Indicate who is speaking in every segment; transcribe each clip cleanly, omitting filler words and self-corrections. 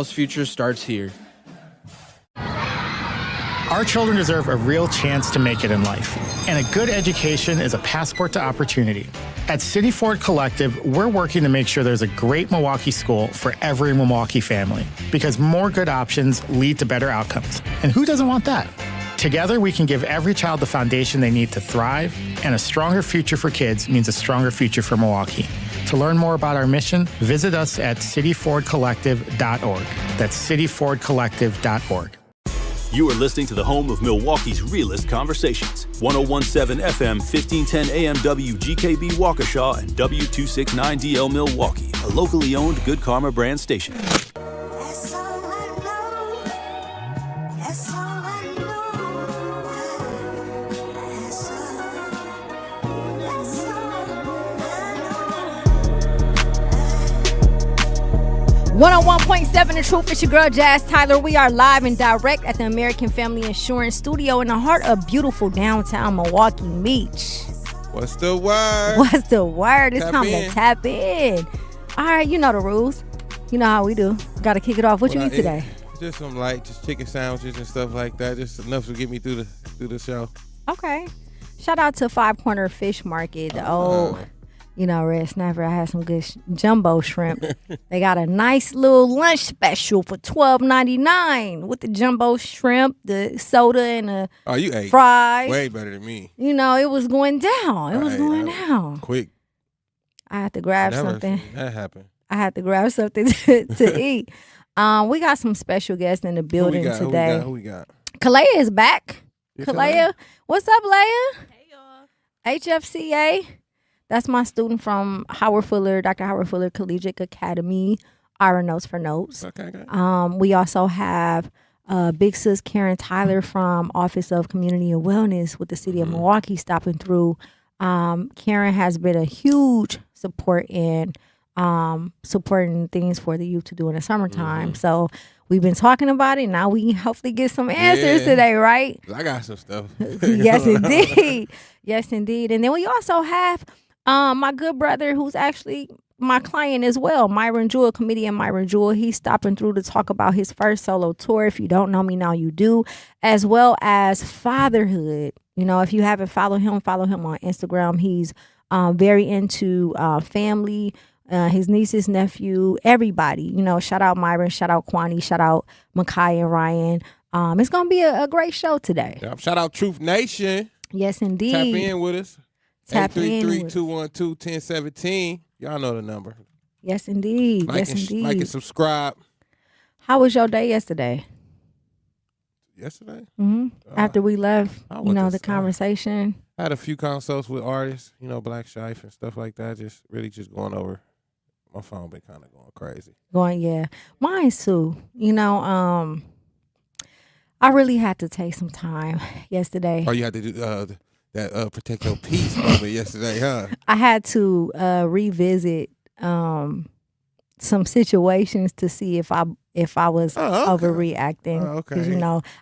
Speaker 1: future starts here.
Speaker 2: Our children deserve a real chance to make it in life, and a good education is a passport to opportunity. At City Ford Collective, we're working to make sure there's a great Milwaukee school for every Milwaukee family, because more good options lead to better outcomes. And who doesn't want that? Together, we can give every child the foundation they need to thrive, and a stronger future for kids means a stronger future for Milwaukee. To learn more about our mission, visit us at cityfordcollective.org. That's cityfordcollective.org.
Speaker 3: You are listening to the home of Milwaukee's realest conversations. 1017 FM, 1510 AM WGKB Waukesha and W269DL Milwaukee, a locally owned Good Karma brand station.
Speaker 4: That's all I know. That's all I know. That's all I know.
Speaker 5: 101.7 The Truth. It's your girl Jazz Tyler. We are live and direct at the American Family Insurance Studio in the heart of beautiful downtown Milwaukee Beach.
Speaker 6: What's the word?
Speaker 5: What's the word? It's
Speaker 6: Tap
Speaker 5: time
Speaker 6: in.
Speaker 5: to tap in. All right, you know the rules. You know how we do. Got to kick it off. What you eat today?
Speaker 6: Just some light, just chicken sandwiches and stuff like that. Just enough to get me through the show.
Speaker 5: Okay. Shout out to Five Corner Fish Market, the old, red snapper. I had some good jumbo shrimp. They got a nice little lunch special for $12.99 with the jumbo shrimp, the soda, and the
Speaker 6: you ate
Speaker 5: fries.
Speaker 6: way better than me.
Speaker 5: It was going down. It was going down.
Speaker 6: Quick.
Speaker 5: I had to grab
Speaker 6: Never
Speaker 5: something.
Speaker 6: seen that happened.
Speaker 5: I had to grab something to eat. We got some special guests in the building today.
Speaker 6: Who we got?
Speaker 5: Kalea is back.
Speaker 6: Yeah,
Speaker 5: Kalea, what's up, Leia? Hey, y'all. HFCA. That's my student from Dr. Howard Fuller Collegiate Academy. Ira Notes for Notes.
Speaker 6: Okay.
Speaker 5: We also have Big Sis Karen Tyler from Office of Community and Wellness with the City of Milwaukee stopping through. Karen has been a huge support in supporting things for the youth to do in the summertime. So we've been talking about it. Now we can hopefully get some answers today, right?
Speaker 6: I got some stuff.
Speaker 5: Yes, indeed. Yes, indeed. And then we also have my good brother who's actually my client as well, Myron Jewell, comedian Myron Jewell. He's stopping through to talk about his first solo tour. If you don't know me now, you do, as well as fatherhood. If you haven't followed him on Instagram. He's very into family, his nieces, nephew, everybody. Shout out Myron, shout out Kwani, shout out Makai and Ryan. It's going to be a great show today.
Speaker 6: Yep. Shout out Truth Nation.
Speaker 5: Yes, indeed.
Speaker 6: Tap in with us.
Speaker 5: Tap in with us.
Speaker 6: 833-212-1017. Y'all know the number.
Speaker 5: Yes, indeed. Like
Speaker 6: and subscribe.
Speaker 5: How was your day yesterday?
Speaker 6: Yesterday?
Speaker 5: Mm-hmm. After we left,
Speaker 6: the
Speaker 5: conversation.
Speaker 6: I had a few consults with artists, Black Shife and stuff like that. Just going over. My phone been kind of going crazy.
Speaker 5: Mine too. I really had to take some time yesterday.
Speaker 6: Oh, you had to do that protect your peace moment yesterday, huh?
Speaker 5: I had to revisit some situations to see if I was overreacting. Because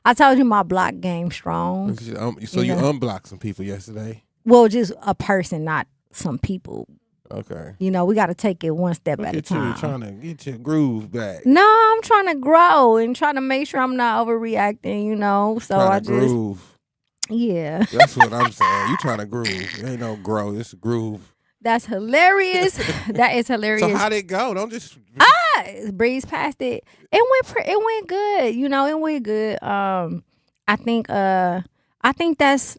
Speaker 5: I told you my block game strong.
Speaker 6: So you unblocked some people yesterday?
Speaker 5: Well, just a person, not some people.
Speaker 6: Okay.
Speaker 5: We got to take it one step at a time.
Speaker 6: You trying to get your groove back.
Speaker 5: No, I'm trying to grow and trying to make sure I'm not overreacting, So I just
Speaker 6: groove.
Speaker 5: Yeah.
Speaker 6: That's what I'm saying. You trying to groove. It ain't no grow. It's a groove.
Speaker 5: That's hilarious. That is hilarious.
Speaker 6: So how'd it go? Don't just
Speaker 5: breeze past it. It went good. It went good. I think that's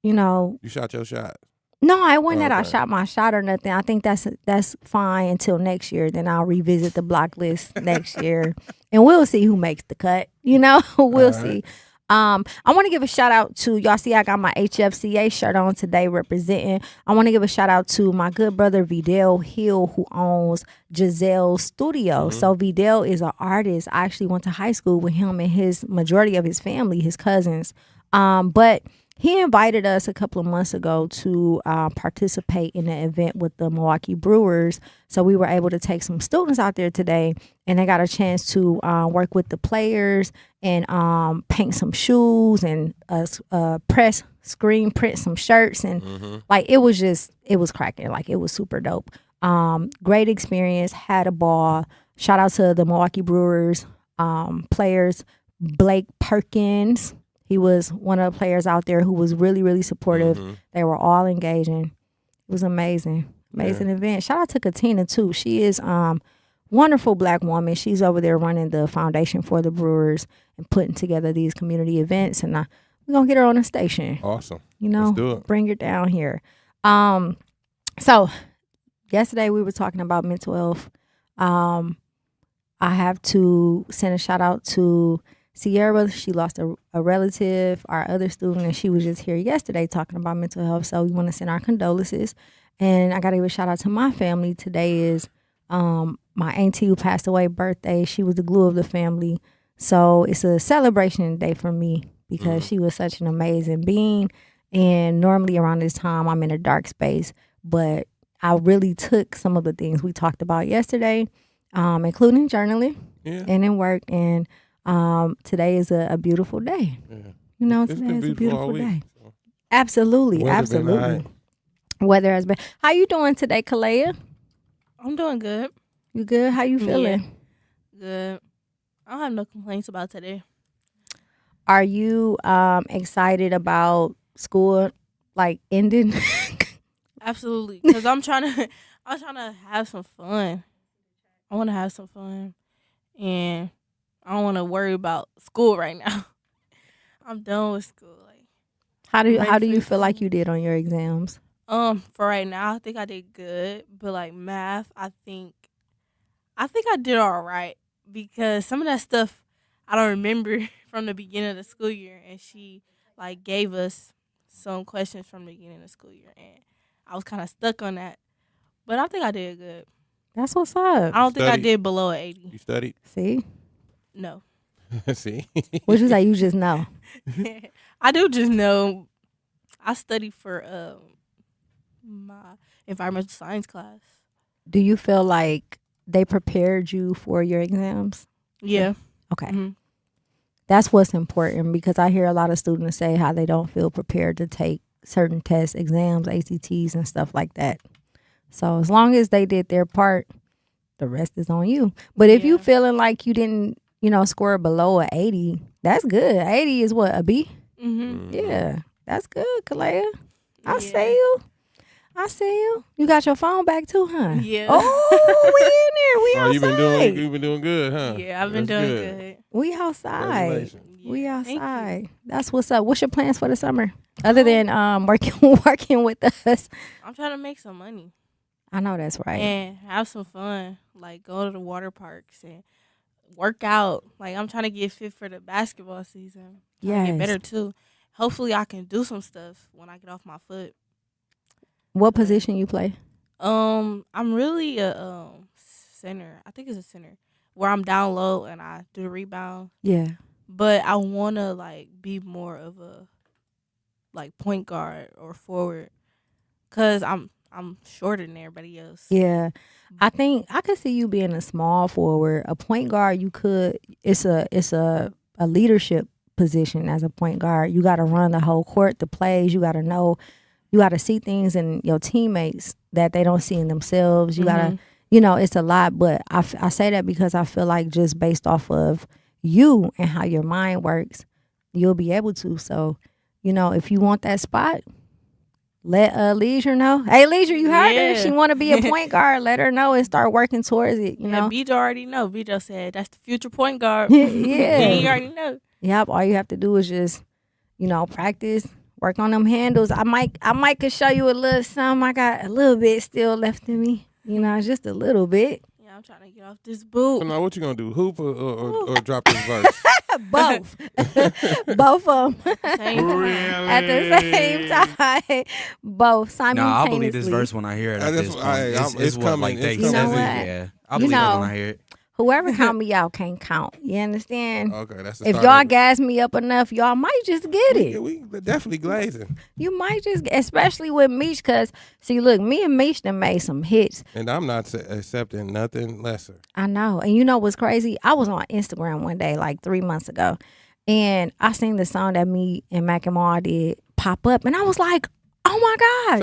Speaker 6: You shot your shot.
Speaker 5: No, I wasn't that I shot my shot or nothing. I think that's fine until next year. Then I'll revisit the block list next year, and we'll see who makes the cut. We'll see. I want to give a shout out to y'all. See, I got my HFCA shirt on today representing. I want to give a shout out to my good brother Vidal Hill, who owns Giselle Studio. So Vidal is an artist. I actually went to high school with him and his majority of his family, his cousins. But he invited us a couple of months ago to participate in an event with the Milwaukee Brewers. So we were able to take some students out there today, and they got a chance to work with the players and paint some shoes and screen print some shirts. And it was cracking. It was super dope. Great experience, had a ball. Shout out to the Milwaukee Brewers players. Blake Perkins, he was one of the players out there who was really, really supportive. They were all engaging. It was amazing event. Shout out to Katina too. She is wonderful Black woman. She's over there running the foundation for the Brewers and putting together these community events. And we're gonna get her on the station.
Speaker 6: Awesome.
Speaker 5: You know,
Speaker 6: Let's do it.
Speaker 5: bring her down here. So yesterday we were talking about mental health. I have to send a shout out to Sierra. She lost a relative, our other student, and she was just here yesterday talking about mental health. So we want to send our condolences. And I got to give a shout out to my family. Today is my auntie who passed away birthday. She was the glue of the family. So it's a celebration day for me because she was such an amazing being. And normally around this time, I'm in a dark space. But I really took some of the things we talked about yesterday, including journaling and in work. And today is a beautiful day. Yeah. You know, today is a beautiful day. So. Absolutely. Weather has been. How you doing today, Kalea?
Speaker 1: I'm doing good.
Speaker 5: You good? How you feeling?
Speaker 1: Yeah. Good. I don't have no complaints about today.
Speaker 5: Are you excited about school like ending?
Speaker 1: Absolutely, because I'm trying to have some fun. I want to have some fun, and I don't want to worry about school right now. I'm done with school. Like,
Speaker 5: how do you feel like you did on your exams?
Speaker 1: For right now, I think I did good, but like math, I think I did all right because some of that stuff I don't remember from the beginning of the school year, and she like gave us some questions from the beginning of the school year, and I was kind of stuck on that, but I think I did good.
Speaker 5: That's what's up.
Speaker 1: I don't think I did below an 80.
Speaker 6: You studied?
Speaker 5: See?
Speaker 1: No.
Speaker 6: See?
Speaker 5: What you say? You just know.
Speaker 1: I do just know. I studied for my environmental science class.
Speaker 5: Do you feel like they prepared you for your exams?
Speaker 1: Yeah.
Speaker 5: Okay.
Speaker 1: Mm-hmm.
Speaker 5: That's what's important because I hear a lot of students say how they don't feel prepared to take certain tests, exams, ACTs, and stuff like that. So as long as they did their part, the rest is on you. But if you feeling like you didn't, score below an 80, that's good. 80 is what, a B?
Speaker 1: Mm-hmm.
Speaker 5: Yeah, that's good, Kalea. I see you. You got your phone back too, huh?
Speaker 1: Yeah.
Speaker 5: Oh, we in there. We outside.
Speaker 6: You've been doing good, huh?
Speaker 1: Yeah, I've been doing good.
Speaker 5: We outside.
Speaker 1: Yeah,
Speaker 5: We outside. That's what's up. What's your plans for the summer? Other than working with us.
Speaker 1: I'm trying to make some money.
Speaker 5: I know that's right.
Speaker 1: And have some fun. Like go to the water parks and work out. Like I'm trying to get fit for the basketball season.
Speaker 5: Yeah.
Speaker 1: Get better too. Hopefully I can do some stuff when I get off my foot.
Speaker 5: What position you play?
Speaker 1: I'm really a center. I think it's a center where I'm down low and I do the rebound.
Speaker 5: Yeah.
Speaker 1: But I wanna like be more of a like point guard or forward, cause I'm shorter than everybody else.
Speaker 5: Yeah. I think I could see you being a small forward. A point guard, you could. It's a leadership position as a point guard. You got to run the whole court, the plays. You got to know. You got to see things in your teammates that they don't see in themselves. You got to, it's a lot. But I say that because I feel like just based off of you and how your mind works, you'll be able to. So, if you want that spot, let Leisure know. Hey, Leisure, you heard her. She want to be a point guard. Let her know and start working towards it,
Speaker 1: Yeah, Bijo already know. Bijo said that's the future point guard.
Speaker 5: Yeah.
Speaker 1: He already know.
Speaker 5: Yep. All you have to do is just, practice, work on them handles. I might could show you a little something. I got a little bit still left in me. Just a little bit.
Speaker 1: Yeah, I'm trying to get off this boot.
Speaker 6: So now what you gonna do? Hoop or drop this verse?
Speaker 5: Both. Both of them.
Speaker 7: Really?
Speaker 5: At the same time. Both simultaneously.
Speaker 7: I believe this verse when I hear it. At this point. It's
Speaker 6: coming.
Speaker 7: Like they
Speaker 6: It's
Speaker 7: says
Speaker 5: coming.
Speaker 7: it. Yeah, I believe it when I hear it.
Speaker 5: Whoever count me out can't count. You understand?
Speaker 6: Okay, that's the
Speaker 5: if
Speaker 6: start
Speaker 5: y'all
Speaker 6: of it.
Speaker 5: gas me up enough, y'all might just get it.
Speaker 6: Yeah, we definitely glazing.
Speaker 5: You might just, especially with Meech, because, see, look, me and Meech done made some hits.
Speaker 6: And I'm not accepting nothing lesser.
Speaker 5: I know. And you know what's crazy? I was on Instagram one day, like 3 months ago, and I seen the song that me and Mac and Ma did pop up, and I was like, oh Oh my gosh.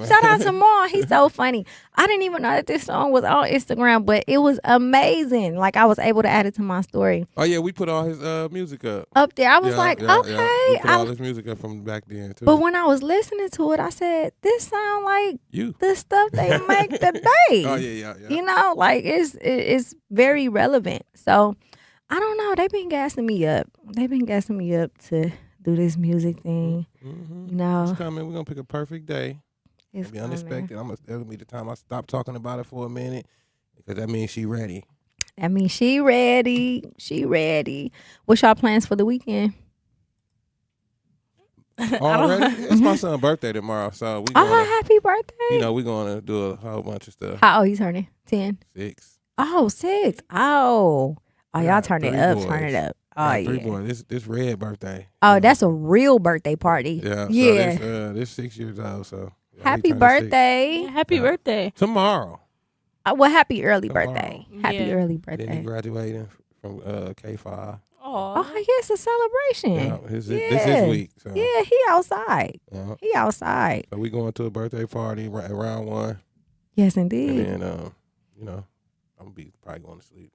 Speaker 5: Shout out to Maul. He's so funny. I didn't even know that this song was on Instagram, but it was amazing. Like, I was able to add it to my story.
Speaker 6: Oh, yeah, we put all his music up.
Speaker 5: Up there. I was okay.
Speaker 6: Yeah. We put all his music up from back then, too.
Speaker 5: But when I was listening to it, I said, this sound like the stuff they make today.
Speaker 6: Oh, yeah.
Speaker 5: You know, like, it's very relevant. So, I don't know. They've been gassing me up. To do this music thing.
Speaker 6: Mm-hmm.
Speaker 5: You know.
Speaker 6: It's coming. We're going to pick a perfect day.
Speaker 5: It's
Speaker 6: be unexpected. That'll be the time I stop talking about it for a minute, because that means she ready.
Speaker 5: She ready. What's y'all plans for the weekend?
Speaker 6: Already? It's my son's birthday tomorrow, so we gonna,
Speaker 5: happy birthday.
Speaker 6: You know, we're going to do a whole bunch of stuff.
Speaker 5: How old he's turning? 10?
Speaker 6: 6.
Speaker 5: Oh, 6. Oh, y'all turn it up.
Speaker 6: Boys.
Speaker 5: Turn it up. Oh, yeah.
Speaker 6: 3 boys. This Red birthday.
Speaker 5: Oh, that's a real birthday party.
Speaker 6: Yeah.
Speaker 5: Yeah.
Speaker 6: So this 6 years old, so. Yeah,
Speaker 5: happy birthday.
Speaker 1: Happy birthday.
Speaker 6: Tomorrow.
Speaker 5: Well, happy early birthday. Happy early birthday.
Speaker 6: Then he graduating from K5.
Speaker 5: Oh, yeah, it's a celebration.
Speaker 6: Yeah, this is week. So.
Speaker 5: Yeah, he outside.
Speaker 6: Yeah.
Speaker 5: He outside.
Speaker 6: So we going to a birthday party around 1.
Speaker 5: Yes, indeed.
Speaker 6: And then, you know, I'm going to be probably going to sleep.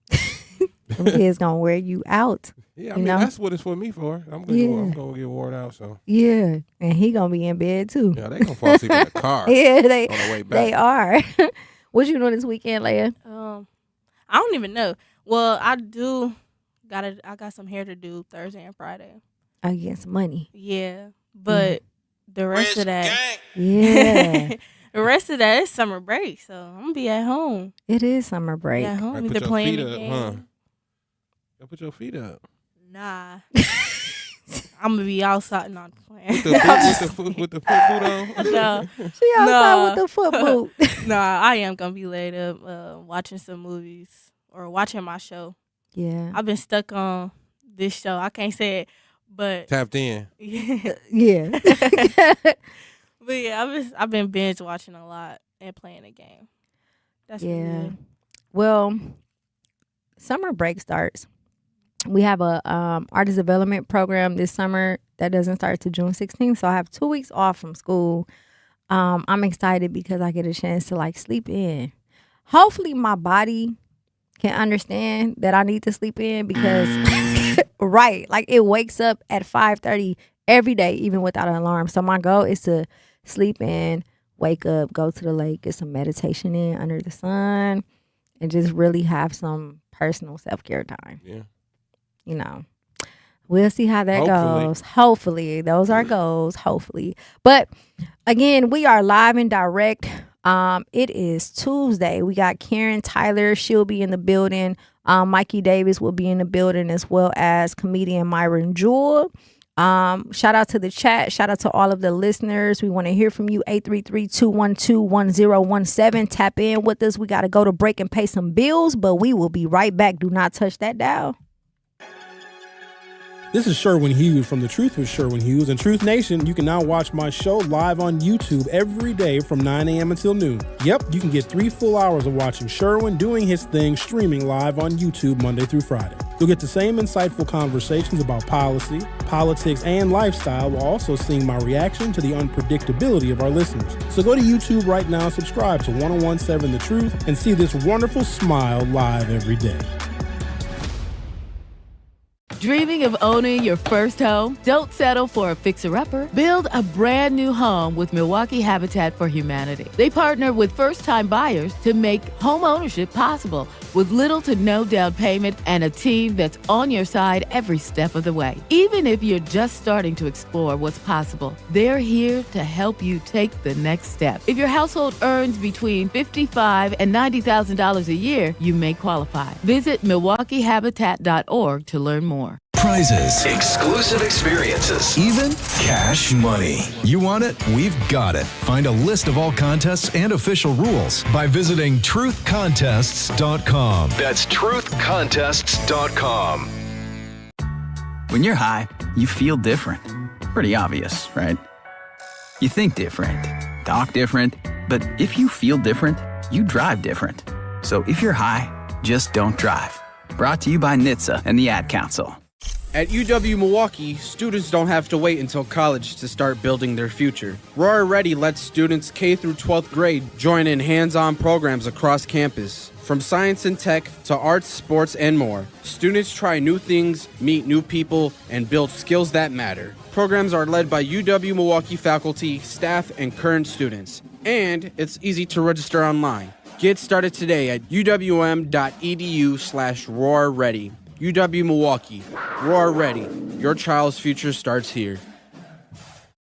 Speaker 5: Them kids going to wear you out.
Speaker 6: Yeah, I mean, that's what it's for me for. I'm going to get worn out, so.
Speaker 5: Yeah, and he going to be in bed, too.
Speaker 6: Yeah, they going to fall asleep in the car.
Speaker 5: Yeah,
Speaker 6: on the way back.
Speaker 5: They are. What you doing this weekend, Leia?
Speaker 1: I don't even know. Well, I got some hair to do Thursday and Friday.
Speaker 5: I get some money.
Speaker 1: Yeah, but the rest of that,
Speaker 5: yeah,
Speaker 1: the rest of that is summer break, so I'm gonna be at home.
Speaker 5: It is summer break.
Speaker 1: At home,
Speaker 6: Right,
Speaker 1: either playing the game.
Speaker 6: Huh? You put your feet up.
Speaker 1: Nah, I'm gonna be outside, not playing.
Speaker 6: With the foot boot on.
Speaker 1: No,
Speaker 5: she outside with the foot boot.
Speaker 1: Nah, I am gonna be laid up watching some movies or watching my show.
Speaker 5: Yeah,
Speaker 1: I've been stuck on this show. I can't say it, but
Speaker 6: Tapped in.
Speaker 5: Yeah.
Speaker 1: But yeah, I've been binge watching a lot and playing a game. That's really it.
Speaker 5: Well, summer break starts. We have a artist development program this summer that doesn't start till June 16th. So I have 2 weeks off from school. I'm excited because I get a chance to sleep in. Hopefully my body can understand that I need to sleep in because right, it wakes up at 5:30 every day, even without an alarm. So my goal is to sleep in, wake up, go to the lake, get some meditation in under the sun, and just really have some personal self-care time.
Speaker 6: Yeah.
Speaker 5: You know, we'll see how that goes. Hopefully, those are goals. Hopefully. But again, we are live and direct. It is Tuesday. We got Karen Tyler. She'll be in the building. Mikey Davis will be in the building, as well as comedian Myron Jewell. Shout out to the chat. Shout out to all of the listeners. We want to hear from you. 833-212-1017. Tap in with us. We got to go to break and pay some bills, but we will be right back. Do not touch that dial.
Speaker 8: This is Sherwin Hughes from The Truth with Sherwin Hughes. And Truth Nation, you can now watch my show live on YouTube every day from 9 a.m. until noon. Yep, you can get 3 full hours of watching Sherwin doing his thing streaming live on YouTube Monday through Friday. You'll get the same insightful conversations about policy, politics, and lifestyle while also seeing my reaction to the unpredictability of our listeners. So go to YouTube right now, subscribe to 1017 The Truth, and see this wonderful smile live every day.
Speaker 9: Dreaming of owning your first home? Don't settle for a fixer-upper. Build a brand new home with Milwaukee Habitat for Humanity. They partner with first-time buyers to make home ownership possible with little to no down payment and a team that's on your side every step of the way. Even if you're just starting to explore what's possible, they're here to help you take the next step. If your household earns between $55,000 and $90,000 a year, you may qualify. Visit MilwaukeeHabitat.org to learn more.
Speaker 10: Prizes, exclusive experiences, even cash money. You want it? We've got it. Find a list of all contests and official rules by visiting truthcontests.com. That's truthcontests.com.
Speaker 11: When you're high, you feel different. Pretty obvious, right? You think different, talk different, but if you feel different, you drive different. So if you're high, just don't drive. Brought to you by NHTSA and the Ad Council.
Speaker 12: At UW-Milwaukee, students don't have to wait until college to start building their future. Roar Ready lets students K through 12th grade join in hands-on programs across campus. From science and tech to arts, sports, and more, students try new things, meet new people, and build skills that matter. Programs are led by UW-Milwaukee faculty, staff, and current students. And it's easy to register online. Get started today at uwm.edu/roarready. UW-Milwaukee. Roar Ready. Your child's future starts here.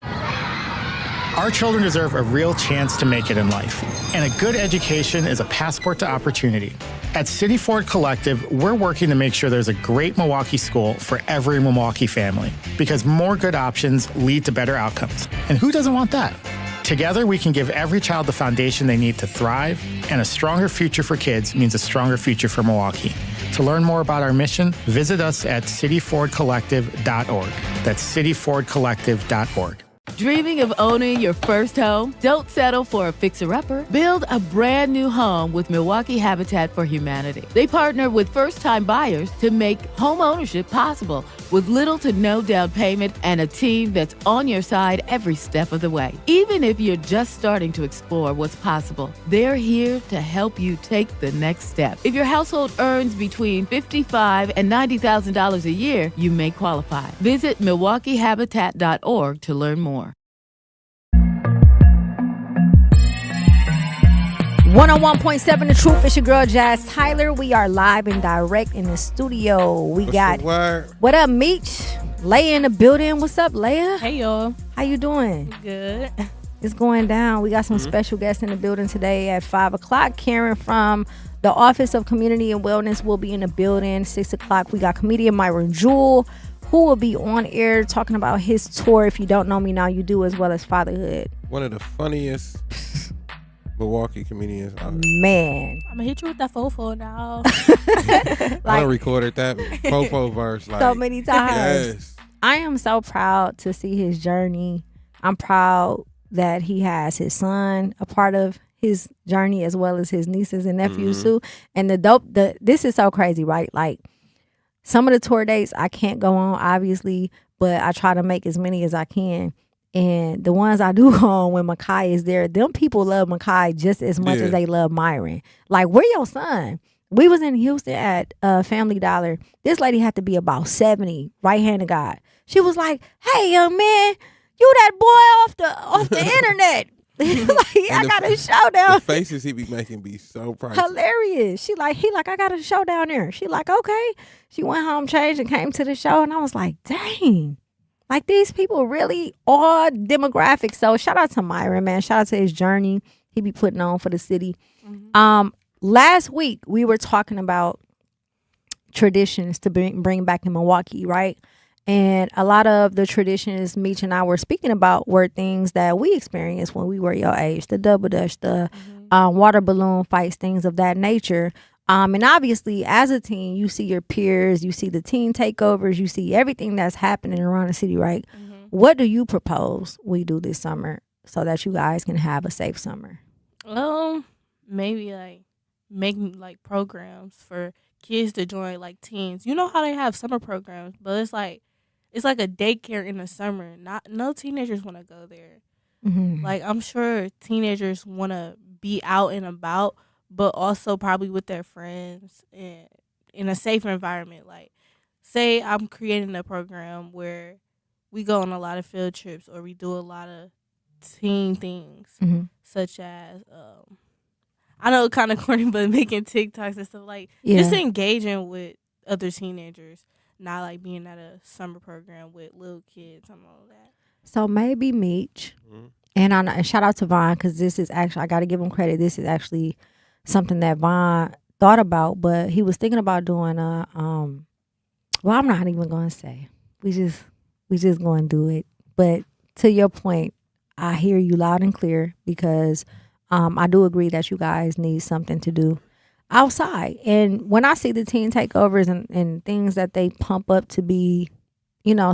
Speaker 2: Our children deserve a real chance to make it in life, and a good education is a passport to opportunity. At City Ford Collective, we're working to make sure there's a great Milwaukee school for every Milwaukee family, because more good options lead to better outcomes. And who doesn't want that? Together, we can give every child the foundation they need to thrive, and a stronger future for kids means a stronger future for Milwaukee. To learn more about our mission, visit us at cityfordcollective.org. That's cityfordcollective.org.
Speaker 9: Dreaming of owning your first home? Don't settle for a fixer-upper. Build a brand new home with Milwaukee Habitat for Humanity. They partner with first-time buyers to make home ownership possible with little to no down payment and a team that's on your side every step of the way. Even if you're just starting to explore what's possible, they're here to help you take the next step. If your household earns between $55,000 and $90,000 a year, you may qualify. Visit MilwaukeeHabitat.org to learn more.
Speaker 5: 101.7 The Truth. It's your girl Jazz Tyler. We are live and direct in the studio. What up, Meech? Leia in the building. What's up, Leia?
Speaker 1: Hey, y'all.
Speaker 5: How you doing?
Speaker 1: Good.
Speaker 5: It's going down. We got some special guests in the building today at 5 o'clock. Karen from the Office of Community and Wellness will be in the building. 6 o'clock, we got comedian Myron Jewell, who will be on air talking about his tour. If you don't know me now, you do, as well as fatherhood.
Speaker 6: One of the funniest Milwaukee comedians.
Speaker 5: Man.
Speaker 1: I'm going to hit you with that fofo now.
Speaker 6: I recorded that fofo verse
Speaker 5: so many times.
Speaker 6: Yes.
Speaker 5: I am so proud to see his journey. I'm proud that he has his son a part of his journey, as well as his nieces and nephews too. And this is so crazy, right? Like, some of the tour dates I can't go on, obviously, but I try to make as many as I can. And the ones I do go on when Makai is there, them people love Makai just as much as they love Myron. Like, where your son? We was in Houston at Family Dollar. This lady had to be about 70, right hand of God. She was like, "Hey, young man, you that boy off the internet." Like, I got a show down.
Speaker 6: The faces he be making be so priceless.
Speaker 5: Hilarious. He like, I got a show down there. She like, okay. She went home, changed, and came to the show. And I was like, dang. Like, these people really are demographics. So shout out to Myron, man. Shout out to his journey he be putting on for the city. Last week, we were talking about traditions to bring back in Milwaukee, right? And a lot of the traditions Meech and I were speaking about were things that we experienced when we were your age. The double dutch, the water balloon fights, things of that nature. And obviously, as a teen, you see your peers, you see the teen takeovers, you see everything that's happening around the city, right? What do you propose we do this summer so that you guys can have a safe summer?
Speaker 1: Maybe like making like programs for kids to join, like teens. You know how they have summer programs, but it's like a daycare in the summer. No teenagers want to go there. Like, I'm sure teenagers want to be out and about, but also probably with their friends and in a safer environment. Like, say I'm creating a program where we go on a lot of field trips or we do a lot of teen things, such as, I know it's kind of corny, but making TikToks and stuff, like, just engaging with other teenagers, not like being at a summer program with little kids and all of that.
Speaker 5: So maybe Meech, and shout out to Vaughn, because this is actually, I got to give him credit, this is actually something that Vaughn thought about, but he was thinking about doing a, well, I'm not even going to say. We just going to do it. But to your point, I hear you loud and clear, because I do agree that you guys need something to do outside. And when I see the teen takeovers and things that they pump up to be,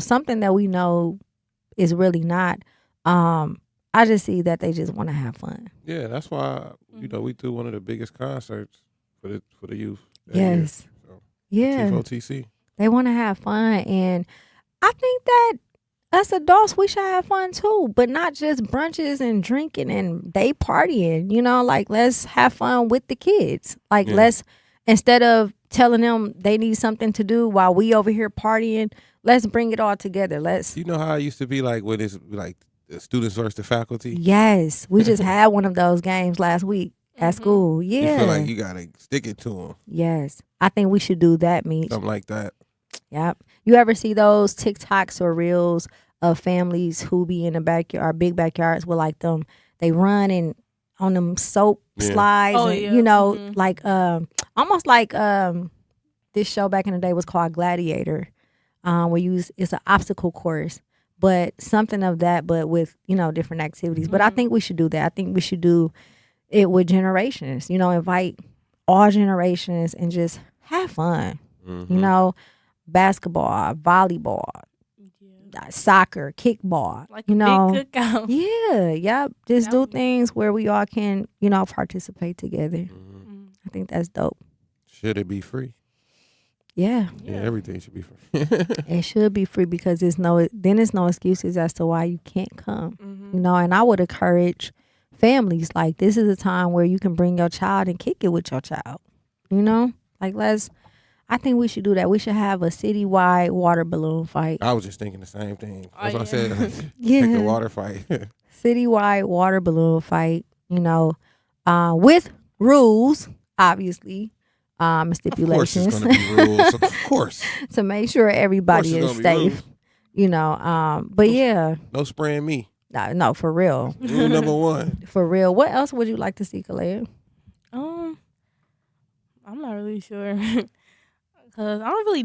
Speaker 5: something that we know is really not, I just see that they just want to have fun.
Speaker 6: Yeah, that's why we do one of the biggest concerts for the youth.
Speaker 5: Yes.
Speaker 6: So,
Speaker 5: yeah.
Speaker 6: T4TC.
Speaker 5: They want to have fun. And I think that us adults, we should have fun too, but not just brunches and drinking and day partying, like let's have fun with the kids. Like let's, instead of telling them they need something to do while we over here partying, let's bring it all together.
Speaker 6: You know how I used to be like when it's like the students versus the faculty?
Speaker 5: Yes. We just had one of those games last week at school. Yeah.
Speaker 6: You feel like you got to stick it to them.
Speaker 5: Yes. I think we should do that, Meech.
Speaker 6: Something like that.
Speaker 5: Yep. You ever see those TikToks or reels of families who be in the backyard, big backyards with like them, they run and on them soap slides and, like almost like this show back in the day was called Gladiator, where it's an obstacle course, but something of that, but with, different activities. But I think we should do that. I think we should do it with generations, invite all generations and just have fun, basketball, volleyball, soccer, kickball,
Speaker 1: like a big cookout.
Speaker 5: Just do things where we all can, participate together. I think that's dope.
Speaker 6: Should it be free?
Speaker 5: Yeah,
Speaker 6: everything should be free.
Speaker 5: It should be free because there's no excuses as to why you can't come. And I would encourage families, like, this is a time where you can bring your child and kick it with your child. Like I think we should do that. We should have a citywide water balloon fight.
Speaker 6: I was just thinking the same thing. That's what I said. Take the water fight.
Speaker 5: Citywide water balloon fight, with rules, obviously, stipulations.
Speaker 6: Of course there's going to be rules, of course.
Speaker 5: To make sure everybody is safe, but yeah.
Speaker 6: No spraying me.
Speaker 5: No, for real.
Speaker 6: Rule number 1.
Speaker 5: For real. What else would you like to see, Kalea?
Speaker 1: I'm not really sure. Cause I don't really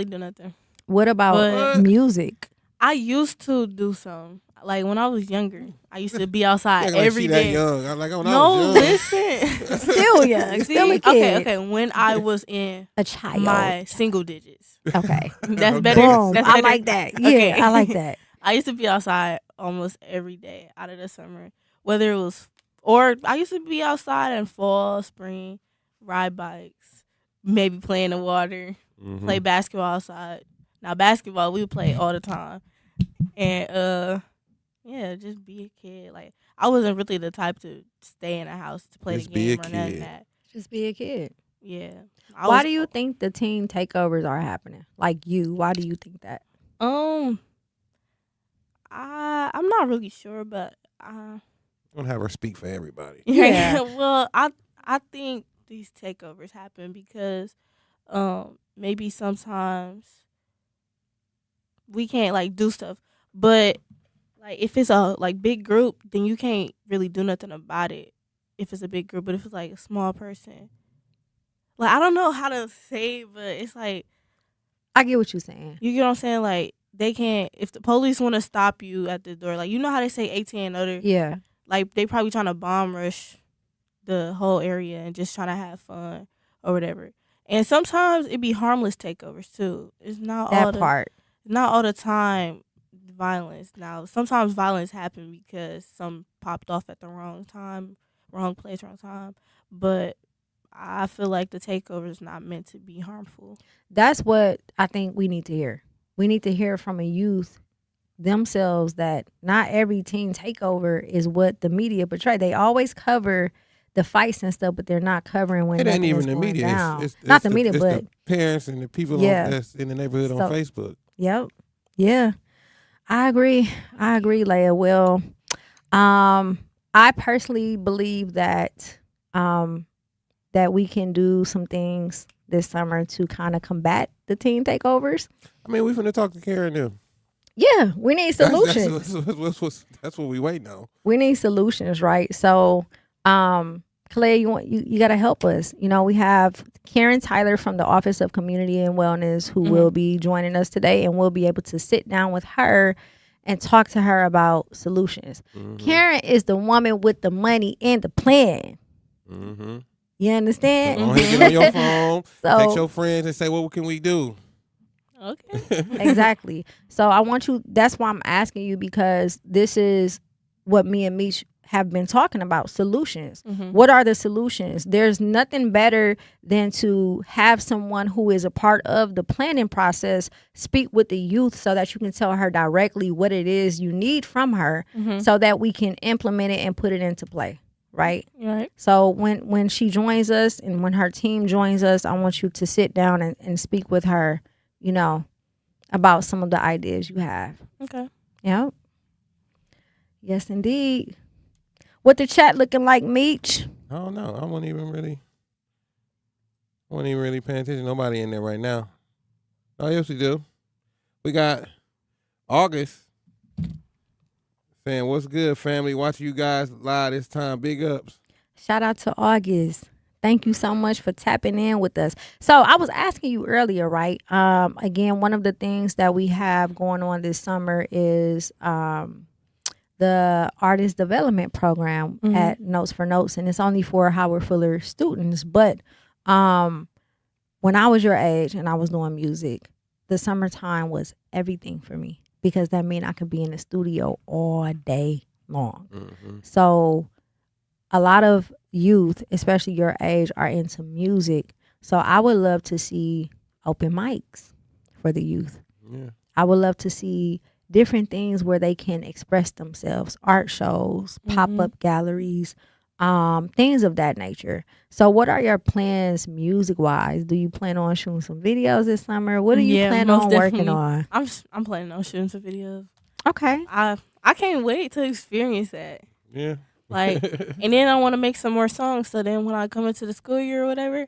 Speaker 1: do nothing.
Speaker 5: What about music?
Speaker 1: I used to do some. Like when I was younger, I used to be outside every day.
Speaker 6: Young. I was young.
Speaker 1: Listen,
Speaker 5: still young, still a kid.
Speaker 1: Okay. When I was in
Speaker 5: a child,
Speaker 1: my single digits.
Speaker 5: Okay,
Speaker 1: that's better.
Speaker 5: Boom.
Speaker 1: That's
Speaker 5: I
Speaker 1: better.
Speaker 5: like that. Yeah,
Speaker 1: Okay.
Speaker 5: I like that.
Speaker 1: I used to be outside almost every day out of the summer, whether it was, or I used to be outside in fall, spring, ride bikes, maybe play in the water, play basketball outside. Now basketball we would play all the time, and just be a kid. Like I wasn't really the type to stay in a house to play
Speaker 6: Just
Speaker 1: the
Speaker 6: be a
Speaker 1: game or nothing
Speaker 6: kid.
Speaker 1: that.
Speaker 5: Just be a kid.
Speaker 1: Yeah.
Speaker 5: Why do you think the teen takeovers are happening? Like why do you think that?
Speaker 1: I'm not really sure, but
Speaker 6: I'm gonna have her speak for everybody.
Speaker 5: Yeah.
Speaker 1: Well, I think these takeovers happen because maybe sometimes we can't like do stuff, but like if it's a like big group, then you can't really do nothing about it if it's a big group. But if it's like a small person, like I don't know how to say it, but it's like
Speaker 5: I get what you're saying.
Speaker 1: You get what I'm saying? Like they can't, if the police want to stop you at the door, like you know how they say 18 and older?
Speaker 5: Yeah.
Speaker 1: Like they probably trying to bomb rush the whole area and just trying to have fun or whatever. And sometimes it be harmless takeovers too. It's not not all the time violence. Now sometimes violence happen because some popped off at the wrong time, wrong place, wrong time. But I feel like the takeover is not meant to be harmful.
Speaker 5: That's what I think we need to hear. We need to hear from a youth themselves that not every teen takeover is what the media portray. They always cover the fights and stuff, but they're not covering when
Speaker 6: it ain't even
Speaker 5: the
Speaker 6: media.
Speaker 5: It's not the media, but
Speaker 6: the parents and the people that's in the neighborhood on Facebook.
Speaker 5: Yep. Yeah. I agree, Leia. Well, I personally believe that that we can do some things this summer to kind of combat the teen takeovers.
Speaker 6: I mean, we're finna talk to Karen now.
Speaker 5: Yeah, we need solutions.
Speaker 6: That's what we waiting on.
Speaker 5: We need solutions, right? So, Clay, you got to help us. We have Karen Tyler from the Office of Community and Wellness who will be joining us today, and we'll be able to sit down with her and talk to her about solutions. Karen is the woman with the money and the plan. You understand?
Speaker 6: So go ahead, get on your phone, text your friends and say, what can we do?
Speaker 1: Okay.
Speaker 5: Exactly. So I want you, that's why I'm asking you, because this is what me and Meech have been talking about, solutions. What are the solutions? There's nothing better than to have someone who is a part of the planning process speak with the youth so that you can tell her directly what it is you need from her so that we can implement it and put it into play. Right. So when she joins us and when her team joins us, I want you to sit down and speak with her, you know, about some of the ideas you have.
Speaker 1: Okay.
Speaker 5: Yep. Yes, indeed. What the chat looking like, Meech?
Speaker 6: I don't know. I wasn't even really paying attention to nobody in there right now. Oh, yes, we do. We got August saying, what's good, family? Watching you guys live this time. Big ups.
Speaker 5: Shout out to August. Thank you so much for tapping in with us. So I was asking you earlier, right? Again, one of the things that we have going on this summer is the artist development program at Notes for Notes, and it's only for Howard Fuller students. But when I was your age and I was doing music, the summertime was everything for me because that meant I could be in the studio all day long. So a lot of youth, especially your age, are into music. So I would love to see open mics for the youth. I would love to see different things where they can express themselves, art shows, pop-up galleries, things of that nature. So what are your plans music-wise? Do you plan on shooting some videos this summer? What do you plan on working on?
Speaker 1: I'm planning on shooting some videos.
Speaker 5: Okay.
Speaker 1: I can't wait to experience that.
Speaker 6: Yeah.
Speaker 1: Like, and then I want to make some more songs. So then when I come into the school year or whatever,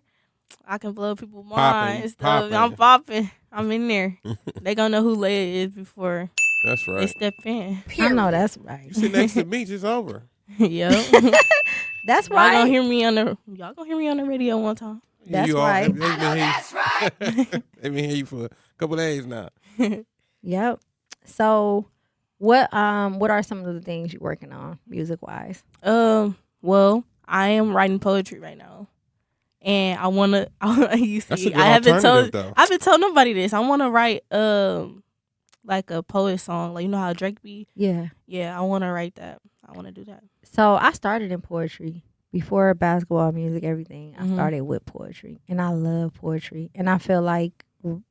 Speaker 1: I can blow people's minds. I'm popping. I'm in there. They gonna know who Leia is before
Speaker 6: that's right.
Speaker 1: they step in.
Speaker 5: I know that's right.
Speaker 6: You sit next to me, it's over.
Speaker 1: Yep.
Speaker 5: That's
Speaker 1: y'all
Speaker 5: right.
Speaker 1: Gonna hear me on the radio one time.
Speaker 5: That's right.
Speaker 6: That's right. They've been hearing you for a couple of days now.
Speaker 5: Yep. So what are some of the things you're working on music wise?
Speaker 1: Well, I am writing poetry right now. And I wanna
Speaker 6: That's a good alternative,
Speaker 1: I haven't told nobody this. I wanna write like a poet song. Like, you know how Drake be?
Speaker 5: Yeah.
Speaker 1: Yeah, I wanna write that. I wanna do that.
Speaker 5: So I started in poetry. Before basketball, music, everything, I started with poetry. And I love poetry. And I feel like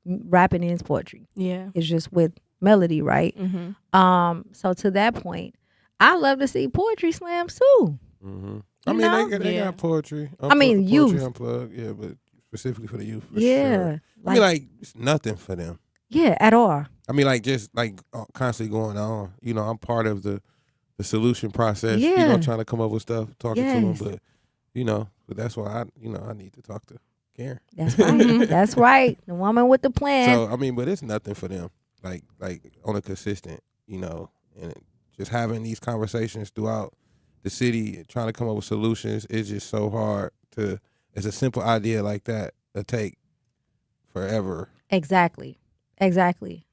Speaker 5: rapping is poetry.
Speaker 1: Yeah.
Speaker 5: It's just with melody, right? So to that point, I love to see poetry slams too.
Speaker 6: I mean, they got poetry.
Speaker 5: Youth.
Speaker 6: Unplugged, yeah, but specifically for the youth. For
Speaker 5: yeah.
Speaker 6: Sure. I mean, like, it's nothing for them.
Speaker 5: Yeah, at all.
Speaker 6: I mean, like, just like constantly going on. You know, I'm part of the solution process.
Speaker 5: Yeah.
Speaker 6: You know, trying to come up with stuff, talking to them. But, you know, that's why I need to talk to Karen.
Speaker 5: That's right. That's right. The woman with the plan.
Speaker 6: So, I mean, but it's nothing for them. Like on a consistent, you know, and just having these conversations throughout the city, trying to come up with solutions is just so hard to. It's a simple idea like that take forever.
Speaker 5: Exactly.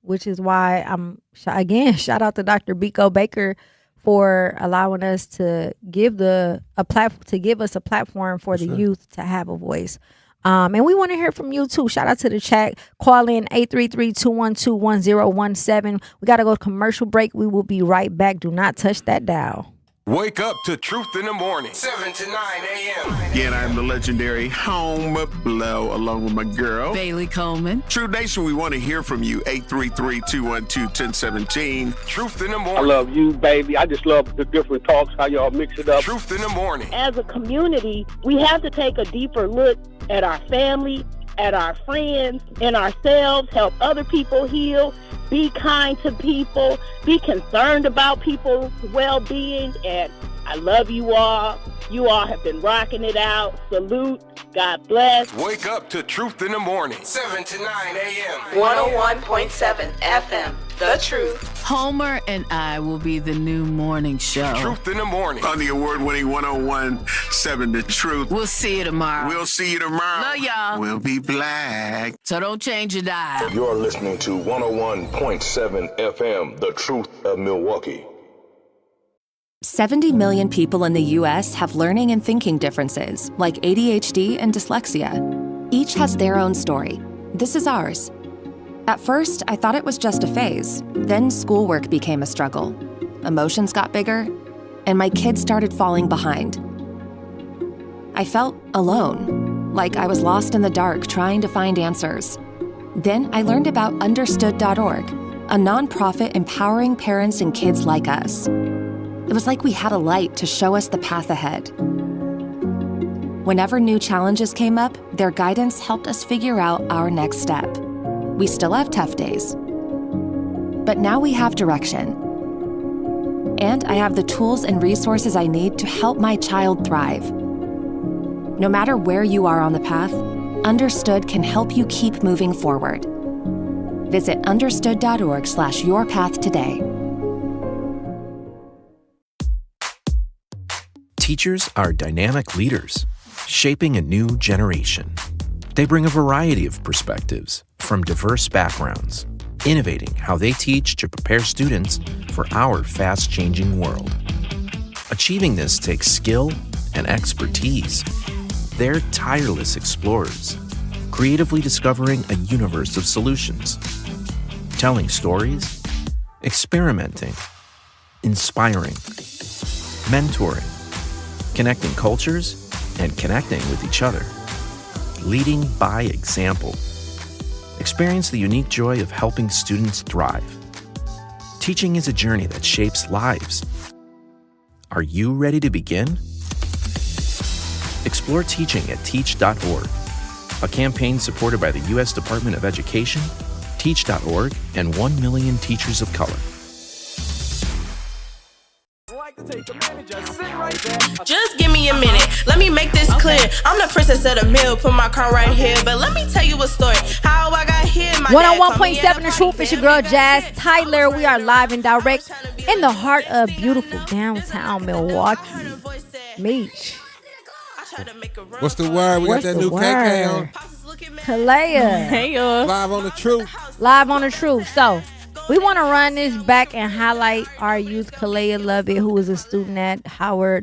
Speaker 5: Which is why again, shout out to Dr. Biko Baker for allowing us to give us a platform for the youth to have a voice. And we want to hear from you too. Shout out to the chat. Call in 833-212-1017. We got to go to commercial break. We will be right back. Do not touch that dial.
Speaker 13: Wake up to Truth in the Morning, 7 to 9 a.m.
Speaker 14: Again, I'm the legendary Home Blow, along with my girl,
Speaker 9: Bailey Coleman.
Speaker 14: True Nation, we want to hear from you. 833-212-1017.
Speaker 13: Truth in the Morning.
Speaker 15: I love you, baby. I just love the different talks, how y'all mix it up.
Speaker 13: Truth in the Morning.
Speaker 16: As a community, we have to take a deeper look at our family, at our friends, and ourselves, help other people heal, be kind to people, be concerned about people's well-being, and I love you all. You all have been rocking it out. Salute. God bless.
Speaker 13: Wake up to Truth in the Morning, 7 to 9 a.m.
Speaker 17: 101.7 FM. The Truth.
Speaker 9: Homer and I will be the new morning show.
Speaker 13: Truth in the Morning.
Speaker 14: On the award-winning 101.7 The Truth.
Speaker 9: We'll see you tomorrow.
Speaker 14: We'll see you tomorrow.
Speaker 9: Love y'all.
Speaker 14: We'll be black.
Speaker 9: So don't change your dial.
Speaker 13: You're listening to 101.7 FM, The Truth of Milwaukee.
Speaker 18: 70 million people in the U.S. have learning and thinking differences, like ADHD and dyslexia. Each has their own story. This is ours. At first, I thought it was just a phase. Then schoolwork became a struggle. Emotions got bigger. and my kids started falling behind. I felt alone, like I was lost in the dark trying to find answers. Then I learned about Understood.org, a nonprofit empowering parents and kids like us. It was like we had a light to show us the path ahead. Whenever new challenges came up, their guidance helped us figure out our next step. We still have tough days, but now we have direction. And I have the tools and resources I need to help my child thrive. No matter where you are on the path, Understood can help you keep moving forward. Visit understood.org/yourpath today.
Speaker 19: Teachers are dynamic leaders, shaping a new generation. They bring a variety of perspectives from diverse backgrounds, innovating how they teach to prepare students for our fast-changing world. Achieving this takes skill and expertise. They're tireless explorers, creatively discovering a universe of solutions, telling stories, experimenting, inspiring, mentoring, connecting cultures, and connecting with each other, leading by example. Experience the unique joy of helping students thrive. Teaching is a journey that shapes lives. Are you ready to begin? Explore teaching at teach.org, a campaign supported by the U.S. Department of Education, Teach.org, and 1 million teachers of color.
Speaker 1: Just give me a minute, let me make this clear. I'm the princess of the mill, put my crown right here. But let me tell you a story, how I got here.
Speaker 5: 101.7 The Truth, it's your girl Jazz Tyler. We are live and direct in the heart of beautiful downtown Milwaukee. Meech.
Speaker 6: What's the word? We got that new KK on.
Speaker 5: Kalea.
Speaker 1: Hey, y'all.
Speaker 6: Live on the Truth.
Speaker 5: Live on the Truth. So, we want to run this back and highlight our youth, Kalea Lovett, who is a student at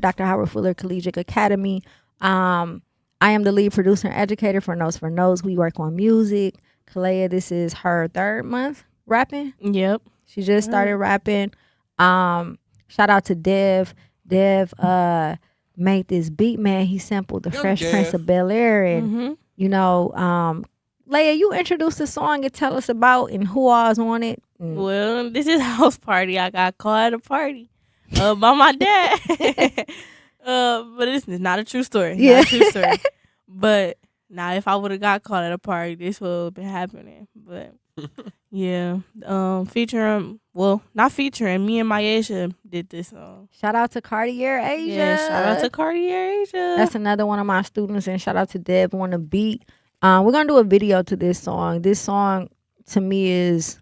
Speaker 5: Dr. Howard Fuller Collegiate Academy. I am the lead producer and educator for Notes for Notes. We work on music. Kalea, this is her third month rapping.
Speaker 1: Yep.
Speaker 5: She just started rapping. Shout out to Dev. Dev made this beat, man. He sampled the Fresh Prince of Bel-Air. And, you know, Leia, you introduced the song and tell us about and who all's on it.
Speaker 1: Well, this is a house party. I got called at a party by my dad. But it's not a true story.
Speaker 5: Yeah.
Speaker 1: Not a true story. But now, if I would have got caught at a party, this would have been happening. But yeah, featuring, well, not featuring, me and Myesha did this song.
Speaker 5: Shout out to Cartier Asia.
Speaker 1: Yeah, shout out to Cartier Asia.
Speaker 5: That's another one of my students, and shout out to Deb on the beat. We're gonna do a video to this song. This song to me is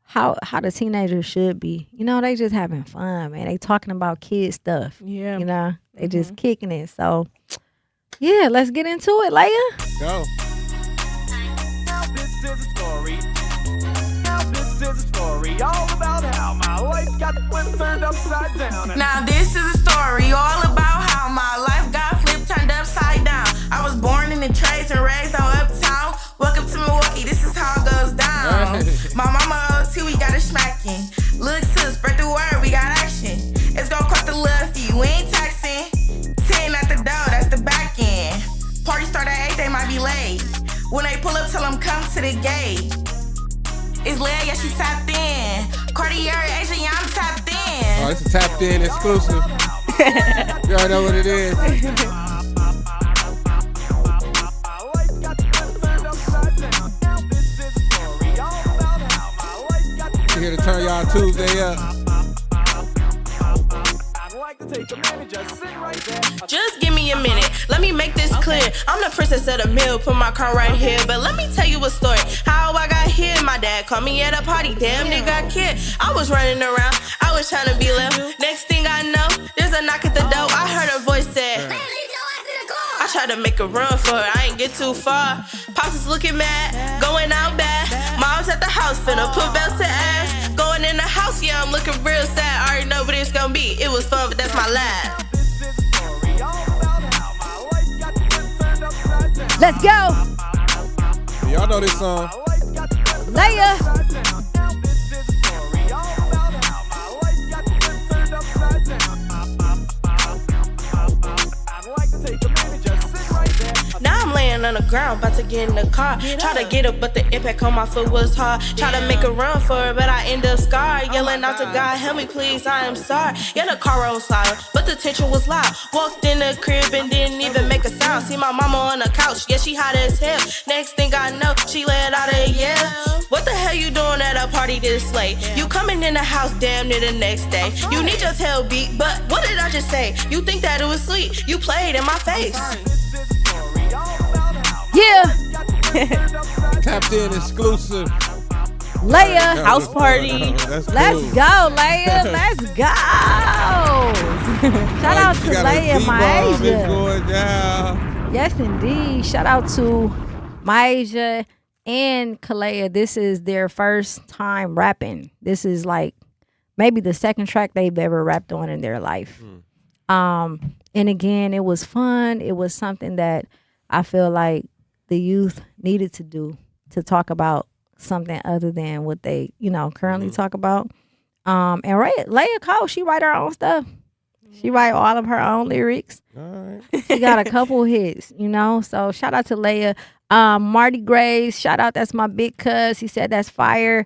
Speaker 5: how the teenagers should be. You know, they just having fun, man. They talking about kid stuff.
Speaker 1: Yeah.
Speaker 5: You know, they just kicking it. So yeah, let's get into it, Leia.
Speaker 6: Go.
Speaker 20: This is a story. Now this is a story all about how my life got flipped, turned upside down.
Speaker 1: Now this is a story all about how my life got flipped, turned upside down. I was born in the trades and raised on uptown. Welcome to Milwaukee, this is how it goes down. My mama OT, we got a smacking. Look sis, spread the word, we got action. It's gonna cost a little fee, we ain't taxing. 10 at the door, that's the back end. Party start at 8, they might be late. When they pull up, tell them come to the gate. It's Leia, yeah, she tapped in. Cartier, Asia, yeah, I'm tapped in.
Speaker 6: Oh, it's a tapped in exclusive. You already know what it is. We're here to turn y'all Tuesday up.
Speaker 1: Just give me a minute, let me make this clear. I'm the princess of the mill, put my crown right here. But let me tell you a story, how I got here. My dad called me at a party, damn nigga got kid. I was running around, I was trying to be left. Next thing I know, there's a knock at the door. I heard a voice say, I tried to make a run for it, I ain't get too far. Pops is looking mad, going out bad. Mom's at the house, finna put belts to ass. Going in the house, yeah, I'm looking real sad. I already know what it's gonna be, it was fun, but that's my last.
Speaker 5: Let's go.
Speaker 6: Y'all know this song.
Speaker 5: Leia.
Speaker 21: laying on the ground, about to get in the car. Try to get up, but the impact on my foot was hard. Try to make a run for it, but I end up scarred. Yelling out to God, help me please, I am sorry. Yeah, the car rolled silent, but the tension was loud. Walked in the crib and didn't even make a sound. See my mama on the couch, yeah, she hot as hell. Next thing I know, she let out a yell. What the hell you doing at a party this late? You coming in the house damn near the next day. You need your tail beat, but what did I just say? You think that it was sweet? You played in my face.
Speaker 5: Yeah.
Speaker 6: Tapped in exclusive.
Speaker 5: Leia.
Speaker 1: House party.
Speaker 6: Let's
Speaker 5: go, Leia. Let's go. Shout out to Leia and Myasia.
Speaker 6: Going down.
Speaker 5: Yes, indeed. Shout out to Myasia and Kalea. This is their first time rapping. This is like maybe the second track they've ever rapped on in their life. And again, it was fun. It was something that I feel like the youth needed to do, to talk about something other than what they, currently talk about. And Leia Cole, she write her own stuff. She write all of her own lyrics.
Speaker 6: All right.
Speaker 5: She got a couple hits, So shout out to Leia. Marty Graves, shout out. That's my big cuz. He said that's fire.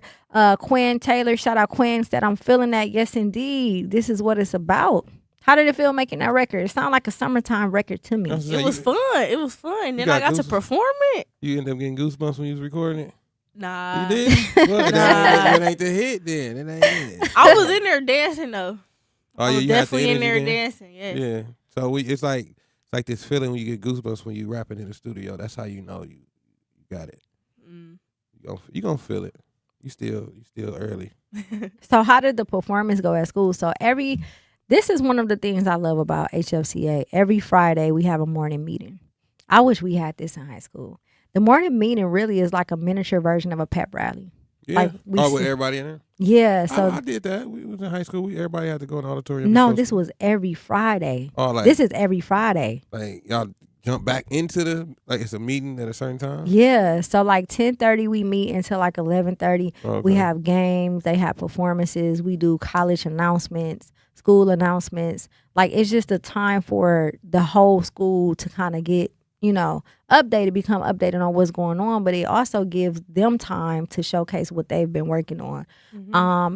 Speaker 5: Quinn Taylor, shout out. Quinn said I'm feeling that. Yes, indeed. This is what it's about. How did it feel making that record? It sounded like a summertime record to me.
Speaker 1: It was fun. It was fun. Then I got to perform it.
Speaker 6: You end up getting goosebumps when you was recording it?
Speaker 1: Nah.
Speaker 6: You did? Well, that ain't the hit then. It ain't it.
Speaker 1: I was in there dancing though.
Speaker 6: Oh, yeah, you
Speaker 1: definitely in there
Speaker 6: then?
Speaker 1: dancing. Yes.
Speaker 6: Yeah. So it's like this feeling when you get goosebumps when you rapping in the studio. That's how you know you got it. You gonna feel it. You still early.
Speaker 5: So how did the performance go at school? So this is one of the things I love about HFCA. Every Friday we have a morning meeting. I wish we had this in high school. The morning meeting really is like a miniature version of a pep rally.
Speaker 6: Yeah. With everybody in there?
Speaker 5: Yeah. So
Speaker 6: I did that. We was in high school. Everybody had to go in the auditorium.
Speaker 5: No, this was every Friday.
Speaker 6: Oh,
Speaker 5: this is every Friday.
Speaker 6: Like y'all jump back into it's a meeting at a certain time?
Speaker 5: Yeah. So 10:30 we meet until 11:30.
Speaker 6: Okay.
Speaker 5: We have games. They have performances. We do college announcements, school announcements. It's just a time for the whole school to kind of get, become updated on what's going on, but it also gives them time to showcase what they've been working on.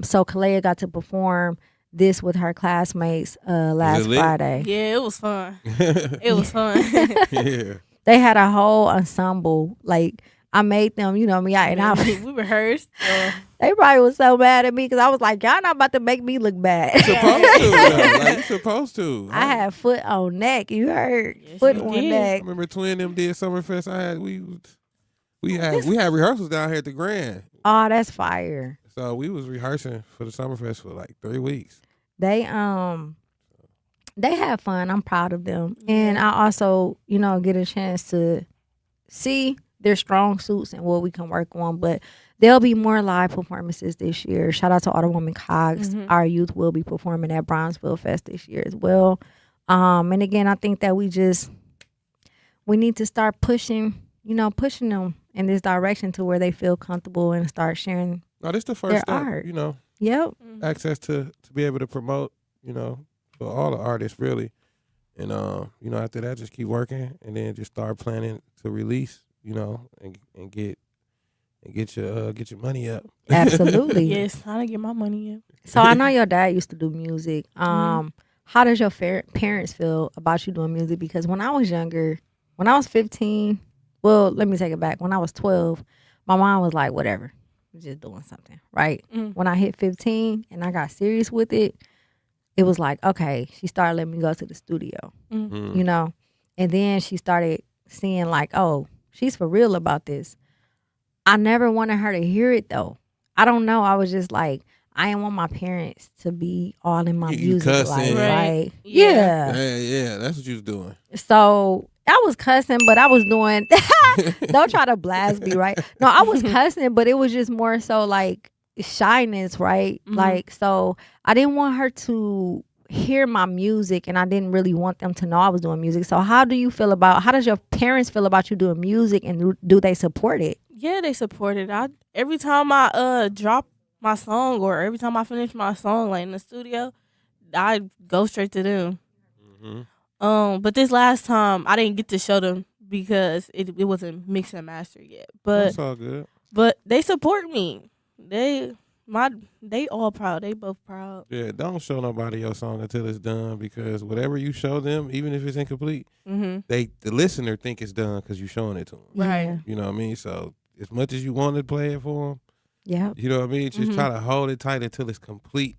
Speaker 5: So Kalea got to perform this with her classmates last Friday.
Speaker 1: Yeah, it was fun. It was fun.
Speaker 6: Yeah.
Speaker 5: They had a whole ensemble. I made them,
Speaker 1: we rehearsed.
Speaker 5: They probably was so mad at me because I was like, y'all not about to make me look bad.
Speaker 6: You're supposed to.
Speaker 5: I had foot on neck. You heard? Yes, foot on neck.
Speaker 6: I remember Twin them did Summerfest. We had rehearsals down here at the Grand.
Speaker 5: Oh, that's fire.
Speaker 6: So we was rehearsing for the Summerfest for 3 weeks.
Speaker 5: They had fun. I'm proud of them. And I also, get a chance to see their strong suits and what we can work on. But there'll be more live performances this year. Shout out to Autowoman Cox. Our youth will be performing at Brownsville Fest this year as well. And again, I think that we need to start pushing them in this direction to where they feel comfortable and start sharing
Speaker 6: this is the first step,
Speaker 5: art.
Speaker 6: Yep. Access to be able to promote, for all the artists really. And after that just keep working and then just start planning to release, and get your money up.
Speaker 5: Absolutely.
Speaker 1: Yes, I didn't get my money up.
Speaker 5: So I know your dad used to do music. How does your parents feel about you doing music? Because when I was younger, when I was 15, well, let me take it back. When I was 12, my mom was like, whatever, we're just doing something, right? When I hit 15 and I got serious with it, it was like, okay, she started letting me go to the studio, and then she started seeing oh, she's for real about this. I never wanted her to hear it though. I don't know. I was just I didn't want my parents to be all in my music life, right? Yeah.
Speaker 6: Yeah, that's what you was doing.
Speaker 5: So I was cussing, but I was doing, don't try to blast me, right? No, I was cussing, but it was just more so shyness, right? So I didn't want her to hear my music and I didn't really want them to know I was doing music. So how does your parents feel about you doing music and do they support it?
Speaker 1: Yeah, they support it. Every time I drop my song or every time I finish my song in the studio, I go straight to them. But this last time I didn't get to show them because it wasn't mixed and mastered yet. But
Speaker 6: That's all good.
Speaker 1: But they support me. They all proud. They both proud.
Speaker 6: Yeah, don't show nobody your song until it's done, because whatever you show them, even if it's incomplete, the listener think it's done because you're showing it to them.
Speaker 1: Right.
Speaker 6: You know what I mean? So as much as you want to play it for them,
Speaker 5: yeah,
Speaker 6: you know what I mean? Just try to hold it tight until it's complete.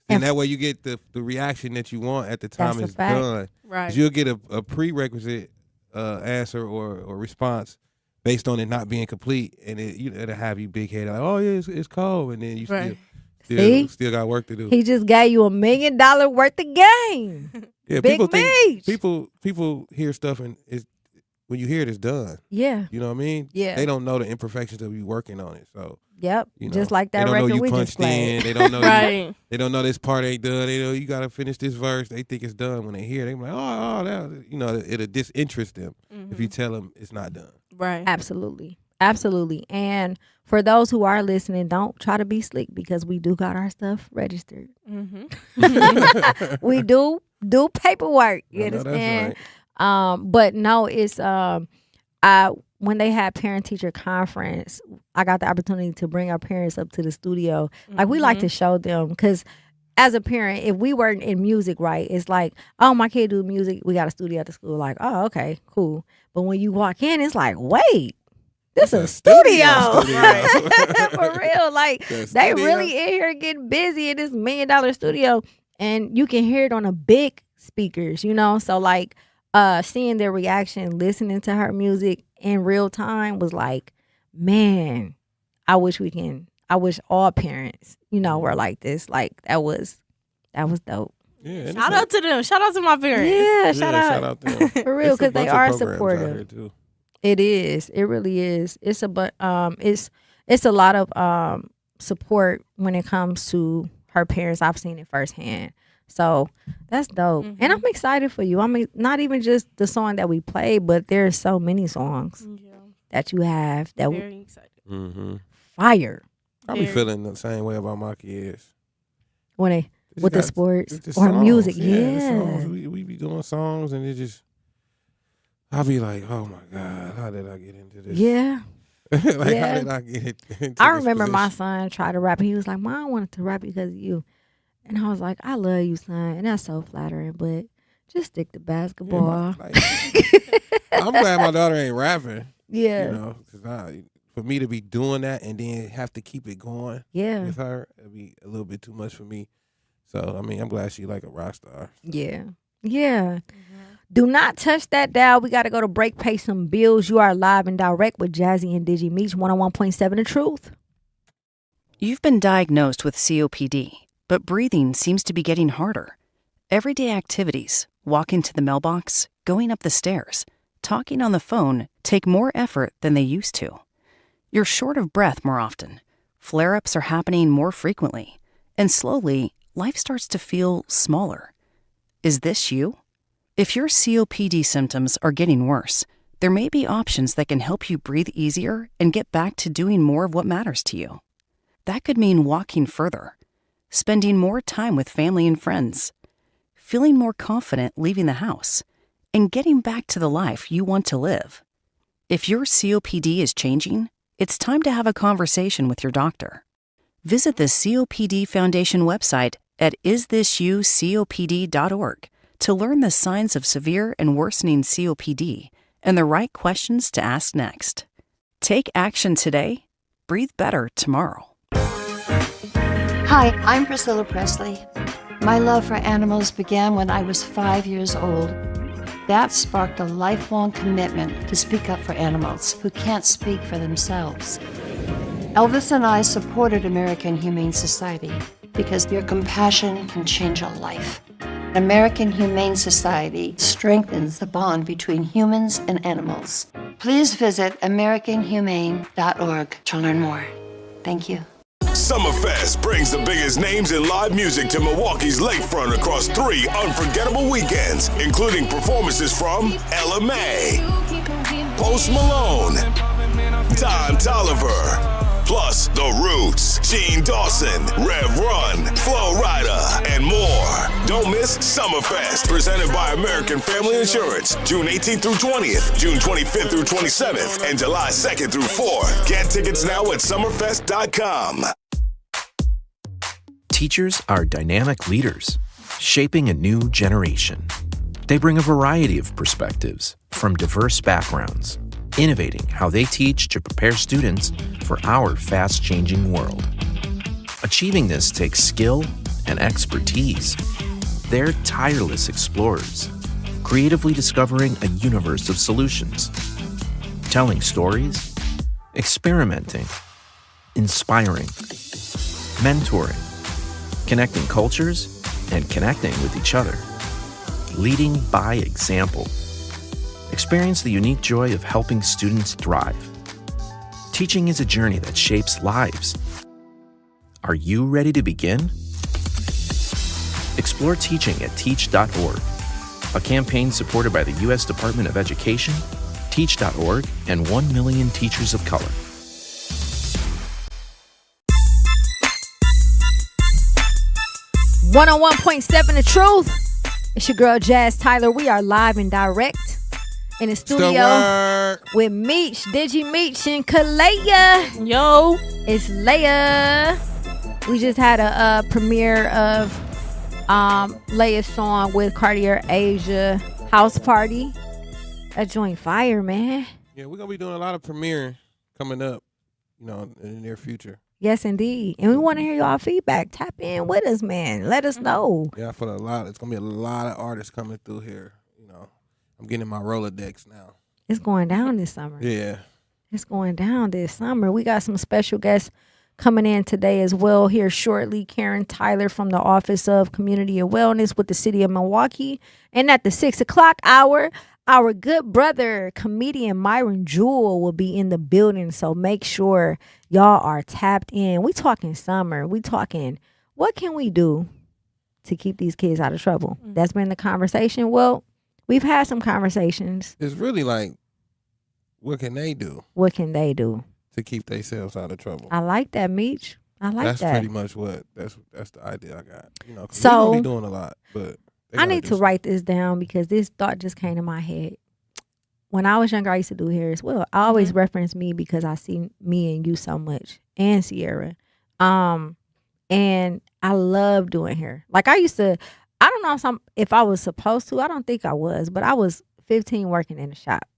Speaker 6: And that way you get the reaction that you want at the time it's done.
Speaker 1: Right.
Speaker 6: You'll get a prerequisite answer or response based on it not being complete, and it'll have you big headed like, oh yeah, it's cold, and then you still got work to do.
Speaker 5: He just gave you $1 million worth of game.
Speaker 6: Yeah,
Speaker 5: Big
Speaker 6: people hear stuff and when you hear it, it's done.
Speaker 5: Yeah.
Speaker 6: You know what I mean?
Speaker 5: Yeah.
Speaker 6: They don't know the imperfections of you working on it. So
Speaker 5: yep.
Speaker 6: You know,
Speaker 5: just like that
Speaker 6: they don't
Speaker 5: record
Speaker 6: know you
Speaker 5: we
Speaker 6: punched
Speaker 5: just played.
Speaker 6: in. They don't know
Speaker 1: right.
Speaker 6: They don't know this part ain't done. They know you gotta finish this verse. They think it's done. When they hear it, they be like, that, it'll disinterest them if you tell them it's not done.
Speaker 1: Right.
Speaker 5: Absolutely. And for those who are listening, don't try to be slick, because we do got our stuff registered. We do paperwork. You understand? Right. But no, it's when they had parent-teacher conference, I got the opportunity to bring our parents up to the studio. Like, we like to show them, because as a parent, if we weren't in music, right, it's like, oh, my kid do music, we got a studio at the school. Like, oh, okay, cool. But when you walk in, it's like, wait, this is a studio. For real. Like, they really in here getting busy in this $1 million studio, and you can hear it on the big speakers, So, like, seeing their reaction, listening to her music in real time was like, man, I wish all parents, were like this. Like, that was dope.
Speaker 6: Yeah,
Speaker 1: shout out to them. Shout out to my parents.
Speaker 5: Yeah, shout out
Speaker 6: to them.
Speaker 5: For real, because they are supportive. It is. It really is. It's a lot of support when it comes to her parents. I've seen it firsthand. So that's dope. And I'm excited for you. I mean, not even just the song that we played, but there's so many songs that you have that
Speaker 1: very excited.
Speaker 5: Fire.
Speaker 6: I be feeling the same way about my kids.
Speaker 5: When they with the sports or
Speaker 6: songs.
Speaker 5: music.
Speaker 6: Yeah. We be doing songs, and it just, I'll be like, oh my God, how did I get into this?
Speaker 5: Yeah.
Speaker 6: How did I get into
Speaker 5: I remember my son tried to rap. He was like, Mom, I wanted to rap because of you. And I was like, I love you, son. And that's so flattering, but just stick to basketball.
Speaker 6: I'm glad my daughter ain't rapping.
Speaker 5: Yeah.
Speaker 6: Because for me to be doing that and then have to keep it going with her, it'd be a little bit too much for me. So, I mean, I'm glad she's like a rock star.
Speaker 5: Yeah. Yeah. Do not touch that dial. We got to go to break, pay some bills. You are live and direct with Jazzy and Digi Meech, 101.7 The Truth.
Speaker 3: You've been diagnosed with COPD, but breathing seems to be getting harder. Everyday activities, walking to the mailbox, going up the stairs, talking on the phone take more effort than they used to. You're short of breath more often. Flare-ups are happening more frequently. And slowly, life starts to feel smaller. Is this you? If your COPD symptoms are getting worse, there may be options that can help you breathe easier and get back to doing more of what matters to you. That could mean walking further, spending more time with family and friends, feeling more confident leaving the house, and getting back to the life you want to live. If your COPD is changing, it's time to have a conversation with your doctor. Visit the COPD Foundation website at isthisyoucopd.org to learn the signs of severe and worsening COPD and the right questions to ask next. Take action today. Breathe better tomorrow.
Speaker 22: Hi, I'm Priscilla Presley. My love for animals began when I was 5 years old. That sparked a lifelong commitment to speak up for animals who can't speak for themselves. Elvis and I supported American Humane Society because your compassion can change a life. American Humane Society strengthens the bond between humans and animals. Please visit AmericanHumane.org to learn more. Thank you.
Speaker 13: Summerfest brings the biggest names in live music to Milwaukee's lakefront across 3 unforgettable weekends, including performances from Ella Mai, Post Malone, Don Toliver, Plus, The Roots, Gene Dawson, Rev Run, Flo Rida, and more. Don't miss Summerfest, presented by American Family Insurance, June 18th through 20th, June 25th through 27th, and July 2nd through 4th. Get tickets now at summerfest.com.
Speaker 19: Teachers are dynamic leaders, shaping a new generation. They bring a variety of perspectives from diverse backgrounds, innovating how they teach to prepare students for our fast-changing world. Achieving this takes skill and expertise. They're tireless explorers, creatively discovering a universe of solutions, telling stories, experimenting, inspiring, mentoring, connecting cultures, and connecting with each other. Leading by example. Experience the unique joy of helping students thrive. Teaching is a journey that shapes lives. Are you ready to begin? Explore teaching at teach.org, a campaign supported by the U.S. Department of Education, Teach.org, and 1 million teachers of color.
Speaker 5: .7 The Truth. It's your girl Jazz Tyler. We are live and direct in the studio with Meech, Digi Meech, and Kalea.
Speaker 1: Yo,
Speaker 5: it's Leia. We just had a premiere of Leia's song with Cartier Asia, House Party. That joint fire, man.
Speaker 6: Yeah, we're gonna be doing a lot of premiering coming up, in the near future.
Speaker 5: Yes, indeed. And we want to hear y'all feedback. Tap in with us, man. Let us know.
Speaker 6: Yeah, I feel it's gonna be a lot of artists coming through here. I'm getting my Rolodex now.
Speaker 5: It's going down this summer.
Speaker 6: Yeah.
Speaker 5: It's going down this summer. We got some special guests coming in today as well here shortly. Karen Tyler from the Office of Community and Wellness with the City of Milwaukee. And at the 6 o'clock hour, our good brother, comedian Myron Jewell will be in the building. So make sure y'all are tapped in. We talking summer. We talking what can we do to keep these kids out of trouble? That's been the conversation. Well, we've had some conversations.
Speaker 6: It's really like, what can they do?
Speaker 5: What can they do
Speaker 6: to keep themselves out of trouble?
Speaker 5: I like that, Meech. I like
Speaker 6: that's
Speaker 5: that.
Speaker 6: That's pretty much that's the idea I got.
Speaker 5: So
Speaker 6: we're gonna be doing a lot, but
Speaker 5: I need to write this down because this thought just came to my head. When I was younger, I used to do hair as well. I always reference me because I see me and you so much, and Sierra. And I love doing hair. Like I used to. I don't know if I was supposed to. I don't think I was, but I was 15 working in the shop.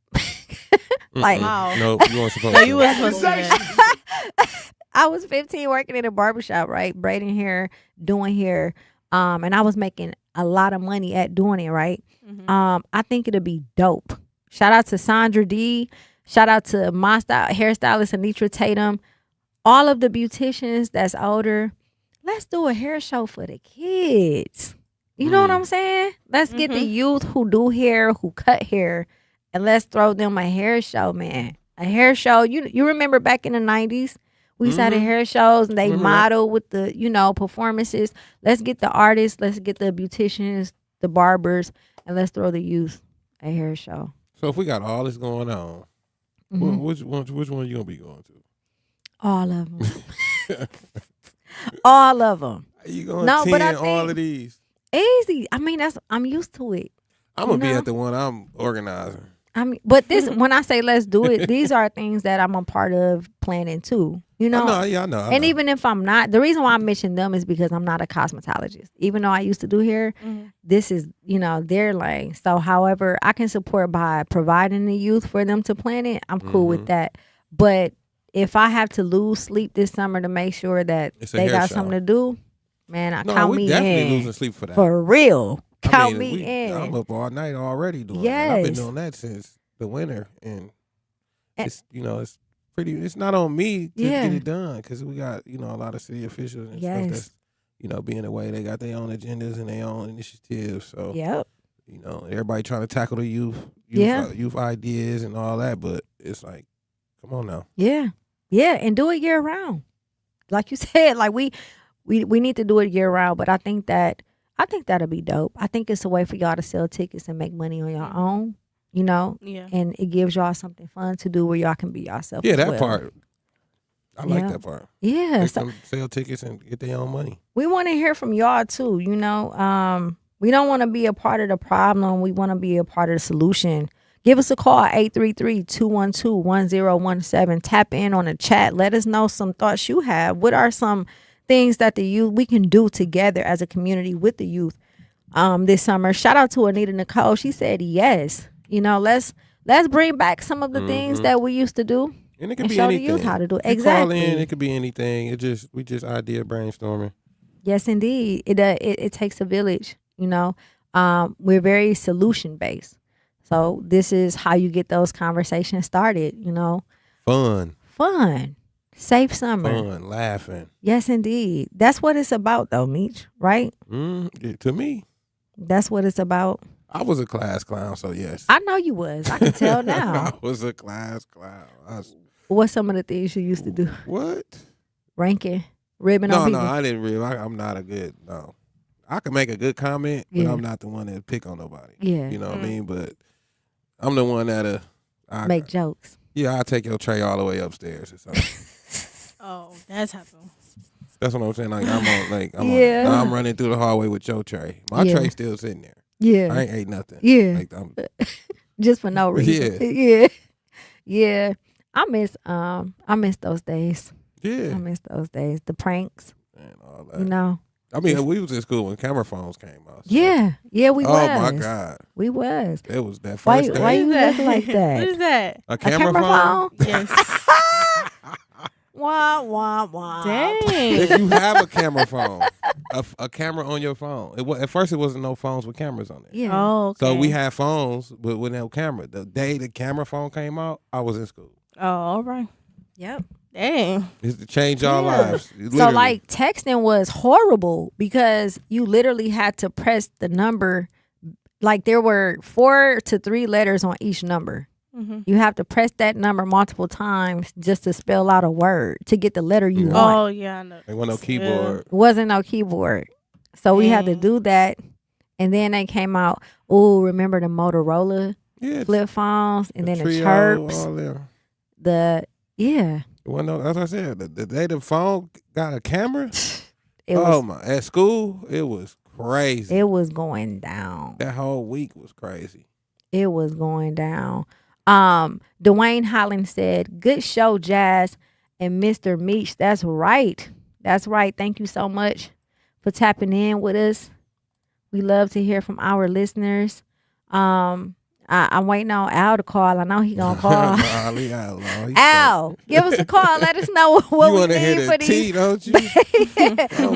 Speaker 5: Like,
Speaker 1: wow.
Speaker 6: No, you weren't supposed
Speaker 1: no,
Speaker 6: to.
Speaker 1: You weren't supposed to.
Speaker 5: I was 15 working in a barbershop, right? Braiding hair, doing hair. And I was making a lot of money at doing it, right? Mm-hmm. I think it'll be dope. Shout out to Sandra D. Shout out to my hairstylist, Anitra Tatum. All of the beauticians that's older. Let's do a hair show for the kids. You know what I'm saying? Let's get the youth who do hair, who cut hair, and let's throw them a hair show, man. A hair show. You remember back in the 90s? We used to have the hair shows, and they model with the, performances. Let's get the artists, let's get the beauticians, the barbers, and let's throw the youth a hair show.
Speaker 6: So if we got all this going on, which one are you going to be going to?
Speaker 5: All of them. All of them.
Speaker 6: Are you going to attend all of these?
Speaker 5: Easy. I mean, I'm used to it.
Speaker 6: I'm going to be at the one I'm organizing.
Speaker 5: But this, when I say let's do it, these are things that I'm a part of planning too. I know.
Speaker 6: I know.
Speaker 5: Even if I'm not, the reason why I mention them is because I'm not a cosmetologist. Even though I used to do hair, this is, their lane. So however I can support by providing the youth for them to plan it, I'm cool with that. But if I have to lose sleep this summer to make sure that they got something to do, man, count me in.
Speaker 6: Definitely losing sleep for that.
Speaker 5: For real. Count me in.
Speaker 6: I'm up all night already doing that. I've been doing that since the winter, and it's it's pretty. It's not on me to get it done because we got a lot of city officials and stuff that's being away. They got their own agendas and their own initiatives. So everybody trying to tackle the youth ideas and all that, but it's like, come on now.
Speaker 5: Yeah, and do it year round, like you said. Like we need to do it year round, but I think that'll be dope. I think it's a way for y'all to sell tickets and make money on your own, and it gives y'all something fun to do where y'all can be yourself.
Speaker 6: Yeah,
Speaker 5: as
Speaker 6: that
Speaker 5: well.
Speaker 6: part. I like that part.
Speaker 5: Yeah.
Speaker 6: Let them sell tickets and get their own money.
Speaker 5: We want to hear from y'all too. You know, we don't want to be a part of the problem. We want to be a part of the solution. Give us a call, 833-212-1017. Tap in on the chat. Let us know some thoughts you have. What are some things that the youth we can do together as a community with the youth this summer? Shout out to Anita Nicole. She said yes. You know, let's bring back some of the things that we used to do.
Speaker 6: And it could be
Speaker 5: show
Speaker 6: anything.
Speaker 5: the youth how to do it.
Speaker 6: You
Speaker 5: Exactly.
Speaker 6: call in, it could be anything. We just idea brainstorming.
Speaker 5: Yes, indeed. It takes a village. You know, we're very solution based. So this is how you get those conversations started. You know,
Speaker 6: Fun,
Speaker 5: safe summer,
Speaker 6: fun, laughing.
Speaker 5: Yes, indeed. That's what it's about, though, Meech. Right?
Speaker 6: To me,
Speaker 5: that's what it's about.
Speaker 6: I was a class clown, so yes.
Speaker 5: I know you was. I can tell now.
Speaker 6: I was a class clown.
Speaker 5: What's some of the things you used to do?
Speaker 6: What?
Speaker 5: Ranking, ribbing on people.
Speaker 6: No, I didn't really. I'm not a good. No, I can make a good comment, but
Speaker 5: Yeah.
Speaker 6: I'm not the one that pick on nobody.
Speaker 5: Yeah.
Speaker 6: You know what I mean? But I'm the one that
Speaker 5: make jokes.
Speaker 6: Yeah, I'll take your tray all the way upstairs or something.
Speaker 1: Oh, that's happened.
Speaker 6: That's what I'm saying. Like I'm running through the hallway with your tray. My tray still sitting there.
Speaker 5: Yeah.
Speaker 6: I ain't ate nothing.
Speaker 5: Yeah.
Speaker 6: Like
Speaker 5: Just for no reason.
Speaker 6: Yeah.
Speaker 5: Yeah. I miss those days.
Speaker 6: Yeah.
Speaker 5: I miss those days. The pranks.
Speaker 6: And all that.
Speaker 5: You know.
Speaker 6: I mean, we was in school when camera phones came out. So.
Speaker 5: Yeah. Yeah, we was.
Speaker 6: Oh my God.
Speaker 5: We was.
Speaker 6: It was that
Speaker 5: Why
Speaker 6: first day.
Speaker 5: you look like that?
Speaker 1: What is that?
Speaker 6: A camera phone?
Speaker 1: Yes.
Speaker 5: Wah, wah, wah.
Speaker 1: Dang.
Speaker 6: If you have a camera phone, a camera on your phone. At first, it wasn't no phones with cameras on it.
Speaker 5: Yeah.
Speaker 1: Oh, okay.
Speaker 6: So we had phones, but with no camera. The day the camera phone came out, I was in school.
Speaker 1: Oh, all right.
Speaker 5: Yep.
Speaker 1: Dang.
Speaker 6: It's to change our lives.
Speaker 5: So
Speaker 6: Literally.
Speaker 5: like texting was horrible because you literally had to press the number. Like there were 4 to 3 letters on each number.
Speaker 1: Mm-hmm.
Speaker 5: You have to press that number multiple times just to spell out a word to get the letter you want.
Speaker 1: Oh, yeah, I know.
Speaker 6: There wasn't no keyboard.
Speaker 5: It wasn't no keyboard. So we had to do that. And then they came out, remember the Motorola flip phones and then the
Speaker 6: Trio,
Speaker 5: chirps.
Speaker 6: all them.
Speaker 5: Yeah.
Speaker 6: Well, no, as I said, the day the phone got a camera,
Speaker 5: was,
Speaker 6: at school, it was crazy.
Speaker 5: It was going down.
Speaker 6: That whole week was crazy.
Speaker 5: It was going down. Dwayne Holland said, good show, Jazz and Mr. Meech. That's right. That's right. Thank you so much for tapping in with us. We love to hear from our listeners. I'm waiting on Al to call. I know he gonna call. Al, give us a call. Let us know what we need for these.
Speaker 6: Tea, don't you?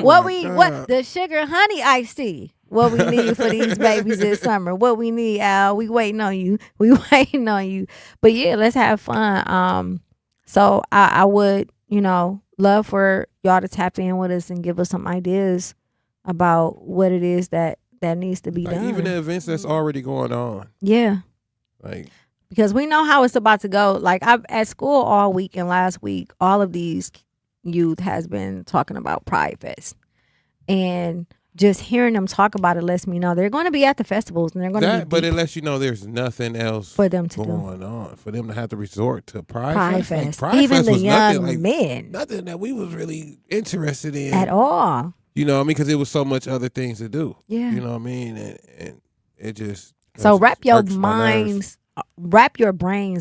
Speaker 5: What the sugar honey iced tea. What we need for these babies this summer. What we need, Al. We waiting on you. But yeah, let's have fun. So I would, love for y'all to tap in with us and give us some ideas about what it is that needs to be done.
Speaker 6: Even the events that's already going on.
Speaker 5: Yeah.
Speaker 6: Like,
Speaker 5: because we know how it's about to go. Like I've at school all week and last week, all of these youth has been talking about Pride Fest. And just hearing them talk about it lets me know they're going to be at the festivals and they're going to be.
Speaker 6: But it lets you know there's nothing else
Speaker 5: for them to
Speaker 6: going on. For them to have to resort to
Speaker 5: Pride
Speaker 6: Fest.
Speaker 5: Fest.
Speaker 6: Like, Pride
Speaker 5: Even
Speaker 6: Fest
Speaker 5: the
Speaker 6: was
Speaker 5: young men.
Speaker 6: Nothing that we was really interested in.
Speaker 5: At all.
Speaker 6: You know what I mean? Because it was so much other things to do.
Speaker 5: Yeah.
Speaker 6: You know what I mean? And it just.
Speaker 5: So wrap your brains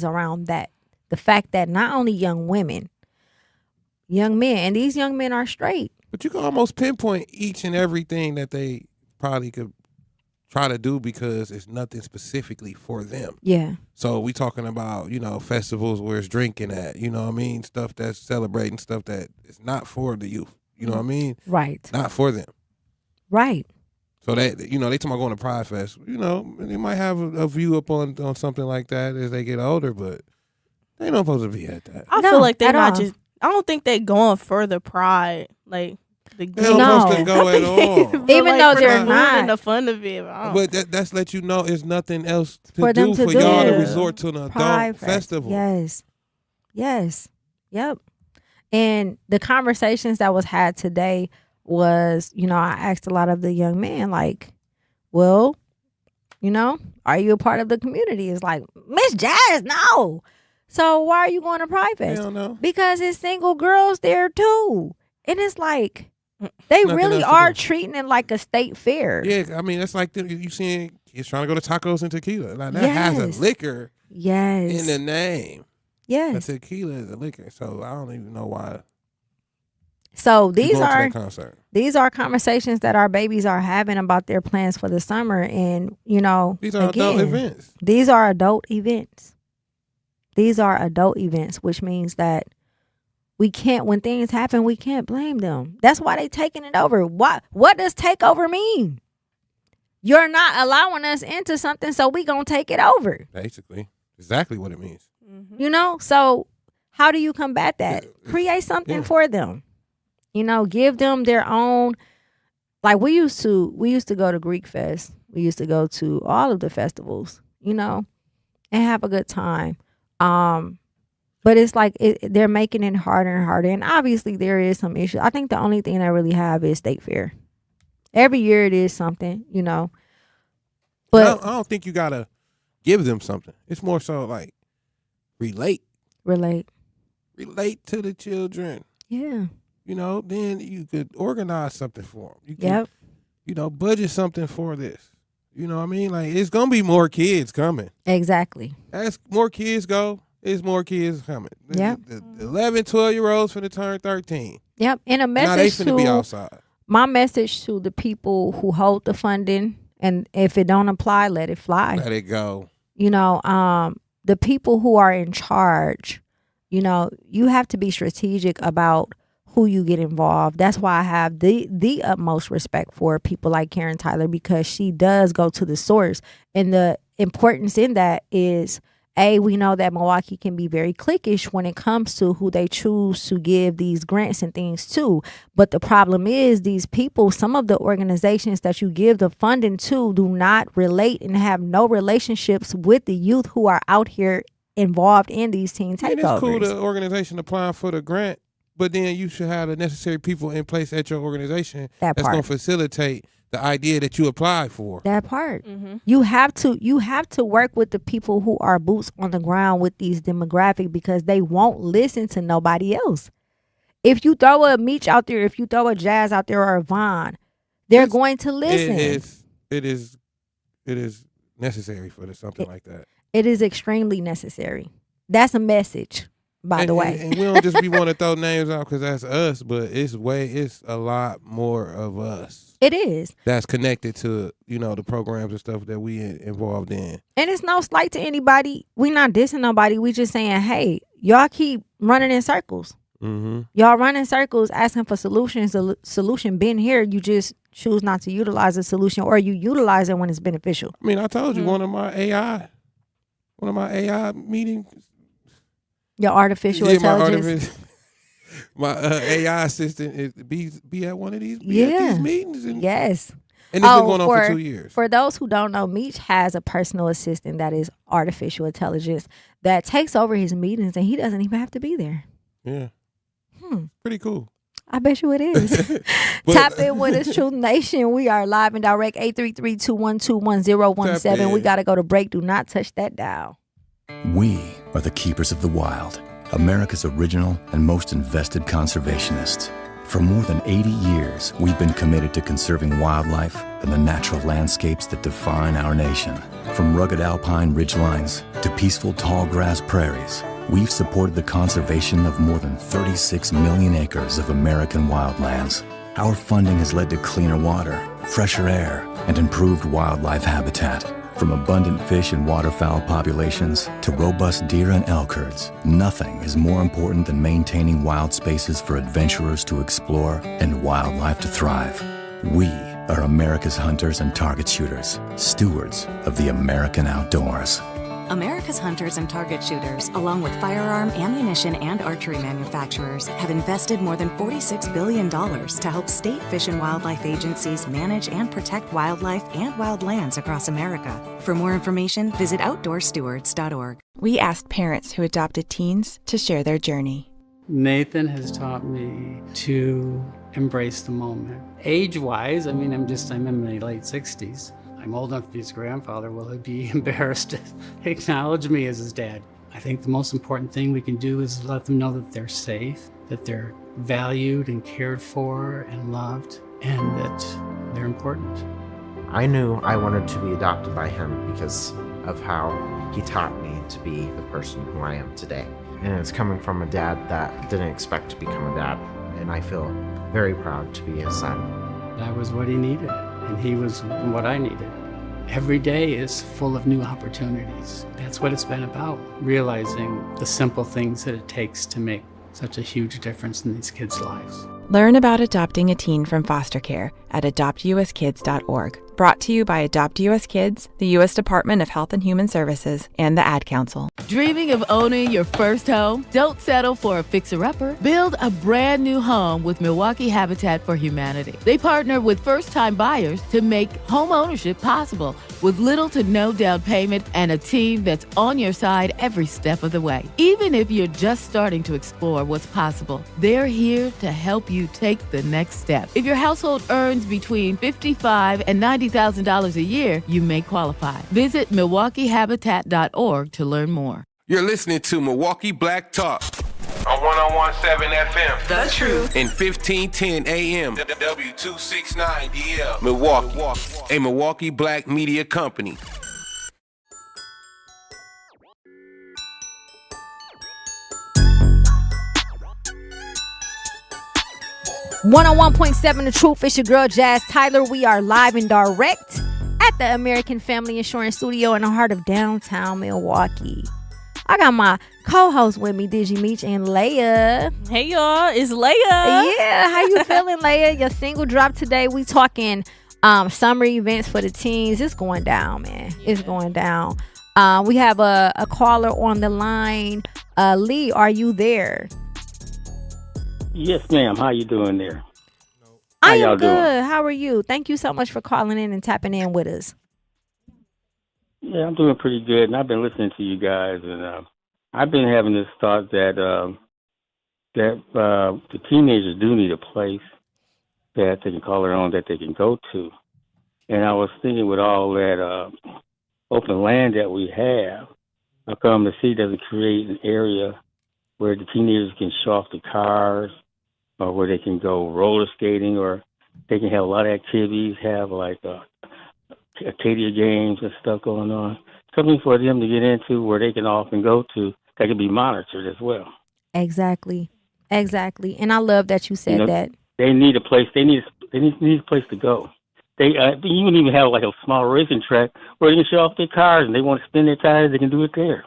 Speaker 5: around that. The fact that not only young women, young men, and these young men are straight.
Speaker 6: But you can almost pinpoint each and everything that they probably could try to do because it's nothing specifically for them.
Speaker 5: Yeah.
Speaker 6: So we talking about, festivals where it's drinking at, you know what I mean? Stuff that's celebrating, stuff that is not for the youth. You know what I mean?
Speaker 5: Right.
Speaker 6: Not for them.
Speaker 5: Right.
Speaker 6: So they talking about going to Pride Fest. They might have a view up on something like that as they get older, but they not supposed to be at that.
Speaker 1: I feel like they're not just. I don't think they're going for the pride. Like
Speaker 6: they're not supposed to go at all.
Speaker 5: Even though they're not.
Speaker 1: And the fun of it.
Speaker 6: But that's let you know it's nothing else
Speaker 5: for
Speaker 6: do
Speaker 5: them
Speaker 6: for y'all to resort to an adult festival.
Speaker 5: Yes. Yep. And the conversations that was had today was, I asked a lot of the young men, like, well, are you a part of the community? It's like, Miss Jazz, no. So why are you going to Pride Fest?
Speaker 6: Hell no.
Speaker 5: Because it's single girls there too. And it's like, they
Speaker 6: Nothing
Speaker 5: really
Speaker 6: else to
Speaker 5: are
Speaker 6: do.
Speaker 5: treating it like a state fair.
Speaker 6: Yeah, I mean, that's like you seeing kids trying to go to tacos and tequila. Like, that has a liquor in the name.
Speaker 5: Yes.
Speaker 6: The tequila is a liquor. So I don't even know why.
Speaker 5: So
Speaker 6: you
Speaker 5: these
Speaker 6: going to
Speaker 5: are
Speaker 6: that concert.
Speaker 5: these are conversations that our babies are having about their plans for the summer. And, you know,
Speaker 6: These are adult events.
Speaker 5: These are adult events. These are adult events, which means that we can't, when things happen, we can't blame them. That's why they taking it over. What does take over mean? You're not allowing us into something, so we gonna take it over.
Speaker 6: Basically, exactly what it means.
Speaker 5: You know, so how do you combat that? Create something for them. You know, give them their own. Like we used to go to Greek Fest. We used to go to all of the festivals, you know, and have a good time. But it's like they're making it harder and harder. And obviously there is some issues. I think the only thing I really have is state fair. Every year it is something, you know. But
Speaker 6: I don't think you got to give them something. It's more so like relate to the children.
Speaker 5: Yeah.
Speaker 6: You know, then you could organize something for them. You can, you know, budget something for this. You know what I mean? Like, it's going to be more kids coming.
Speaker 5: Exactly.
Speaker 6: As more kids go, there's more kids coming.
Speaker 5: Yep.
Speaker 6: The 11, 12-year-olds finna turn 13.
Speaker 5: Yep. And a message
Speaker 6: now they finna be outside.
Speaker 5: My message to the people who hold the funding, and if it don't apply, let it fly.
Speaker 6: Let it go.
Speaker 5: You know, the people who are in charge, you know, you have to be strategic about who you get involved. That's why I have the utmost respect for people like Karen Tyler, because she does go to the source. And the importance in that is, we know that Milwaukee can be very cliquish when it comes to who they choose to give these grants and things to. But the problem is these people, some of the organizations that you give the funding to do not relate and have no relationships with the youth who are out here involved in these teen takeovers.
Speaker 6: It's cool the organization applying for the grant, but then you should have the necessary people in place at your organization that's going to facilitate the idea that you apply for.
Speaker 5: That part. Mm-hmm. You have to work with the people who are boots on the ground with these demographic, because they won't listen to nobody else. If you throw a Meech out there, if you throw a Jazz out there or a Vaughn, they're going to listen.
Speaker 6: It is necessary for something like that.
Speaker 5: It is extremely necessary. That's a message, by the way.
Speaker 6: And we don't just be want to throw names out because that's us, but it's a lot more of us.
Speaker 5: It is.
Speaker 6: That's connected to, you know, the programs and stuff that we involved in.
Speaker 5: And it's no slight to anybody. We not dissing nobody. We just saying, hey, y'all keep running in circles.
Speaker 6: Mm-hmm.
Speaker 5: Y'all run in circles asking for solutions. The solution been here. You just choose not to utilize the solution, or you utilize it when it's beneficial.
Speaker 6: I mean, I told you one of my AI meetings.
Speaker 5: Your artificial intelligence.
Speaker 6: My AI assistant is be at one of these, at these meetings. And it's been going on for 2 years.
Speaker 5: For those who don't know, Meech has a personal assistant that is artificial intelligence that takes over his meetings, and he doesn't even have to be there.
Speaker 6: Yeah. Pretty cool.
Speaker 5: I bet you it is. Tap in with us, Truth Nation. We are live and direct, 833-212-1017. We got to go to break. Do not touch that dial.
Speaker 4: We are the keepers of the wild, America's original and most invested conservationists. For more than 80 years, we've been committed to conserving wildlife and the natural landscapes that define our nation. From rugged alpine ridgelines to peaceful tall grass prairies, we've supported the conservation of more than 36 million acres of American wildlands. Our funding has led to cleaner water, fresher air, and improved wildlife habitat. From abundant fish and waterfowl populations to robust deer and elk herds, nothing is more important than maintaining wild spaces for adventurers to explore and wildlife to thrive. We are America's hunters and target shooters, stewards of the American outdoors.
Speaker 7: America's hunters and target shooters, along with firearm, ammunition, and archery manufacturers, have invested more than $46 billion to help state fish and wildlife agencies manage and protect wildlife and wildlands across America. For more information, visit outdoorstewards.org.
Speaker 23: We asked parents who adopted teens to share their journey.
Speaker 24: Nathan has taught me to embrace the moment. Age-wise, I'm in my late 60s. I'm old enough to be his grandfather. Will he be embarrassed to acknowledge me as his dad? I think the most important thing we can do is let them know that they're safe, that they're valued and cared for and loved, and that they're important.
Speaker 19: I knew I wanted to be adopted by him because of how he taught me to be the person who I am today. And it's coming from a dad that didn't expect to become a dad, and I feel very proud to be his son.
Speaker 24: That was what he needed, and he was what I needed. Every day is full of new opportunities. That's what it's been about, realizing the simple things that it takes to make such a huge difference in these kids' lives.
Speaker 23: Learn about adopting a teen from foster care at adoptuskids.org. Brought to you by Adopt US Kids, the U.S. Department of Health and Human Services, and the Ad Council.
Speaker 9: Dreaming of owning your first home? Don't settle for a fixer-upper. Build a brand new home with Milwaukee Habitat for Humanity. They partner with first-time buyers to make home ownership possible with little to no down payment and a team that's on your side every step of the way. Even if you're just starting to explore what's possible, they're here to help you take the next step. If your household earns between $55,000 and $90,000 a year, you may qualify. Visit MilwaukeeHabitat.org to learn more.
Speaker 6: You're listening to Milwaukee Black Talk on 101.7 FM.
Speaker 17: The Truth.
Speaker 6: And 1510 AM. W269DL. Milwaukee. A Milwaukee Black media company.
Speaker 5: One on 1.7 The Truth. It's your girl Jazz Tyler. We are live and direct at the American Family Insurance Studio in the heart of downtown Milwaukee. I got my co-host with me, Digi Meech and Leia.
Speaker 1: Hey y'all, it's Leia.
Speaker 5: Yeah, how you feeling, Leia? Your single dropped today. We talking summer events for the teens. It's going down, man. It's going down. We have a caller on the line. Lee, are you there?
Speaker 8: Yes, ma'am. How you doing there?
Speaker 5: I am good. How are you? Thank you so much for calling in and tapping in with us.
Speaker 8: Yeah, I'm doing pretty good, and I've been listening to you guys, and I've been having this thought that the teenagers do need a place that they can call their own, that they can go to. And I was thinking, with all that open land that we have, how come the city doesn't create an area where the teenagers can show off the cars, or where they can go roller skating, or they can have a lot of activities, have like Acadia games and stuff going on. Something for them to get into where they can often go to that can be monitored as well.
Speaker 5: Exactly. And I love that you said that.
Speaker 8: They need a place. They need a place to go. They even have like a small racing track where they can show off their cars, and they want to spin their tires. They can do it there.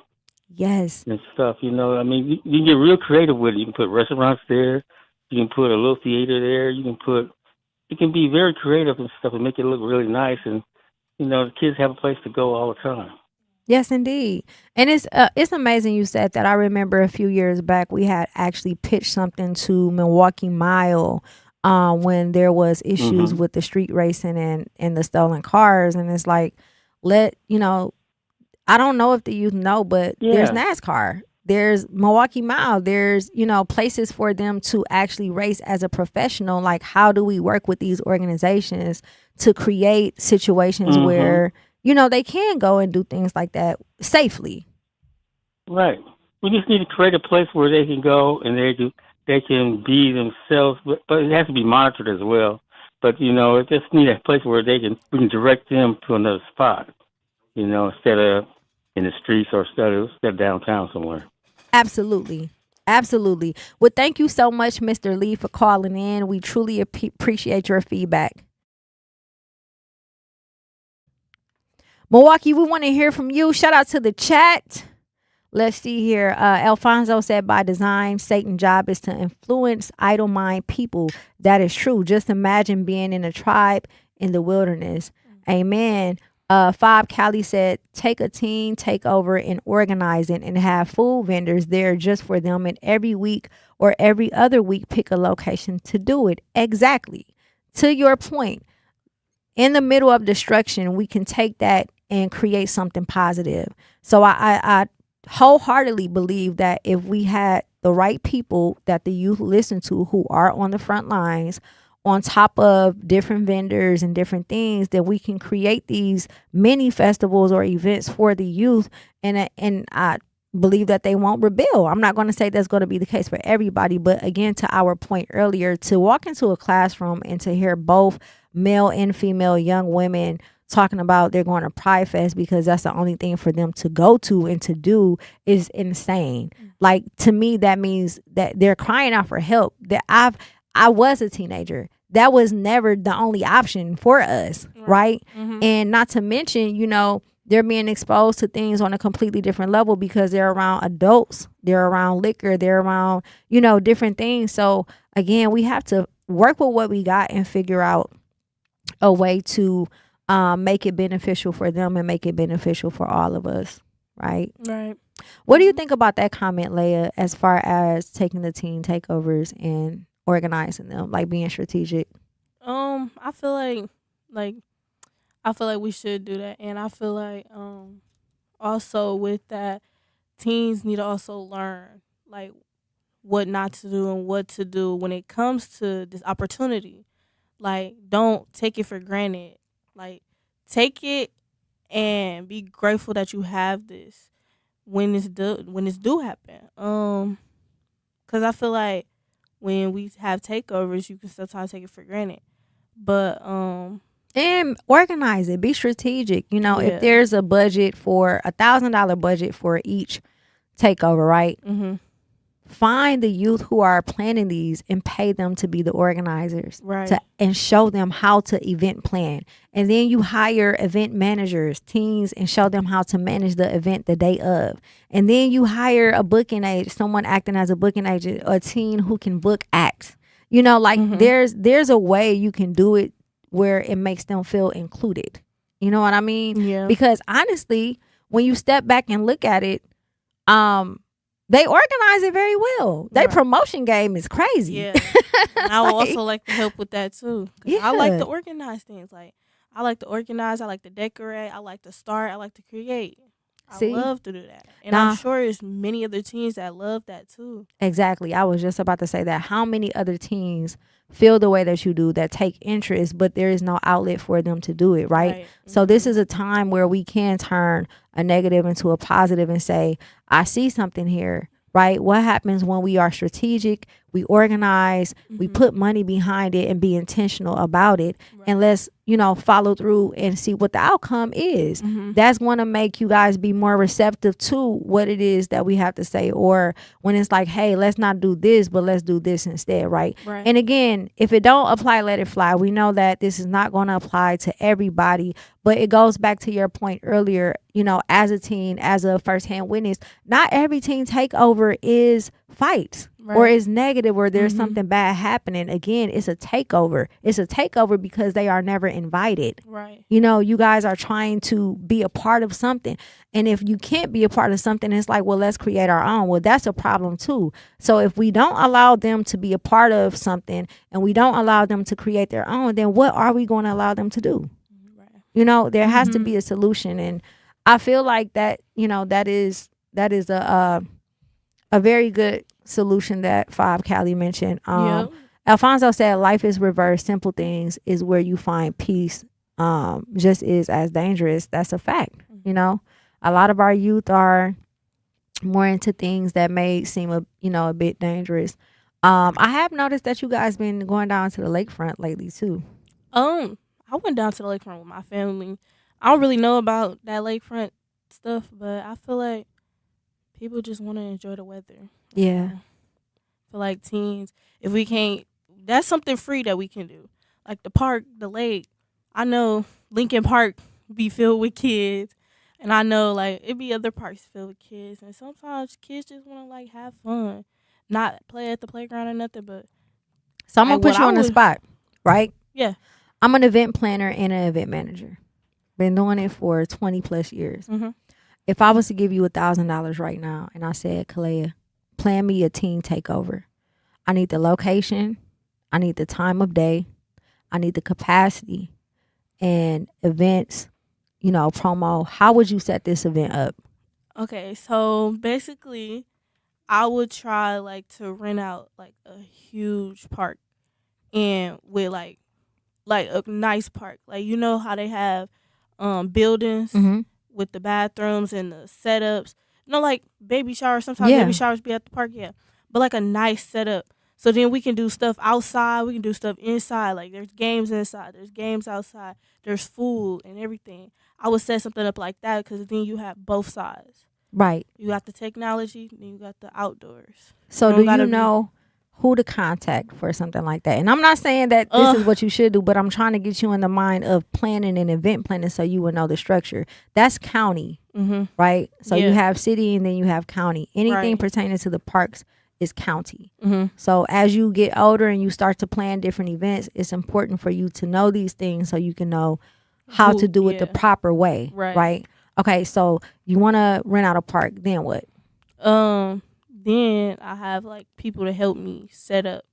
Speaker 5: Yes.
Speaker 8: And stuff. I mean, you can get real creative with it. You can put restaurants there. You can put a little theater there. You can be very creative and stuff and make it look really nice. And, the kids have a place to go all the time.
Speaker 5: Yes, indeed. And it's amazing you said that. I remember a few years back, we had actually pitched something to Milwaukee Mile when there was issues with the street racing and the stolen cars. And it's like, I don't know if the youth know, but there's NASCAR. There's Milwaukee Mile. There's, places for them to actually race as a professional. Like, how do we work with these organizations to create situations where, they can go and do things like that safely?
Speaker 8: Right. We just need to create a place where they can go and they can be themselves, but it has to be monitored as well. But, it just need a place where we can direct them to another spot, instead of in the streets or instead of downtown somewhere.
Speaker 5: Absolutely. Well, thank you so much, Mr. Lee, for calling in. We truly appreciate your feedback. Milwaukee, we want to hear from you. Shout out to the chat. Let's see here. Alfonso said, by design, Satan's job is to influence idle-minded people. That is true. Just imagine being in a tribe in the wilderness. Amen. Fob Cali said, take a team, take over and organize it and have food vendors there just for them, and every week or every other week pick a location to do it. Exactly. To your point, in the middle of destruction, we can take that and create something positive. So I wholeheartedly believe that if we had the right people that the youth listen to who are on the front lines, on top of different vendors and different things, that we can create these mini festivals or events for the youth. And I believe that they won't rebel. I'm not going to say that's going to be the case for everybody, but again, to our point earlier, to walk into a classroom and to hear both male and female young women talking about they're going to Pride Fest because that's the only thing for them to go to and to do is insane. Like, to me, that means that they're crying out for help. That I was a teenager. That was never the only option for us, right? And not to mention, you know, they're being exposed to things on a completely different level because they're around adults, they're around liquor, they're around, you know, different things. So again, we have to work with what we got and figure out a way to make it beneficial for them and make it beneficial for all of us, right?
Speaker 1: Right.
Speaker 5: What do you think about that comment, Leia, as far as taking the teen takeovers and organizing them, like being strategic?
Speaker 1: I feel like we should do that, and I feel like also with that, teens need to also learn like what not to do and what to do when it comes to this opportunity. Like, don't take it for granted. Like, take it and be grateful that you have this when it's do happen. Cause I feel like when we have takeovers, you can sometimes take it for granted. But
Speaker 5: and organize it, be strategic. You know, if there's a budget for $1,000 budget for each takeover, right? Find the youth who are planning these and pay them to be the organizers,
Speaker 1: right?
Speaker 5: And show them how to event plan. And then you hire event managers, teens, and show them how to manage the event the day of. And then you hire a booking agent, someone acting as a booking agent, a teen who can book acts. You know, like there's a way you can do it where it makes them feel included. You know what I mean?
Speaker 1: Yeah.
Speaker 5: Because honestly, when you step back and look at it, they organize it very well. Their promotion game is crazy.
Speaker 1: Yeah. And I would also like to help with that too. Yeah. I like to organize things. Like, I like to organize, I like to decorate, I like to start, I like to create. I love to do that. And I'm sure there's many other teens that love that too.
Speaker 5: Exactly. I was just about to say that. How many other teens feel the way that you do, that take interest, but there is no outlet for them to do it, right? So this is a time where we can turn a negative into a positive and say, I see something here, right? What happens when we are strategic, we organize, we put money behind it and be intentional about it, and let's, you know, follow through and see what the outcome is. That's going to make you guys be more receptive to what it is that we have to say. Or when it's like, hey, let's not do this, but let's do this instead, right? And again, if it don't apply, let it fly. We know that this is not going to apply to everybody, but it goes back to your point earlier, you know, as a teen, as a firsthand witness, not every teen takeover is fights. Or is negative, or there's something bad happening. Again, it's a takeover. It's a takeover because they are never invited.
Speaker 1: Right.
Speaker 5: You know, you guys are trying to be a part of something. And if you can't be a part of something, it's like, well, let's create our own. Well, that's a problem too. So if we don't allow them to be a part of something and we don't allow them to create their own, then what are we going to allow them to do? You know, there has to be a solution. And I feel like that, you know, that is a very good solution that Five Cali mentioned. Alfonso said life is reversed. Simple things is where you find peace. Just is as dangerous. That's a fact. You know, a lot of our youth are more into things that may seem a bit dangerous. I have noticed that you guys been going down to the lakefront lately too.
Speaker 1: I went down to the lakefront with my family. I don't really know about that lakefront stuff, but I feel like people just want to enjoy the weather.
Speaker 5: Yeah.
Speaker 1: I feel like teens, if we can't, that's something free that we can do. Like the park, the lake. I know Lincoln Park be filled with kids. And I know like it be other parks filled with kids. And sometimes kids just want to like have fun. Not play at the playground or nothing, but.
Speaker 5: So I'm going to put you on the spot, right?
Speaker 1: Yeah.
Speaker 5: I'm an event planner and an event manager. Been doing it for 20 plus years. If I was to give you $1,000 right now and I said, Kalea, plan me a teen takeover. I need the location. I need the time of day. I need the capacity and events, you know, promo. How would you set this event up?
Speaker 1: Okay, so basically I would try like to rent out like a huge park and with like a nice park. Like, you know how they have buildings with the bathrooms and the setups. like baby showers. Sometimes baby showers be at the park, but like a nice setup. So then we can do stuff outside. We can do stuff inside. Like there's games inside. There's games outside. There's food and everything. I would set something up like that because then you have both sides.
Speaker 5: Right.
Speaker 1: You got the technology, then you got the outdoors.
Speaker 5: So do you know who to contact for something like that? And I'm not saying that this is what you should do, but I'm trying to get you in the mind of planning and event planning so you will know the structure. That's county, right? So you have city and then you have county. Anything pertaining to the parks is county. So as you get older and you start to plan different events, it's important for you to know these things so you can know how to do it the proper way, right? Okay, so you want to rent out a park, then what?
Speaker 1: Then I have like people to help me set up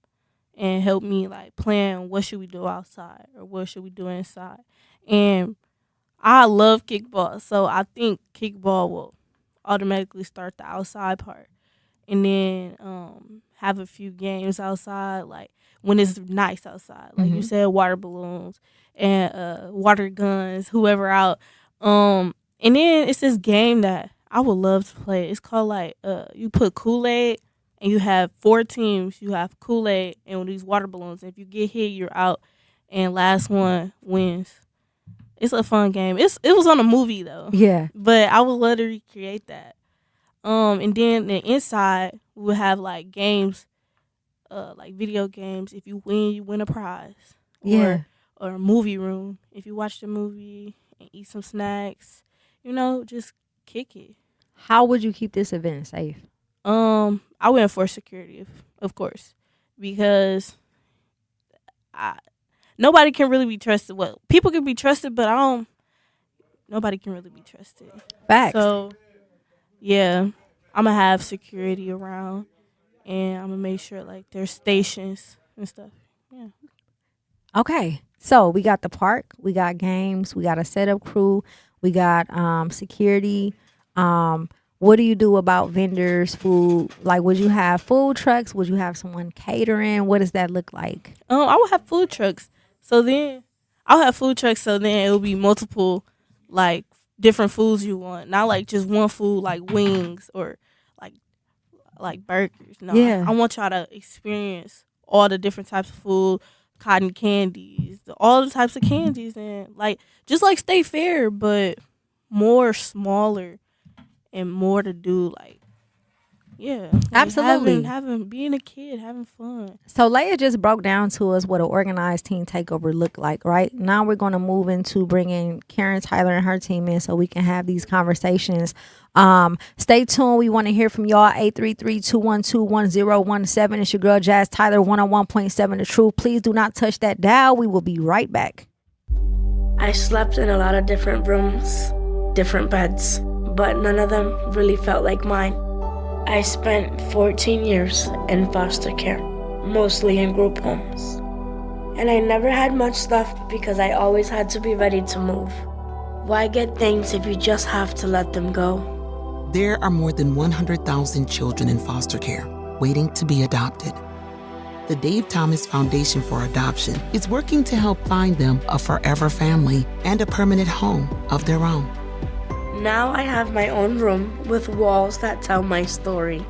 Speaker 1: and help me like plan what should we do outside or what should we do inside. And I love kickball, so I think kickball will automatically start the outside part. And then have a few games outside, like when it's nice outside. Like you said, water balloons and water guns, whoever out. And then it's this game that I would love to play. It's called like you put Kool-Aid and you have 4 teams. You have Kool-Aid and these water balloons. And if you get hit, you're out, and last one wins. It's a fun game. It was on a movie though.
Speaker 5: Yeah.
Speaker 1: But I would love to recreate that. And then the inside we would have like games, like video games. If you win a prize. Or a movie room. If you watch the movie and eat some snacks, just kick it.
Speaker 5: How would you keep this event safe?
Speaker 1: I would enforce security, of course, because nobody can really be trusted. Well, people can be trusted, but nobody can really be trusted.
Speaker 5: Facts.
Speaker 1: So, yeah, I'm gonna have security around, and I'm gonna make sure like there's stations and stuff. Yeah.
Speaker 5: Okay, so we got the park, we got games, we got a setup crew, we got security. What do you do about vendors, food? Like, would you have food trucks? Would you have someone catering? What does that look like?
Speaker 1: I would have food trucks. So then it will be multiple, like, different foods you want. Not like just one food, like wings or like burgers. No, I want y'all to experience all the different types of food, cotton candies, all the types of candies, and like just like State Fair, but more smaller and more to do. Like,
Speaker 5: absolutely,
Speaker 1: being a kid, having fun.
Speaker 5: So Leia just broke down to us what an organized team takeover looked like. Right now, we're going to move into bringing Karen Tyler and her team in so we can have these conversations. Stay tuned. We want to hear from y'all. 833-212-1017. It's your girl Jazz Tyler, 101.7 The Truth. Please do not touch that dial. We will be right back.
Speaker 21: I slept in a lot of different rooms, different beds, but none of them really felt like mine. I spent 14 years in foster care, mostly in group homes. And I never had much stuff because I always had to be ready to move. Why get things if you just have to let them go?
Speaker 2: There are more than 100,000 children in foster care waiting to be adopted. The Dave Thomas Foundation for Adoption is working to help find them a forever family and a permanent home of their own.
Speaker 21: Now I have my own room with walls that tell my story.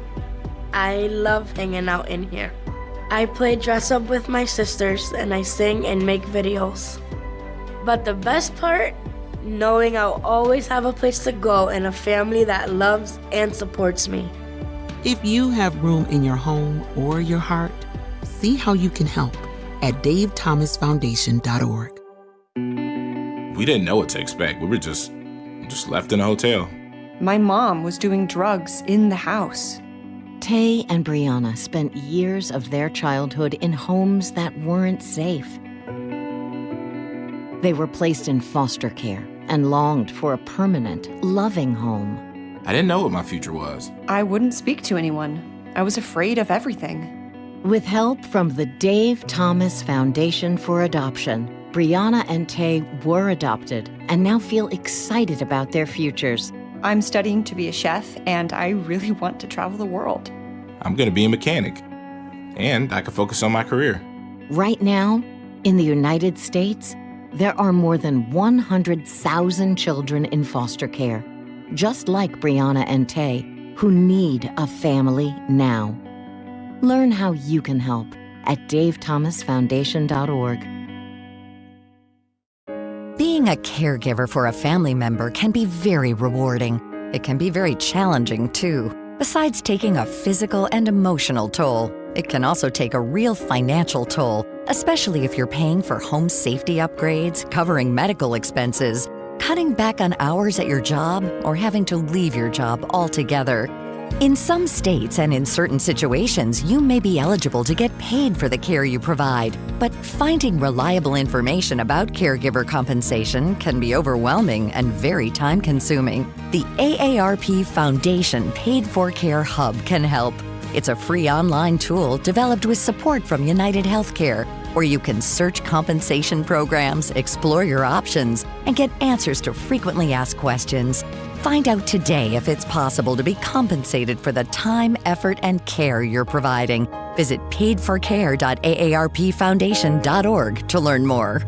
Speaker 21: I love hanging out in here. I play dress up with my sisters and I sing and make videos. But the best part? Knowing I'll always have a place to go and a family that loves and supports me.
Speaker 2: If you have room in your home or your heart, see how you can help at davethomasfoundation.org.
Speaker 10: We didn't know what to expect. We were just left in a hotel.
Speaker 11: My mom was doing drugs in the house.
Speaker 12: Tay and Brianna spent years of their childhood in homes that weren't safe. They were placed in foster care and longed for a permanent, loving home.
Speaker 10: I didn't know what my future was.
Speaker 11: I wouldn't speak to anyone. I was afraid of everything.
Speaker 12: With help from the Dave Thomas Foundation for Adoption, Brianna and Tay were adopted and now feel excited about their futures.
Speaker 11: I'm studying to be a chef, and I really want to travel the world.
Speaker 10: I'm going to be a mechanic, and I can focus on my career.
Speaker 12: Right now, in the United States, there are more than 100,000 children in foster care. just like Brianna and Tay, who need a family now. Learn how you can help at davethomasfoundation.org.
Speaker 14: Being a caregiver for a family member can be very rewarding. It can be very challenging, too. Besides taking a physical and emotional toll, it can also take a real financial toll, especially if you're paying for home safety upgrades, covering medical expenses, cutting back on hours at your job, or having to leave your job altogether. In some states and in certain situations, you may be eligible to get paid for the care you provide, but finding reliable information about caregiver compensation can be overwhelming and very time-consuming. The AARP Foundation Paid for Care Hub can help. It's a free online tool developed with support from United Healthcare, where you can search compensation programs, explore your options, and get answers to frequently asked questions. Find out today if it's possible to be compensated for the time, effort, and care you're providing. Visit paidforcare.aarpfoundation.org to learn more.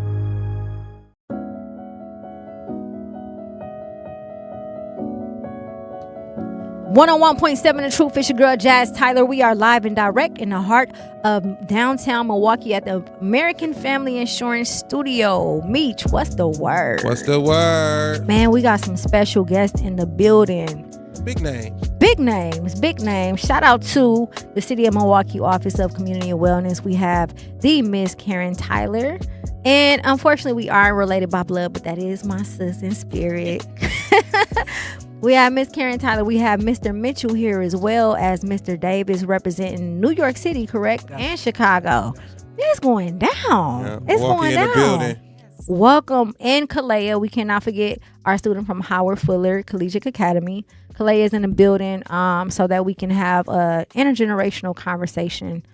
Speaker 5: One on 1.7 The Truth. It's your girl Jazz Tyler. We are live and direct in the heart of downtown Milwaukee at the American Family Insurance Studio. Meech, what's the word?
Speaker 6: What's the word?
Speaker 5: Man, we got some special guests in the building.
Speaker 6: Big names.
Speaker 5: Big names, big names. Shout out to the City of Milwaukee Office of Community and Wellness. We have the Miss Karen Tyler. And unfortunately, we aren't related by blood, but that is my sis in spirit. We have Miss Karen Tyler. We have Mr. Mitchell here, as well as Mr. Davis, representing New York City, correct? And Chicago. It's going down.
Speaker 6: Yeah,
Speaker 5: it's
Speaker 6: Milwaukee
Speaker 5: going down.
Speaker 6: In the building.
Speaker 5: Welcome. And Kalea. We cannot forget our student from Howard Fuller Collegiate Academy. Kalea is in the building so that we can have an intergenerational conversation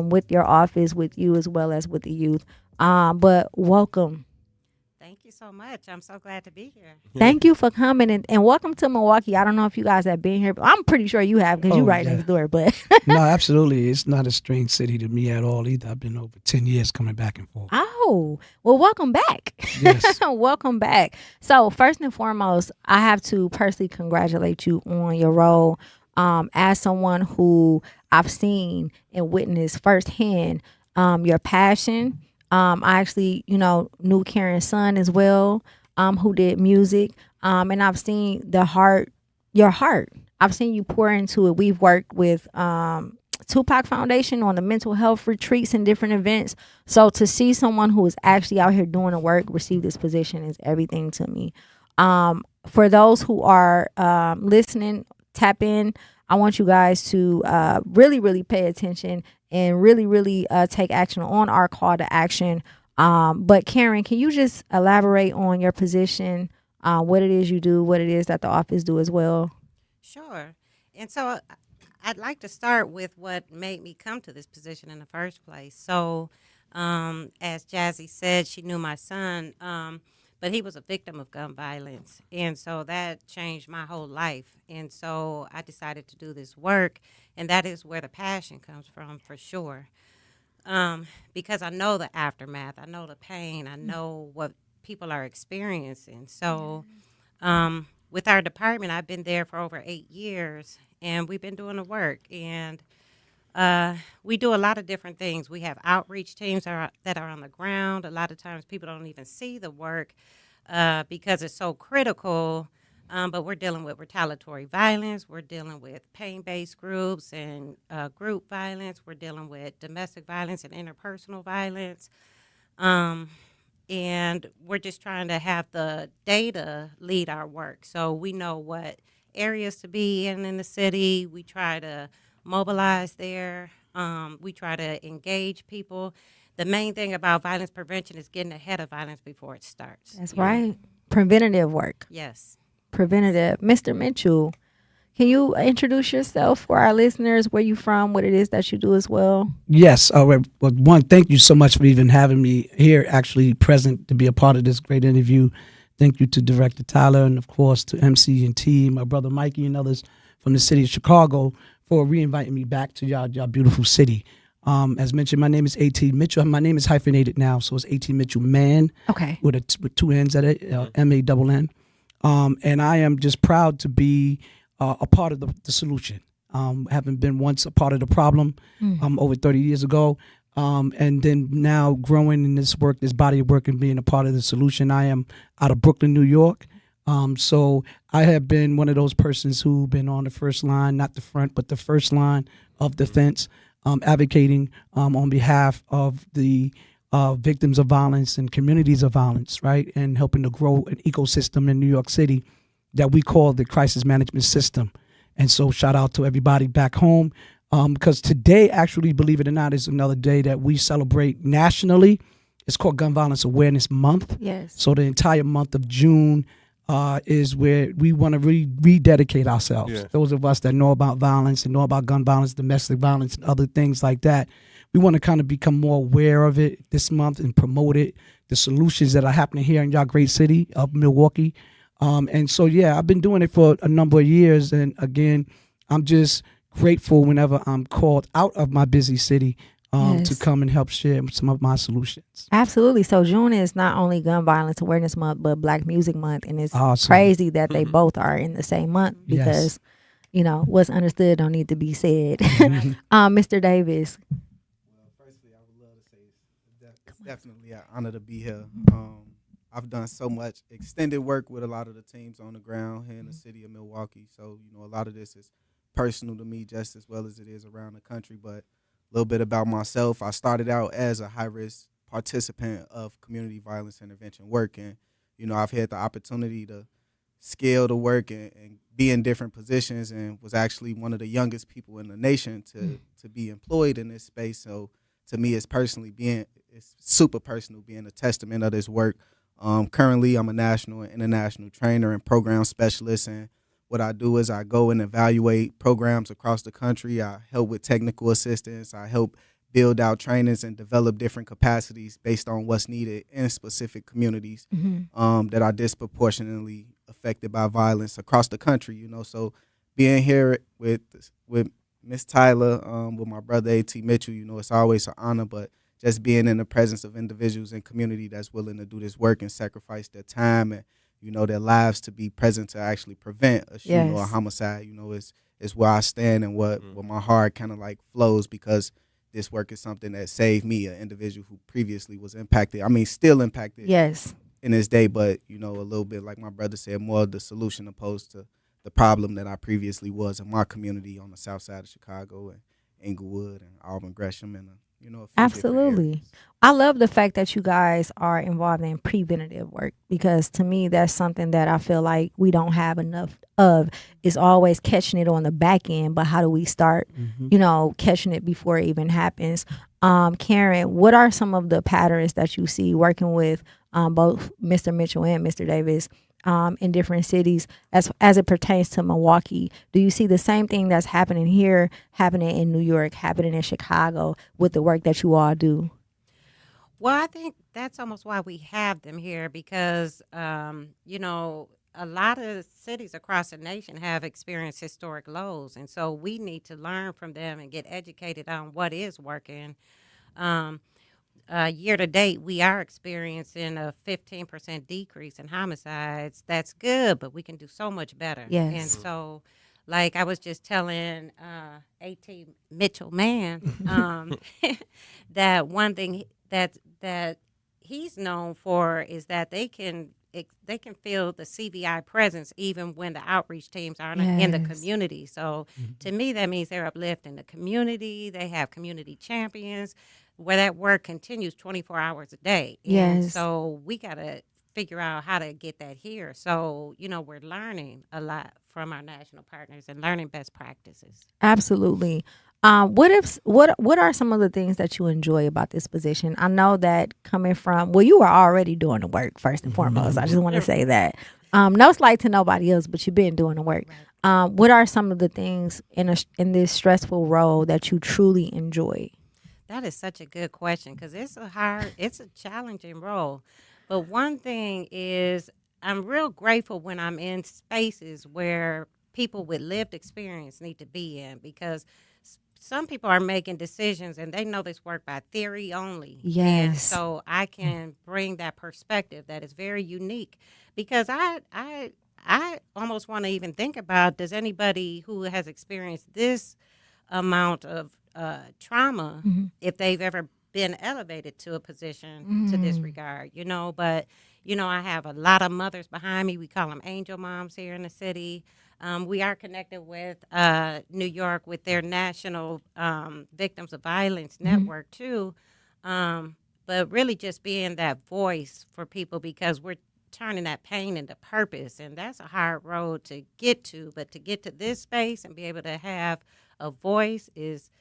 Speaker 5: with your office, with you, as well as with the youth. But welcome.
Speaker 15: Thank you so much. I'm so glad to be here.
Speaker 5: Thank you for coming and welcome to Milwaukee. I don't know if you guys have been here, but I'm pretty sure you have because you're right next door. But
Speaker 16: no, absolutely. It's not a strange city to me at all either. I've been over 10 years coming back and forth.
Speaker 5: Oh, well, welcome back.
Speaker 16: Yes.
Speaker 5: Welcome back. So first and foremost, I have to personally congratulate you on your role as someone who I've seen and witnessed firsthand your passion. I actually, knew Karen's son as well, who did music. And I've seen your heart. I've seen you pour into it. We've worked with Tupac Foundation on the mental health retreats and different events. So to see someone who is actually out here doing the work receive this position is everything to me. For those who are listening, tap in. I want you guys to really, really pay attention and really, really take action on our call to action. But Karen, can you just elaborate on your position, what it is you do, what it is that the office do as well?
Speaker 15: Sure. And so I'd like to start with what made me come to this position in the first place. So as Jazzy said, she knew my son, but he was a victim of gun violence. And so that changed my whole life. And so I decided to do this work. And that is where the passion comes from, for sure. Because I know the aftermath. I know the pain. I know what people are experiencing. So with our department, I've been there for over 8 years. And we've been doing the work. And we do a lot of different things. We have outreach teams that are on the ground. A lot of times people don't even see the work because it's so critical. But we're dealing with retaliatory violence. We're dealing with pain-based groups and group violence. We're dealing with domestic violence and interpersonal violence. And we're just trying to have the data lead our work. So we know what areas to be in the city. We try to mobilize there. We try to engage people. The main thing about violence prevention is getting ahead of violence before it starts.
Speaker 5: That's right. Preventative work.
Speaker 15: Yes.
Speaker 5: Preventative. Mr. Mitchell, can you introduce yourself for our listeners, where you from, what it is that you do as well?
Speaker 16: Yes. Well, one, thank you so much for even having me here, actually present to be a part of this great interview. Thank you to Director Tyler and, of course, to MC and T, my brother Mikey and others from the city of Chicago for re-inviting me back to y'all beautiful city. As mentioned, my name is A.T. Mitchell. My name is hyphenated now, so it's A.T. Mitchell Man.
Speaker 5: Okay.
Speaker 16: With two N's at it, M-A-N-N. And I am just proud to be a part of the solution. Having been once a part of the problem over 30 years ago, and then now growing in this work, this body of work, and being a part of the solution. I am out of Brooklyn, New York. So I have been one of those persons who've been on the first line, not the front, but the first line of defense, advocating on behalf of the victims of violence and communities of violence, right? And helping to grow an ecosystem in New York City that we call the crisis management system. And so shout out to everybody back home, because today, actually, believe it or not, is another day that we celebrate nationally. It's called Gun Violence Awareness Month.
Speaker 5: Yes.
Speaker 16: So the entire month of June is where we want to rededicate ourselves.
Speaker 6: Yes.
Speaker 16: Those of us that know about violence and know about gun violence, domestic violence, and other things like that, we want to kind of become more aware of it this month and promote it, the solutions that are happening here in your great city of Milwaukee. And so, yeah, I've been doing it for a number of years. And again, I'm just grateful whenever I'm called out of my busy city to come and help share some of my solutions.
Speaker 5: Absolutely. So June is not only Gun Violence Awareness Month, but Black Music Month. And it's
Speaker 16: Awesome.
Speaker 5: crazy that they both are in the same month because, you know, what's understood don't need to be said. Mr. Davis.
Speaker 3: Firstly, I would love to say it's definitely an honor to be here. I've done so much extended work with a lot of the teams on the ground here in the city of Milwaukee. So, you know, a lot of this is personal to me just as well as it is around the country. But a little bit about myself. I started out as a high-risk participant of community violence intervention work. And, you know, I've had the opportunity to scale the work and be in different positions, and was actually one of the youngest people in the nation to be employed in this space. So to me, it's super personal being a testament of this work. Currently, I'm a national and international trainer and program specialist, and what I do is I go and evaluate programs across the country. I help with technical assistance. I help build out trainings and develop different capacities based on what's needed in specific communities that are disproportionately affected by violence across the country. You know, so being here with Miss Tyler, with my brother A.T. Mitchell, you know, it's always an honor, but just being in the presence of individuals and community that's willing to do this work and sacrifice their time and, you know, their lives to be present to actually prevent a shooting or a homicide, you know, is where I stand and what my heart kind of like flows, because this work is something that saved me, an individual who previously was impacted. I mean, still impacted in this day, but, you know, a little bit like my brother said, more of the solution opposed to the problem that I previously was in my community on the south side of Chicago and Inglewood and Auburn, Gresham, and you know,
Speaker 5: absolutely. I love the fact that you guys are involved in preventative work, because to me, that's something that I feel like we don't have enough of. Is always catching it on the back end, but how do we start, you know, catching it before it even happens? Karen, what are some of the patterns that you see working with both Mr. Mitchell and Mr. Davis in different cities as it pertains to Milwaukee? Do you see the same thing that's happening here, happening in New York, happening in Chicago with the work that you all do?
Speaker 15: Well, I think that's almost why we have them here, because, you know, a lot of cities across the nation have experienced historic lows. And so we need to learn from them and get educated on what is working. Year to date, we are experiencing a 15% decrease in homicides. That's good, but we can do so much better.
Speaker 5: Yes.
Speaker 15: And so, like I was just telling A.T. Mitchell Man, that one thing that he's known for is that they can feel the CVI presence even when the outreach teams aren't in the community. So to me, that means they're uplifting the community. They have community champions where that work continues 24 hours a day. And so we got to figure out how to get that here. So, you know, we're learning a lot from our national partners and learning best practices.
Speaker 5: Absolutely. What are some of the things that you enjoy about this position? I know that coming from, well, you were already doing the work first and foremost. I just want to say that. No slight to nobody else, but you've been doing the work. Right. What are some of the things in this stressful role that you truly enjoy?
Speaker 15: That is such a good question, because it's a challenging role. But one thing is, I'm real grateful when I'm in spaces where people with lived experience need to be in, because some people are making decisions and they know this work by theory only.
Speaker 5: Yes.
Speaker 15: And so I can bring that perspective that is very unique, because I I almost want to even think about, does anybody who has experienced this amount of trauma, if they've ever been elevated to a position to this regard, but I have a lot of mothers behind me. We call them angel moms here in the city. We are connected with New York with their National Victims of Violence Network too. But really just being that voice for people, because we're turning that pain into purpose, and that's a hard road to get to. But to get to this space and be able to have a voice is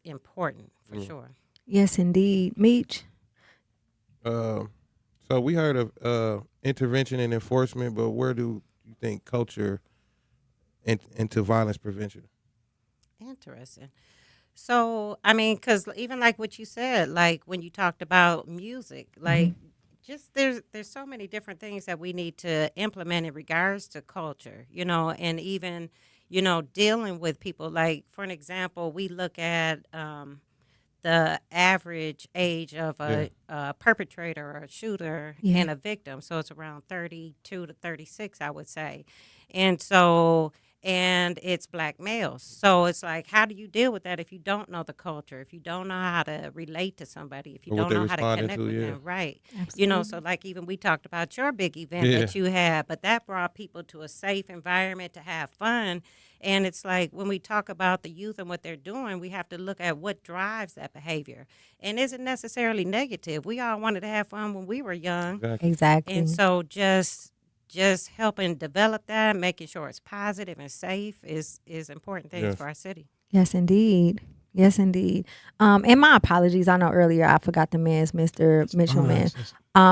Speaker 15: important for sure.
Speaker 5: Yes, indeed. Meech?
Speaker 6: So we heard of intervention and enforcement, but where do you think culture into violence prevention?
Speaker 15: Interesting. So, I mean, because even like what you said, like when you talked about music, like just there's so many different things that we need to implement in regards to culture, and even, dealing with people. Like, for an example, we look at the average age of a perpetrator or a shooter and a victim. So it's around 32 to 36, I would say. And it's black males. So it's like, how do you deal with that if you don't know the culture, if you don't know how to relate to somebody, if you don't know how to connect with them? Right.
Speaker 5: Absolutely.
Speaker 15: So like even we talked about your big event that you had, but that brought people to a safe environment to have fun. And it's like when we talk about the youth and what they're doing, we have to look at what drives that behavior. And isn't necessarily negative. We all wanted to have fun when we were young.
Speaker 5: Exactly.
Speaker 15: And so just helping develop that, making sure it's positive and safe is important things for our city.
Speaker 5: Yes, indeed. Yes, indeed. And my apologies. I know earlier I forgot the man's Mr. Mitchell.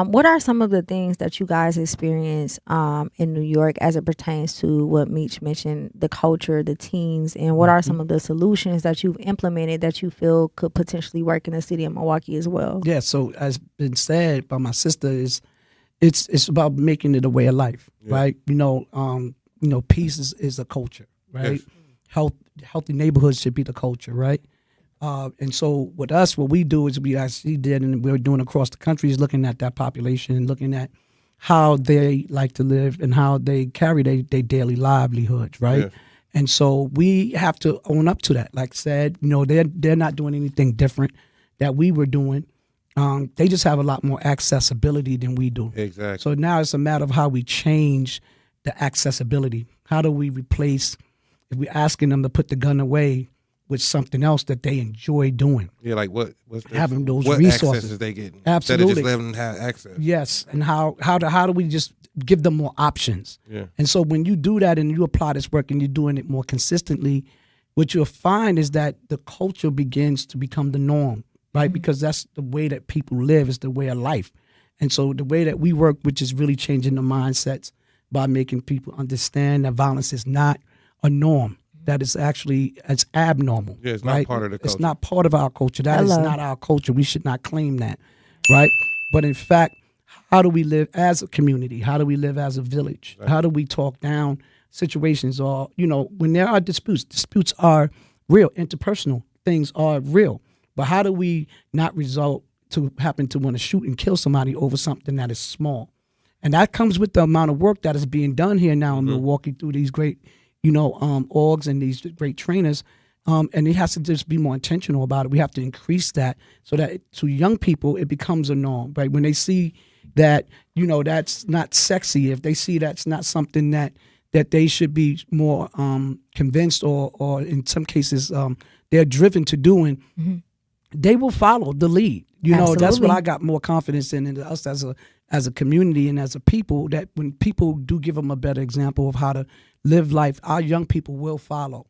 Speaker 5: What are some of the things that you guys experience in New York as it pertains to what Meech mentioned, the culture, the teens, and what are some of the solutions that you've implemented that you feel could potentially work in the city of Milwaukee as well?
Speaker 16: Yeah, so as been said by my sister, it's about making it a way of life, right? Peace is a culture, right? Healthy neighborhoods should be the culture, right? And so with us, what we do is we actually did, and we're doing across the country, is looking at that population and looking at how they like to live and how they carry their daily livelihoods, right? Yeah. And so we have to own up to that. Like I said, they're not doing anything different that we were doing. They just have a lot more accessibility than we do.
Speaker 6: Exactly.
Speaker 16: So now it's a matter of how we change the accessibility. How do we replace, if we're asking them to put the gun away, with something else that they enjoy doing?
Speaker 6: Yeah, like what's
Speaker 16: having those
Speaker 6: what
Speaker 16: resources
Speaker 6: access they getting?
Speaker 16: Absolutely.
Speaker 6: Instead of just letting them have access.
Speaker 16: Yes, and how do we just give them more options?
Speaker 6: Yeah.
Speaker 16: And so when you do that and you apply this work and you're doing it more consistently, what you'll find is that the culture begins to become the norm, right? Because that's the way that people live, is the way of life. And so the way that we work, which is really changing the mindsets by making people understand that violence is not a norm, that is actually, it's abnormal.
Speaker 6: Yeah, it's not part of the culture.
Speaker 16: It's not part of our culture. That is not our culture. We should not claim that, right? But in fact, how do we live as a community? How do we live as a village? Right. How do we talk down situations? Or, when there are disputes are real. Interpersonal things are real. But how do we not happen to want to shoot and kill somebody over something that is small? And that comes with the amount of work that is being done here now in Milwaukee through these great orgs and these great trainers, and it has to just be more intentional about it. We have to increase that so that to young people it becomes a norm, right? When they see that, that's not sexy, if they see that's not something that they should be more convinced or in some cases they're driven to doing, they will follow the lead. That's what I got more confidence in us as a community and as a people, that when people do give them a better example of how to live life, our young people will follow,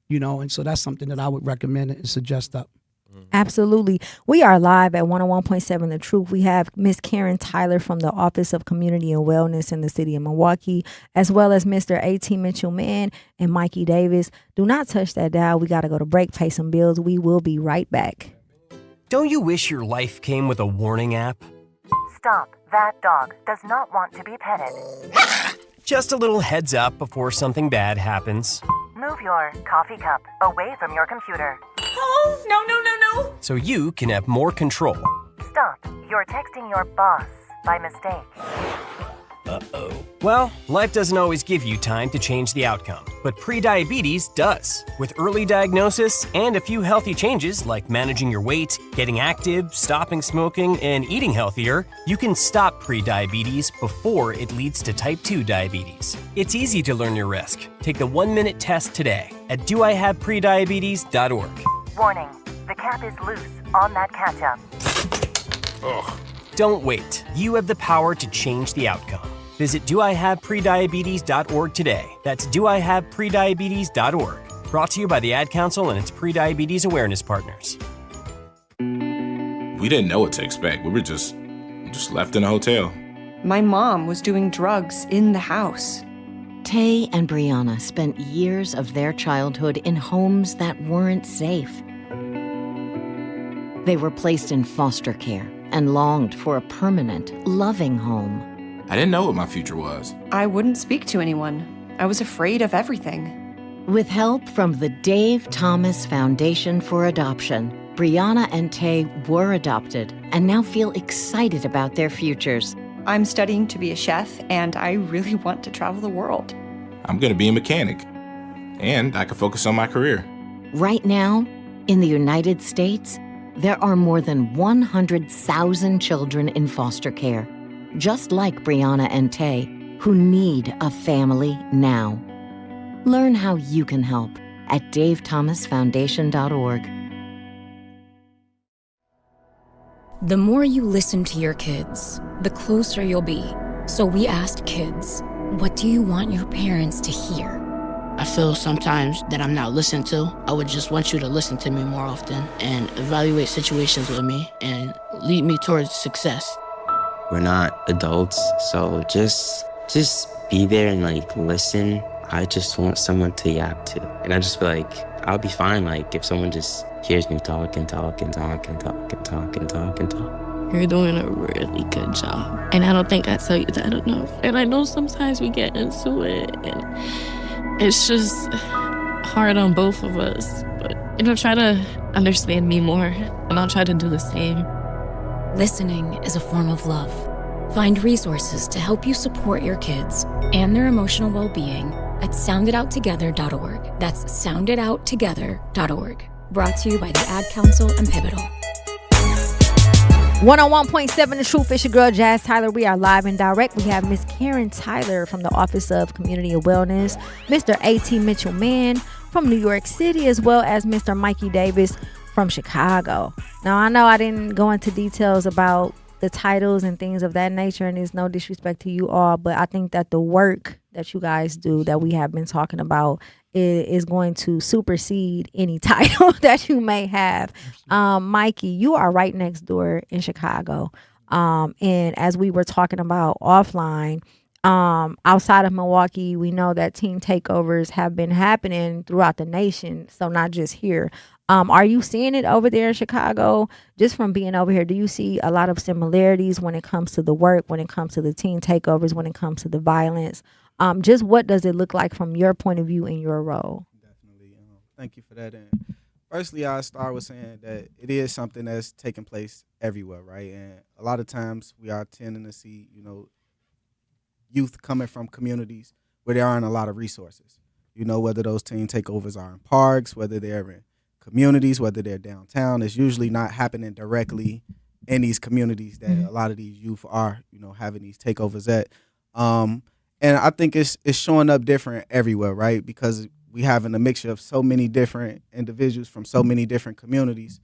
Speaker 16: and so that's something that I would recommend and suggest up.
Speaker 5: Absolutely. We are live at 101.7 The Truth. We have Miss Karen Tyler from the Office of Community and Wellness in the city of Milwaukee, as well as Mr. A.T. Mitchell-Mann and Mikey Davis. Do not touch that dial. We got to go to break, pay some bills. We will be right back.
Speaker 13: Don't you wish your life came with a warning app?
Speaker 18: Stop. That dog does not want to be petted.
Speaker 13: Just a little heads up before something bad happens.
Speaker 18: Move your coffee cup away from your computer.
Speaker 17: Oh, no.
Speaker 13: So you can have more control.
Speaker 18: Stop. You're texting your boss by mistake.
Speaker 13: Well, life doesn't always give you time to change the outcome, but prediabetes does. With early diagnosis and a few healthy changes like managing your weight, getting active, stopping smoking, and eating healthier, you can stop prediabetes before it leads to type 2 diabetes. It's easy to learn your risk. Take the 1-minute test today at doihaveprediabetes.org.
Speaker 18: Warning, the cap is loose on that ketchup.
Speaker 13: Ugh. Don't wait. You have the power to change the outcome. Visit doihaveprediabetes.org today. That's doihaveprediabetes.org. Brought to you by the Ad Council and its Prediabetes Awareness Partners.
Speaker 10: We didn't know what to expect. We were just left in a hotel.
Speaker 11: My mom was doing drugs in the house.
Speaker 12: Tay and Brianna spent years of their childhood in homes that weren't safe. They were placed in foster care and longed for a permanent, loving home.
Speaker 10: I didn't know what my future was.
Speaker 11: I wouldn't speak to anyone. I was afraid of everything.
Speaker 12: With help from the Dave Thomas Foundation for Adoption, Brianna and Tay were adopted and now feel excited about their futures.
Speaker 11: I'm studying to be a chef, and I really want to travel the world.
Speaker 10: I'm going to be a mechanic, and I can focus on my career.
Speaker 12: Right now, in the United States, there are more than 100,000 children in foster care, just like Brianna and Tay, who need a family now. Learn how you can help at davethomasfoundation.org.
Speaker 4: The more you listen to your kids, the closer you'll be. So we asked kids, what do you want your parents to hear?
Speaker 7: I feel sometimes that I'm not listened to. I would just want you to listen to me more often and evaluate situations with me and lead me towards success.
Speaker 20: We're not adults, so just be there and listen. I just want someone to yap to. And I just feel like I'll be fine if someone just hears me talk and talk and talk and talk and talk and talk and talk.
Speaker 22: You're doing a really good job. And I don't think I tell you that enough. And I know sometimes we get into it and it's just hard on both of us. But try to understand me more and I'll try to do the same.
Speaker 4: Listening is a form of love. Find resources to help you support your kids and their emotional well-being at sounditouttogether.org. That's sounditouttogether.org. Brought to you by the Ad Council and Pivotal.
Speaker 5: 101.7 The Truth. It's your girl, Jazz Tyler. We are live and direct. We have Miss Karen Tyler from the Office of Community and Wellness, Mr. A.T. Mitchell-Mann from New York City, as well as Mr. Mikey Davis from Chicago. Now, I know I didn't go into details about the titles and things of that nature, and there's no disrespect to you all, but I think that the work that you guys do that we have been talking about is going to supersede any title that you may have. Mikey, you are right next door in Chicago. And as we were talking about offline, outside of Milwaukee, we know that team takeovers have been happening throughout the nation, so not just here. Are you seeing it over there in Chicago? Just from being over here, do you see a lot of similarities when it comes to the work, when it comes to the team takeovers, when it comes to the violence? Just what does it look like from your point of view in your role?
Speaker 3: Definitely. Thank you for that. And firstly, I'll start with saying that it is something that's taking place everywhere, right? And a lot of times we are tending to see, youth coming from communities where there aren't a lot of resources. Whether those team takeovers are in parks, whether they're in communities, whether they're downtown, it's usually not happening directly in these communities that a lot of these youth are, having these takeovers at. And I think it's showing up different everywhere, right? Because we having a mixture of so many different individuals from so many different communities.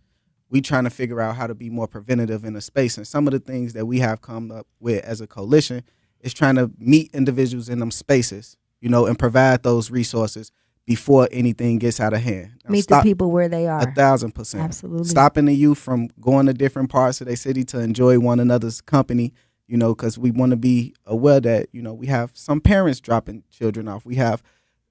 Speaker 3: We trying to figure out how to be more preventative in a space. And some of the things that we have come up with as a coalition is trying to meet individuals in them spaces, and provide those resources before anything gets out of hand. Now,
Speaker 5: meet the people where they are.
Speaker 3: 1,000%.
Speaker 5: Absolutely.
Speaker 3: Stopping the youth from going to different parts of their city to enjoy one another's company, because we want to be aware that, we have some parents dropping children off. We have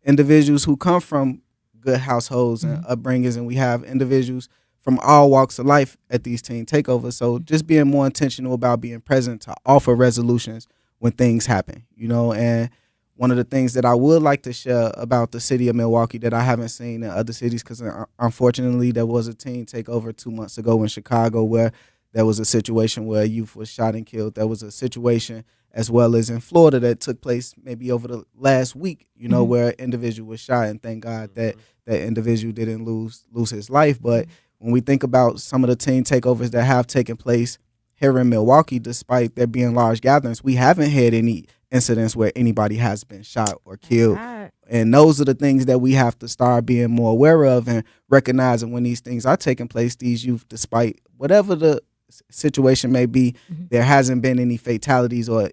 Speaker 3: individuals who come from good households and upbringings, and we have individuals from all walks of life at these teen takeovers. So just being more intentional about being present to offer resolutions when things happen, and one of the things that I would like to share about the city of Milwaukee that I haven't seen in other cities, because unfortunately there was a teen takeover 2 months ago in Chicago where there was a situation where a youth was shot and killed. There was a situation as well as in Florida that took place maybe over the last week, where an individual was shot, and thank God that that individual didn't lose his life. But when we think about some of the team takeovers that have taken place here in Milwaukee, despite there being large gatherings, we haven't had any incidents where anybody has been shot or killed.
Speaker 5: Right.
Speaker 3: And those are the things that we have to start being more aware of and recognizing when these things are taking place. These youth, despite whatever the situation may be, there hasn't been any fatalities or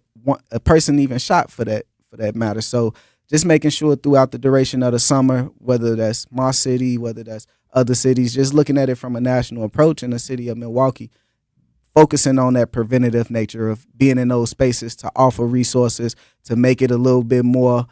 Speaker 3: a person even shot for that matter. So just making sure throughout the duration of the summer, whether that's my city, whether that's other cities, just looking at it from a national approach in the city of Milwaukee, focusing on that preventative nature of being in those spaces to offer resources, to make it a little bit more,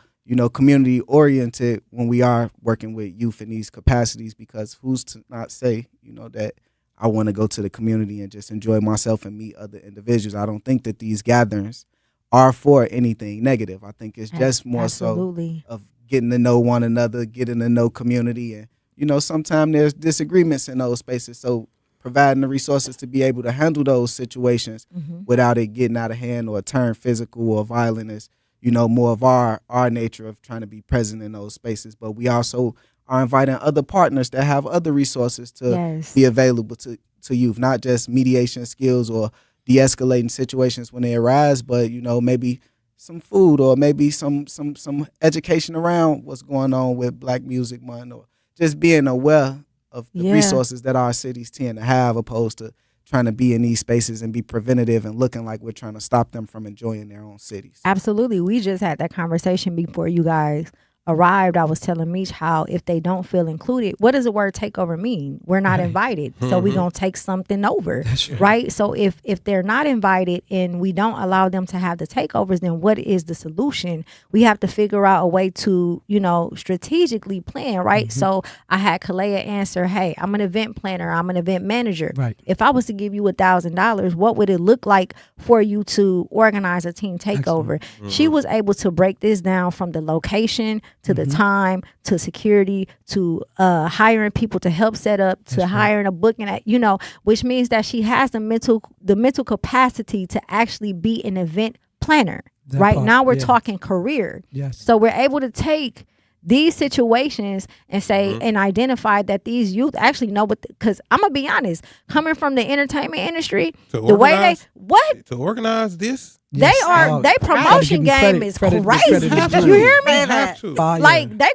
Speaker 3: community oriented when we are working with youth in these capacities, because who's to not say, that I want to go to the community and just enjoy myself and meet other individuals. I don't think that these gatherings are for anything negative. I think it's just more
Speaker 5: Absolutely.
Speaker 3: so of getting to know one another, getting to know community. And, sometimes there's disagreements in those spaces. So providing the resources to be able to handle those situations without it getting out of hand or turn physical or violent is, more of our nature of trying to be present in those spaces. But we also are inviting other partners that have other resources to be available to youth, not just mediation skills or de-escalating situations when they arise, but, maybe some food or maybe some education around what's going on with Black Music Month, or just being aware of the resources that our cities tend to have, opposed to trying to be in these spaces and be preventative and looking like we're trying to stop them from enjoying their own cities.
Speaker 5: Absolutely. We just had that conversation before you guys arrived. I was telling Meech how if they don't feel included, what does the word takeover mean? We're not invited. So we're going to take something over, right? So if they're not invited and we don't allow them to have the takeovers, then what is the solution? We have to figure out a way to, strategically plan, right? So I had Kalea answer, hey, I'm an event planner. I'm an event manager.
Speaker 16: Right.
Speaker 5: If I was to give you $1,000, what would it look like for you to organize a team takeover? She was able to break this down from the location to the time, to security, to hiring people to help set up, to hiring a booking, which means that she has the mental capacity to actually be an event planner. Right now we're talking career.
Speaker 16: Yes.
Speaker 5: So we're able to take these situations and say and identify that these youth actually know what, because I'm gonna be honest, coming from the entertainment industry, the way
Speaker 6: to organize this.
Speaker 5: They promotion game is crazy. You hear me? Like they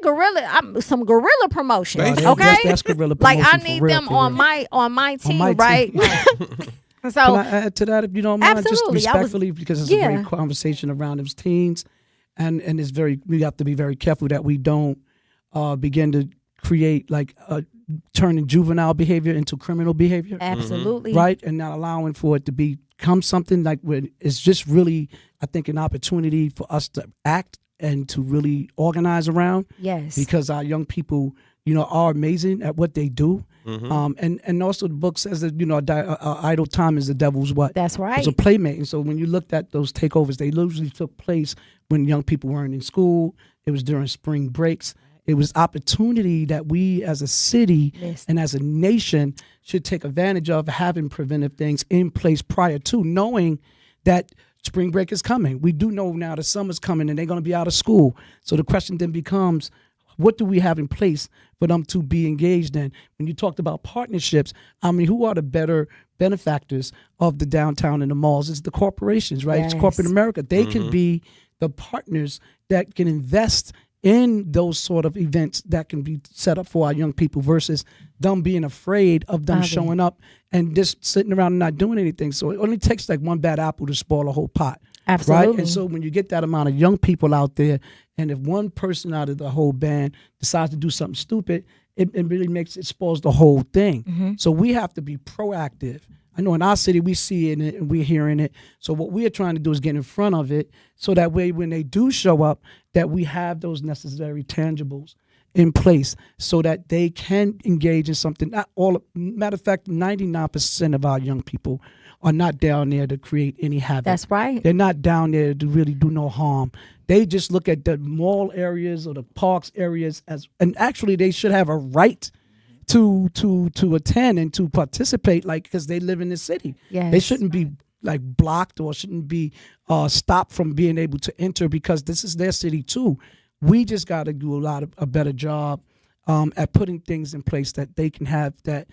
Speaker 5: some guerrilla promotion. Okay,
Speaker 16: that's guerrilla promotion.
Speaker 5: Like I need them on my team, right? So
Speaker 16: can I add to that, if you don't mind, just
Speaker 5: absolutely.
Speaker 16: respectfully, because it's a great conversation around those teens, and it's we have to be very careful that we don't begin to create turning juvenile behavior into criminal behavior.
Speaker 5: Absolutely.
Speaker 16: Right, and not allowing for it to become something like when it's just really, I think, an opportunity for us to act and to really organize around.
Speaker 5: Yes.
Speaker 16: Because our young people, are amazing at what they do. And also the book says that, idle time is the devil's what?
Speaker 5: That's right.
Speaker 16: It's a playmate. And so when you looked at those takeovers, they usually took place when young people weren't in school. It was during spring breaks. It was opportunity that we as a city and as a nation should take advantage of, having preventive things in place prior to, knowing that spring break is coming. We do know now the summer's coming and they're going to be out of school. So the question then becomes, what do we have in place for them to be engaged in? When you talked about partnerships, who are the better benefactors of the downtown and the malls? It's the corporations, right? It's corporate America. They can be the partners that can invest in those sort of events that can be set up for our young people versus them being afraid of them showing up and just sitting around and not doing anything. So it only takes one bad apple to spoil a whole pot.
Speaker 5: Absolutely.
Speaker 16: Right? And so when you get that amount of young people out there, and if one person out of the whole band decides to do something stupid, it really spoils the whole thing. So we have to be proactive. I know in our city we see it and we're hearing it. So what we are trying to do is get in front of it, so that way when they do show up, that we have those necessary tangibles in place so that they can engage in something. Not all, matter of fact, 99% of our young people are not down there to create any havoc.
Speaker 5: That's right.
Speaker 16: They're not down there to really do no harm. They just look at the mall areas or the parks areas and actually they should have a right to attend and to participate, like, because they live in the city.
Speaker 5: Yes.
Speaker 16: They shouldn't be like blocked or shouldn't be stopped from being able to enter, because this is their city too. We just got to do a better job at putting things in place that they can have that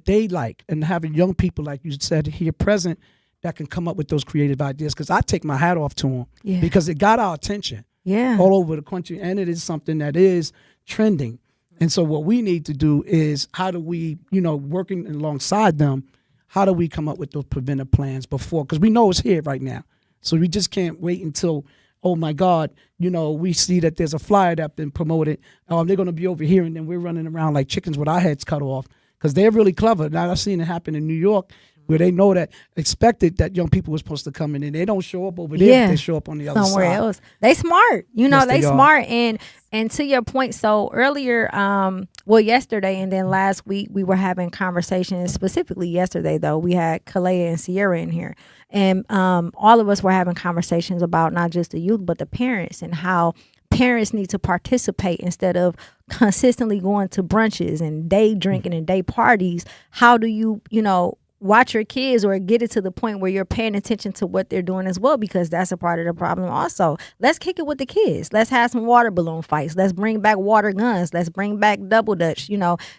Speaker 16: they like, and having young people, like you said, here present that can come up with those creative ideas. Because I take my hat off to them because it got our attention all over the country, and it is something that is trending. And so what we need to do is, how do we, working alongside them, how do we come up with those preventive plans before? Because we know it's here right now. So we just can't wait until, oh my God, we see that there's a flyer that's been promoted. They're going to be over here, and then we're running around like chickens with our heads cut off, because they're really clever. Now, I've seen it happen in New York, where they know that expected that young people were supposed to come in, and they don't show up over there, but they show up on the other
Speaker 5: somewhere
Speaker 16: side.
Speaker 5: else. They smart,
Speaker 16: Yes,
Speaker 5: they
Speaker 16: they are.
Speaker 5: smart. And to your point, so earlier, yesterday and then last week, we were having conversations. Specifically yesterday, though, we had Kalea and Sierra in here, and all of us were having conversations about not just the youth, but the parents, and how parents need to participate instead of consistently going to brunches and day drinking and day parties. How do you, watch your kids, or get it to the point where you're paying attention to what they're doing as well, because that's a part of the problem also. Let's kick it with the kids. Let's have some water balloon fights. Let's bring back water guns. Let's bring back double dutch.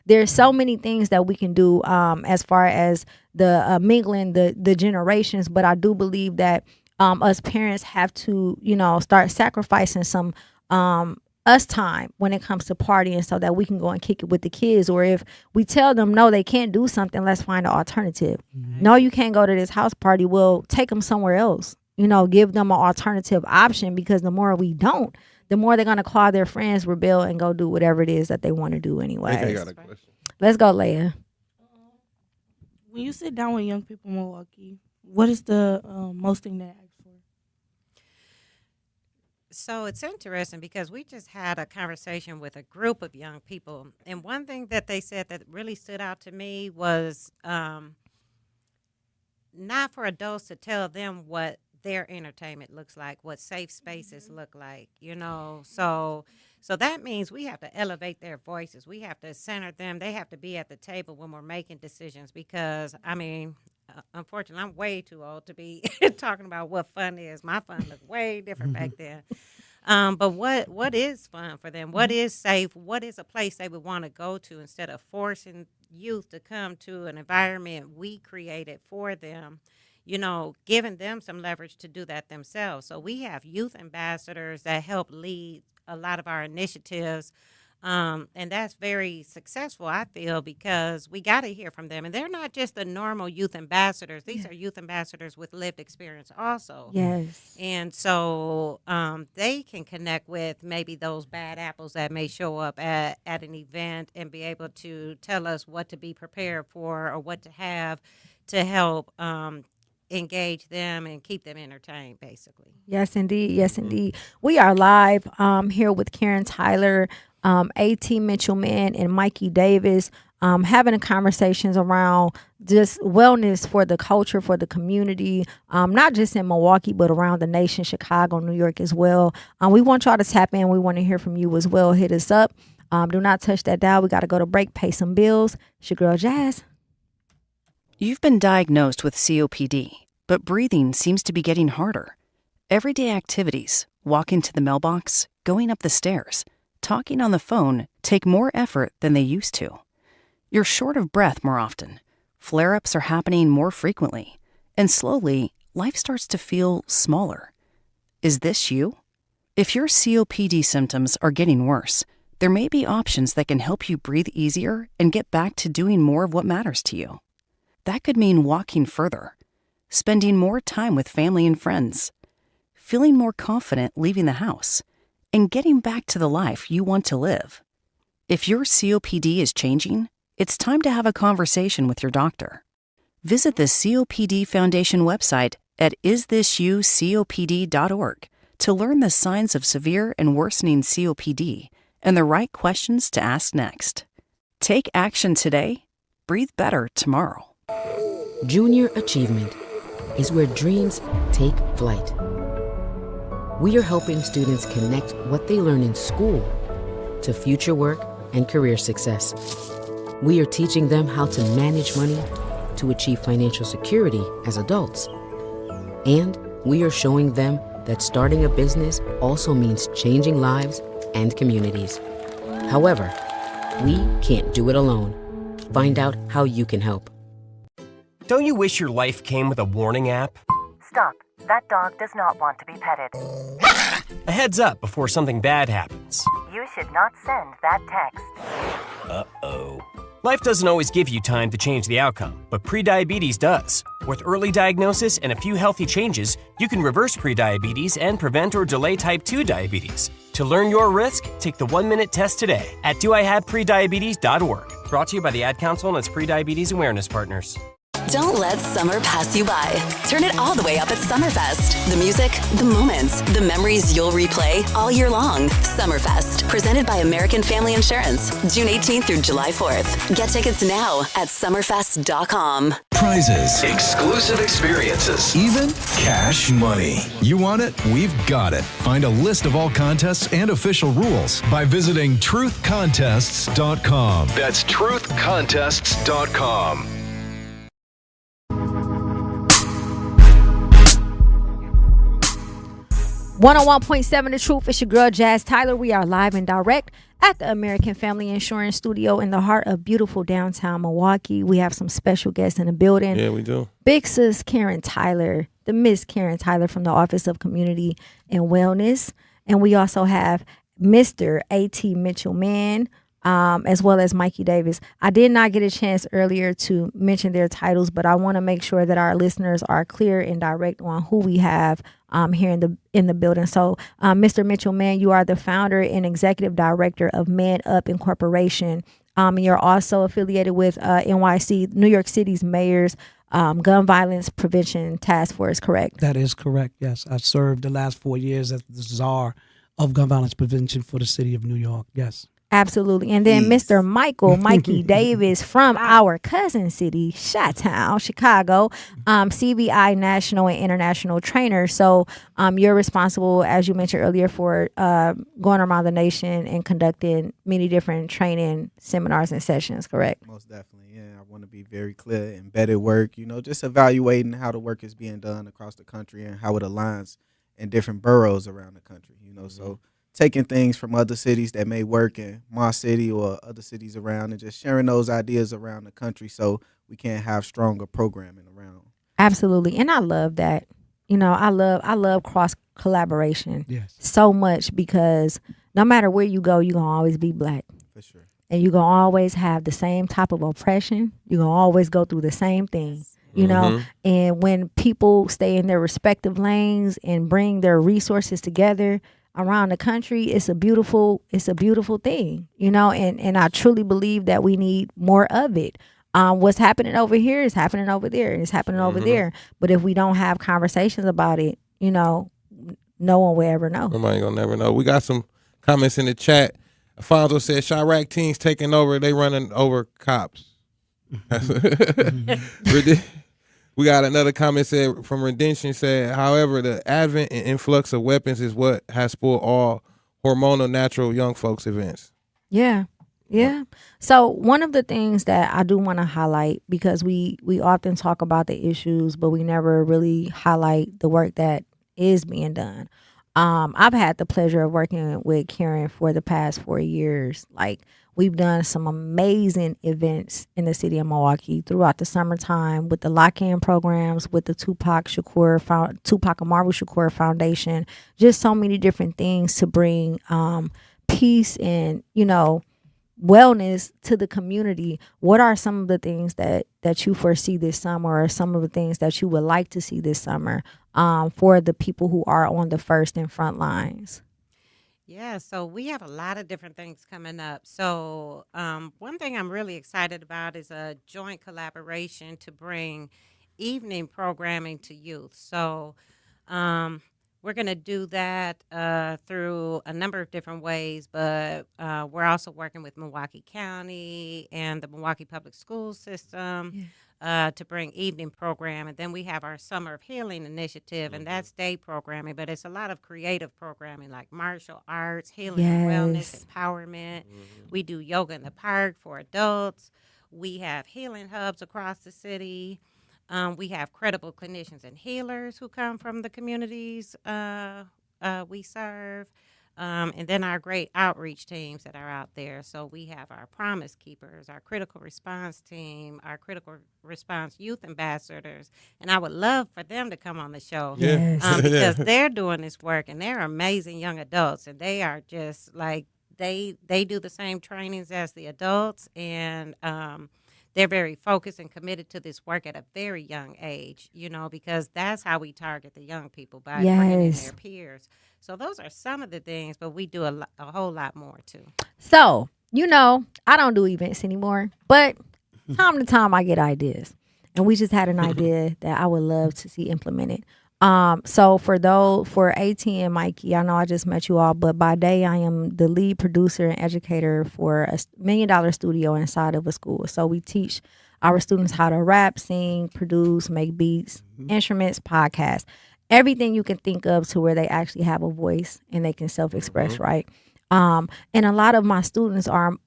Speaker 5: There's so many things that we can do as far as the mingling the generations. But I do believe that us parents have to, start sacrificing some us time when it comes to partying, so that we can go and kick it with the kids. Or if we tell them no, they can't do something, let's find an alternative. No, you can't go to this house party. We'll take them somewhere else. Give them an alternative option, because the more we don't, the more they're gonna call their friends, rebel, and go do whatever it is that they want to do anyway.
Speaker 6: I got a question.
Speaker 5: Let's go, Leia.
Speaker 1: When you sit down with young people in Milwaukee, what is the most thing they ask for?
Speaker 15: So it's interesting, because we just had a conversation with a group of young people, and one thing that they said that really stood out to me was not for adults to tell them what their entertainment looks like, what safe spaces look like, So that means we have to elevate their voices. We have to center them. They have to be at the table when we're making decisions, because, unfortunately, I'm way too old to be talking about what fun is. My fun looked way different back then. But what is fun for them? What is safe? What is a place they would want to go to, instead of forcing youth to come to an environment we created for them, giving them some leverage to do that themselves. So we have youth ambassadors that help lead a lot of our initiatives. And that's very successful, I feel, because we got to hear from them. And they're not just the normal youth ambassadors. These are youth ambassadors with lived experience also.
Speaker 5: Yes.
Speaker 15: And so they can connect with maybe those bad apples that may show up at an event, and be able to tell us what to be prepared for, or what to have to help engage them and keep them entertained, basically.
Speaker 5: Yes, indeed. Yes, indeed. We are live here with Karen Tyler, A.T. Mitchell-Mann, and Mikey Davis, having conversations around just wellness for the culture, for the community, not just in Milwaukee, but around the nation, Chicago, New York as well. We want y'all to tap in. We want to hear from you as well. Hit us up. Do not touch that dial. We got to go to break, pay some bills. It's your girl, Jazz.
Speaker 9: You've been diagnosed with COPD, but breathing seems to be getting harder. Everyday activities, walking to the mailbox, going up the stairs, talking on the phone take more effort than they used to. You're short of breath more often. Flare-ups are happening more frequently. And slowly, life starts to feel smaller. Is this you? If your COPD symptoms are getting worse, there may be options that can help you breathe easier and get back to doing more of what matters to you. That could mean walking further, spending more time with family and friends, feeling more confident leaving the house, and getting back to the life you want to live. If your COPD is changing, it's time to have a conversation with your doctor. Visit the COPD Foundation website at isthisyoucopd.org to learn the signs of severe and worsening COPD and the right questions to ask next. Take action today. Breathe better tomorrow.
Speaker 19: Junior achievement is where dreams take flight. We are helping students connect what they learn in school to future work and career success. We are teaching them how to manage money to achieve financial security as adults. And we are showing them that starting a business also means changing lives and communities. However, we can't do it alone. Find out how you can help.
Speaker 13: Don't you wish your life came with a warning app?
Speaker 18: Stop. That dog does not want to be petted.
Speaker 13: A heads up before something bad happens.
Speaker 18: You should not send that text.
Speaker 13: Uh-oh. Life doesn't always give you time to change the outcome, but prediabetes does. With early diagnosis and a few healthy changes, you can reverse prediabetes and prevent or delay type 2 diabetes. To learn your risk, take the 1-minute test today at doihaveprediabetes.org. Brought to you by the Ad Council and its prediabetes awareness partners.
Speaker 8: Don't let summer pass you by. Turn it all the way up at Summerfest. The music, the moments, the memories you'll replay all year long. Summerfest, presented by American Family Insurance, June 18th through July 4th. Get tickets now at summerfest.com.
Speaker 21: Prizes, exclusive experiences, even cash money. You want it? We've got it. Find a list of all contests and official rules by visiting truthcontests.com. That's truthcontests.com.
Speaker 5: 101.7 The Truth. It's your girl, Jazz Tyler. We are live and direct at the American Family Insurance Studio in the heart of beautiful downtown Milwaukee. We have some special guests in the building.
Speaker 6: Yeah, we do.
Speaker 5: Big sis Karen Tyler, the Miss Karen Tyler from the Office of Community and Wellness. And we also have Mr. A.T. Mitchell Mann, as well as Mikey Davis. I did not get a chance earlier to mention their titles, but I want to make sure that our listeners are clear and direct on who we have here in the building. So, Mr. Mitchell Mann, you are the founder and executive director of Man Up Incorporation. You're also affiliated with NYC, New York City's mayor's gun violence prevention task force, correct?
Speaker 16: That is correct, yes. I served the last 4 years as the czar of gun violence prevention for the city of New York, yes.
Speaker 5: Absolutely. And then Mr. Mikey Davis from our cousin city, Chi-Town, Chicago, CVI national and international trainer. So you're responsible, as you mentioned earlier, for going around the nation and conducting many different training seminars and sessions, correct?
Speaker 3: Most definitely, yeah. I want to be very clear. Embedded work, just evaluating how the work is being done across the country and how it aligns in different boroughs around the country, So taking things from other cities that may work in my city or other cities around and just sharing those ideas around the country so we can have stronger programming around.
Speaker 5: Absolutely. And I love that. I love cross collaboration so much, because no matter where you go, you're going to always be black.
Speaker 3: For sure.
Speaker 5: And you're going to always have the same type of oppression. You're going to always go through the same thing. And when people stay in their respective lanes and bring their resources together around the country, it's a beautiful thing, and I truly believe that we need more of it. What's happening over here is happening over there, and it's happening over there. But if we don't have conversations about it, no one will ever know.
Speaker 6: Nobody gonna never know. We got some comments in the chat. Alfonso said, Chirac teens taking over, they running over cops. We got another comment from Redemption said, however, the advent and influx of weapons is what has spoiled all hormonal natural young folks events.
Speaker 5: Yeah. So one of the things that I do want to highlight, because we often talk about the issues, but we never really highlight the work that is being done. I've had the pleasure of working with Karen for the past 4 years. We've done some amazing events in the city of Milwaukee throughout the summertime with the lock-in programs, with the Tupac Amaru Shakur Foundation, just so many different things to bring peace and, wellness to the community. What are some of the things that you foresee this summer, or some of the things that you would like to see this summer for the people who are on the first and front lines?
Speaker 15: Yeah, so we have a lot of different things coming up. So one thing I'm really excited about is a joint collaboration to bring evening programming to youth. So we're going to do that through a number of different ways, but we're also working with Milwaukee County and the Milwaukee Public School System. to bring evening program. And then we have our Summer of Healing initiative, and that's day programming. But it's a lot of creative programming like martial arts, healing and wellness, empowerment. We do yoga in the park for adults. We have healing hubs across the city. We have credible clinicians and healers who come from the communities we serve. And then our great outreach teams that are out there. So we have our Promise Keepers, our Critical Response team, our Critical Response Youth Ambassadors. And I would love for them to come on the show because they're doing this work, and they're amazing young adults. And they are just like, they do the same trainings as the adults. And they're very focused and committed to this work at a very young age, because that's how we target the young people, by bringing in their peers. So those are some of the things, but we do a whole lot more too.
Speaker 5: So, I don't do events anymore, but time to time I get ideas. And we just had an idea that I would love to see implemented. So for AT and Mikey, I know I just met you all, but by day I am the lead producer and educator for a $1 million studio inside of a school. So we teach our students how to rap, sing, produce, make beats, instruments, podcasts, everything you can think of to where they actually have a voice and they can self-express, right? And a lot of my students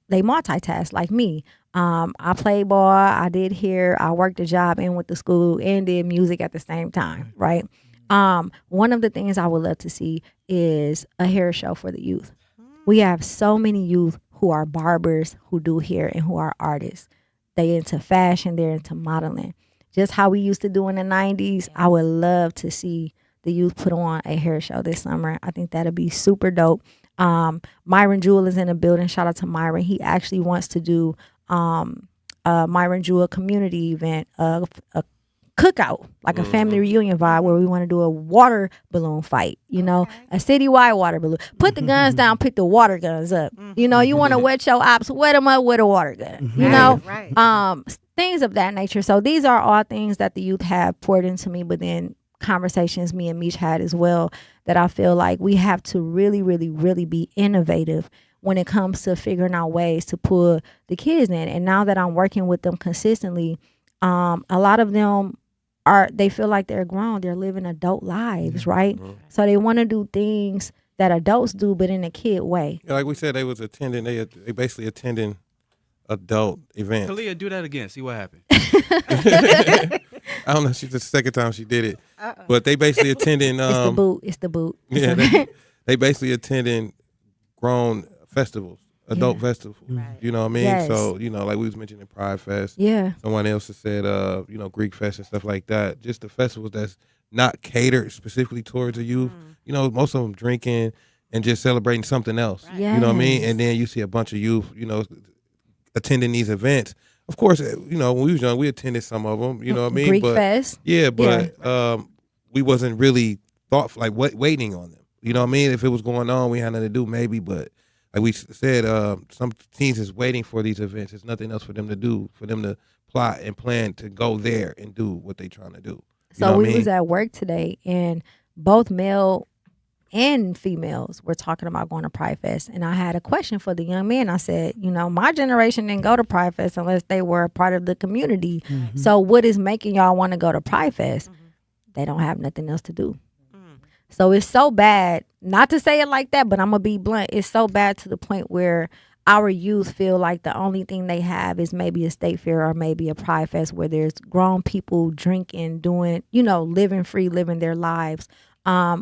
Speaker 5: they multitask like me. I played ball, I did hair, I worked a job and went to school and did music at the same time, right? One of the things I would love to see is a hair show for the youth. We have so many youth who are barbers, who do hair, and who are artists. They into fashion, they're into modeling. Just how we used to do in the 90s, I would love to see the youth put on a hair show this summer. I think that'd be super dope. Myron Jewell is in the building. Shout out to Myron. He actually wants to do Myron Jewell community event, a cookout, like a family reunion vibe where we want to do a water balloon fight, a citywide water balloon. Put the guns down, pick the water guns up. You want to wet your ops, wet them up with a water gun, things of that nature. So these are all things that the youth have poured into me, but then conversations me and Mech had as well that I feel like we have to really, really, really be innovative when it comes to figuring out ways to pull the kids in. And now that I'm working with them consistently, a lot of them they feel like they're grown. They're living adult lives, right? So they want to do things that adults do, but in a kid way.
Speaker 6: Yeah, like we said, they basically attending adult events.
Speaker 2: Kalia, do that again. See what happened.
Speaker 6: I don't know. It's the second time she did it. But they basically attending.
Speaker 5: It's the boot.
Speaker 6: Yeah, they basically attending grown festivals, adult festivals. Right. You know what I mean?
Speaker 5: Yes.
Speaker 6: So, like we was mentioning Pride Fest.
Speaker 5: Yeah.
Speaker 6: Someone else has said, Greek Fest and stuff like that. Just the festivals that's not catered specifically towards the youth. Most of them drinking and just celebrating something else. Right.
Speaker 5: Yes.
Speaker 6: You know what I mean? And then you see a bunch of youth, attending these events. Of course, when we was young, we attended some of them. You know what I mean?
Speaker 5: Greek Fest.
Speaker 6: Yeah, but we wasn't really waiting on them. You know what I mean? If it was going on, we had nothing to do, maybe. But like we said, some teens is waiting for these events. There's nothing else for them to do, for them to plot and plan to go there and do what they're trying to do.
Speaker 5: So we was at work today, and both male and females were talking about going to Pride Fest. And I had a question for the young men. I said, my generation didn't go to Pride Fest unless they were a part of the community. Mm-hmm. So what is making y'all want to go to Pride Fest? Mm-hmm. They don't have nothing else to do. So it's so bad, not to say it like that, but I'm going to be blunt. It's so bad to the point where our youth feel like the only thing they have is maybe a state fair or maybe a Pride Fest where there's grown people drinking, doing, living free, living their lives,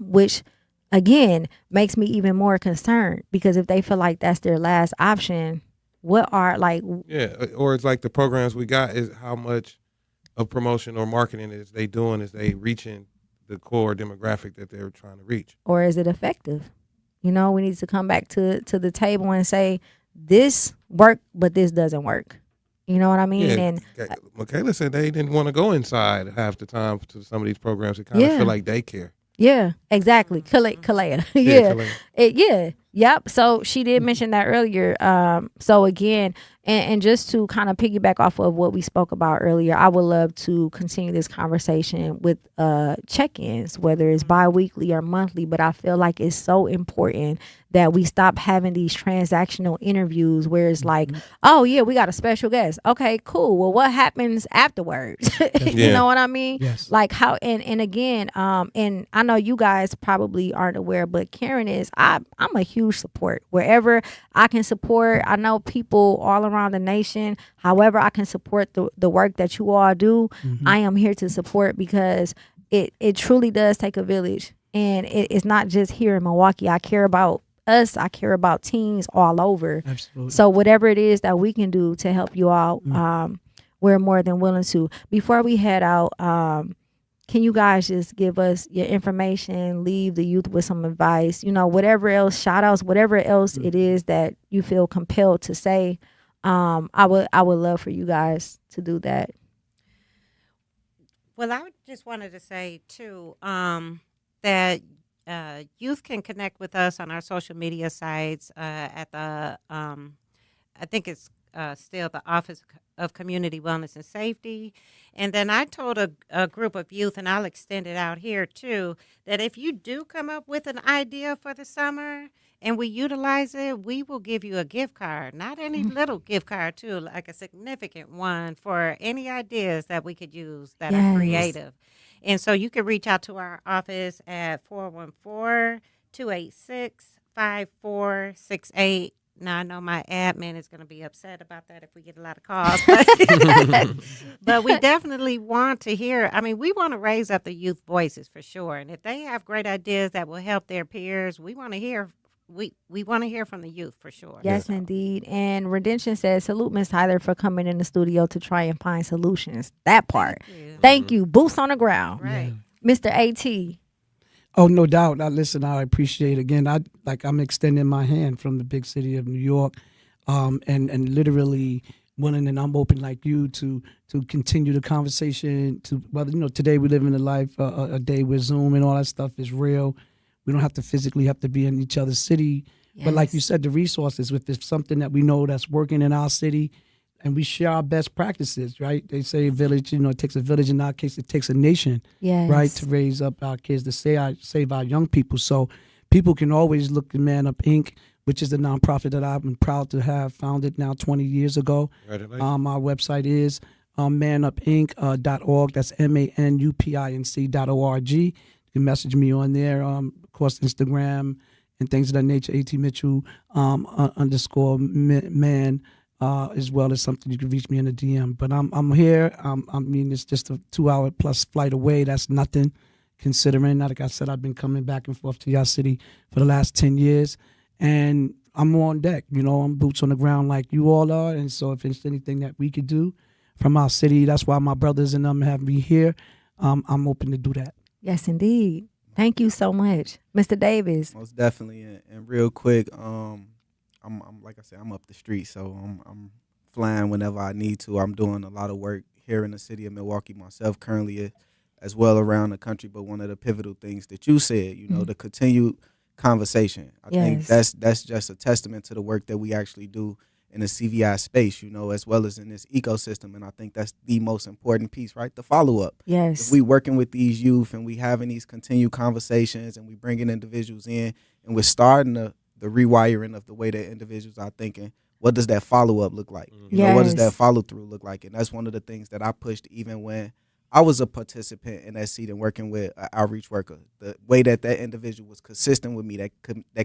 Speaker 5: which, again, makes me even more concerned because if they feel like that's their last option, what are
Speaker 6: Yeah, or it's like the programs we got is how much of promotion or marketing is they doing, is they reaching the core demographic that they're trying to reach,
Speaker 5: or is it effective? We need to come back to the table and say this worked, but this doesn't work. You know what I mean?
Speaker 6: Yeah,
Speaker 5: and
Speaker 6: Michaela said they didn't want to go inside half the time to some of these programs. It kind of feel like daycare.
Speaker 5: Yeah, exactly. Kalea. Yeah. Yep. So she did mention that earlier. So again, And just to kind of piggyback off of what we spoke about earlier, I would love to continue this conversation with check-ins, whether it's bi-weekly or monthly. But I feel like it's so important that we stop having these transactional interviews where it's like, oh yeah, we got a special guest. Okay, cool. Well, what happens afterwards? You know what I mean?
Speaker 16: Yes.
Speaker 5: Like how, and again, and I know you guys probably aren't aware, but Karen is, I'm a huge support. Wherever I can support, I know people all around the nation, however I can support the work that you all do, I am here to support, because it truly does take a village. And it's not just here in Milwaukee. I care about us. I care about teams all over.
Speaker 16: Absolutely.
Speaker 5: So whatever it is that we can do to help you out, we're more than willing to. Before we head out, can you guys just give us your information, leave the youth with some advice, whatever else, shout outs, whatever else it is that you feel compelled to say. I would love for you guys to do that.
Speaker 15: Well, I just wanted to say too, that youth can connect with us on our social media sites at the, I think it's still the Office of Community Wellness and Safety. And then I told a group of youth, and I'll extend it out here too, that if you do come up with an idea for the summer and we utilize it, we will give you a gift card, not any little gift card too, like a significant one for any ideas that we could use that are creative. And so you can reach out to our office at 414-286-5468. Now, I know my admin is going to be upset about that if we get a lot of calls. But we definitely want to hear. I mean, we want to raise up the youth voices for sure. And if they have great ideas that will help their peers, we want to hear. We want to hear from the youth for sure.
Speaker 5: Yes, indeed. And Redemption says, salute Miss Tyler for coming in the studio to try and find solutions. That part. Thank you. Boots on the ground.
Speaker 15: Right.
Speaker 5: Mr. AT.
Speaker 16: Oh, no doubt. Listen, I appreciate again. I'm extending my hand from the big city of New York, and literally willing, and I'm open like you to continue the conversation. To whether today we live in a life a day where Zoom and all that stuff is real. We don't have to physically have to be in each other's city, but like you said, the resources. If there's something that we know that's working in our city, and we share our best practices, right? They say a village, it takes a village. In our case, it takes a nation, right, to raise up our kids, to save our young people. So people can always look at Man Up Inc., which is the nonprofit that I've been proud to have founded now 20 years ago. Our website is manupinc.org. That's manupinc.org. You can message me on there, of course, Instagram and things of that nature, AT Mitchell _man. As well as something you can reach me in a DM. But I'm here. It's just a 2-hour plus flight away. That's nothing considering. Like I said, I've been coming back and forth to your city for the last 10 years. And I'm on deck. I'm boots on the ground like you all are. And so if there's anything that we could do from our city, that's why my brothers and them have me here. I'm open to do that.
Speaker 5: Yes, indeed. Thank you so much. Mr. Davis.
Speaker 3: Most definitely. And real quick, I'm like I said, I'm up the street, so I'm flying whenever I need to. I'm doing a lot of work here in the city of Milwaukee myself currently, as well around the country. But one of the pivotal things that you said, the continued conversation. I think that's just a testament to the work that we actually do in the CVI space, as well as in this ecosystem. And I think that's the most important piece, right? The follow-up.
Speaker 5: Yes.
Speaker 3: If we working with these youth and we having these continued conversations and we bringing individuals in and we're starting the rewiring of the way that individuals are thinking, what does that follow-up look like? What does that follow-through look like? And that's one of the things that I pushed even when I was a participant in that seat and working with an outreach worker. The way that individual was consistent with me, that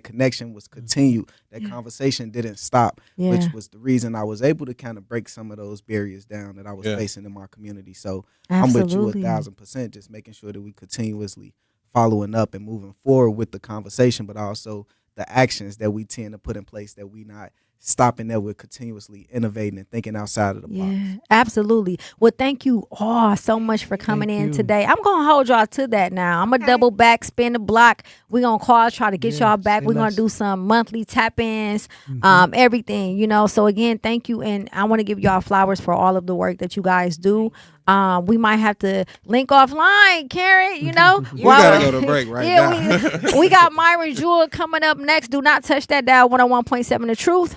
Speaker 3: connection was continued, that conversation didn't stop, which was the reason I was able to kind of break some of those barriers down that I was facing in my community. So
Speaker 5: Absolutely.
Speaker 3: I'm with you 1,000%, just making sure that we continuously following up and moving forward with the conversation, but also the actions that we tend to put in place, that we not stopping there, we're continuously innovating and thinking outside of the box.
Speaker 5: Yeah, absolutely. Well, thank you all so much for coming in today. I'm going to hold y'all to that now. I'm going to double back, spin the block. We're going to call, try to get y'all back. We're going to do some monthly tap-ins, everything, So again, thank you. And I want to give y'all flowers for all of the work that you guys do. We might have to link offline, Karen,
Speaker 6: We gotta go to break now.
Speaker 5: we got Myron Jewell coming up next. Do not touch that dial. 101.7 The Truth.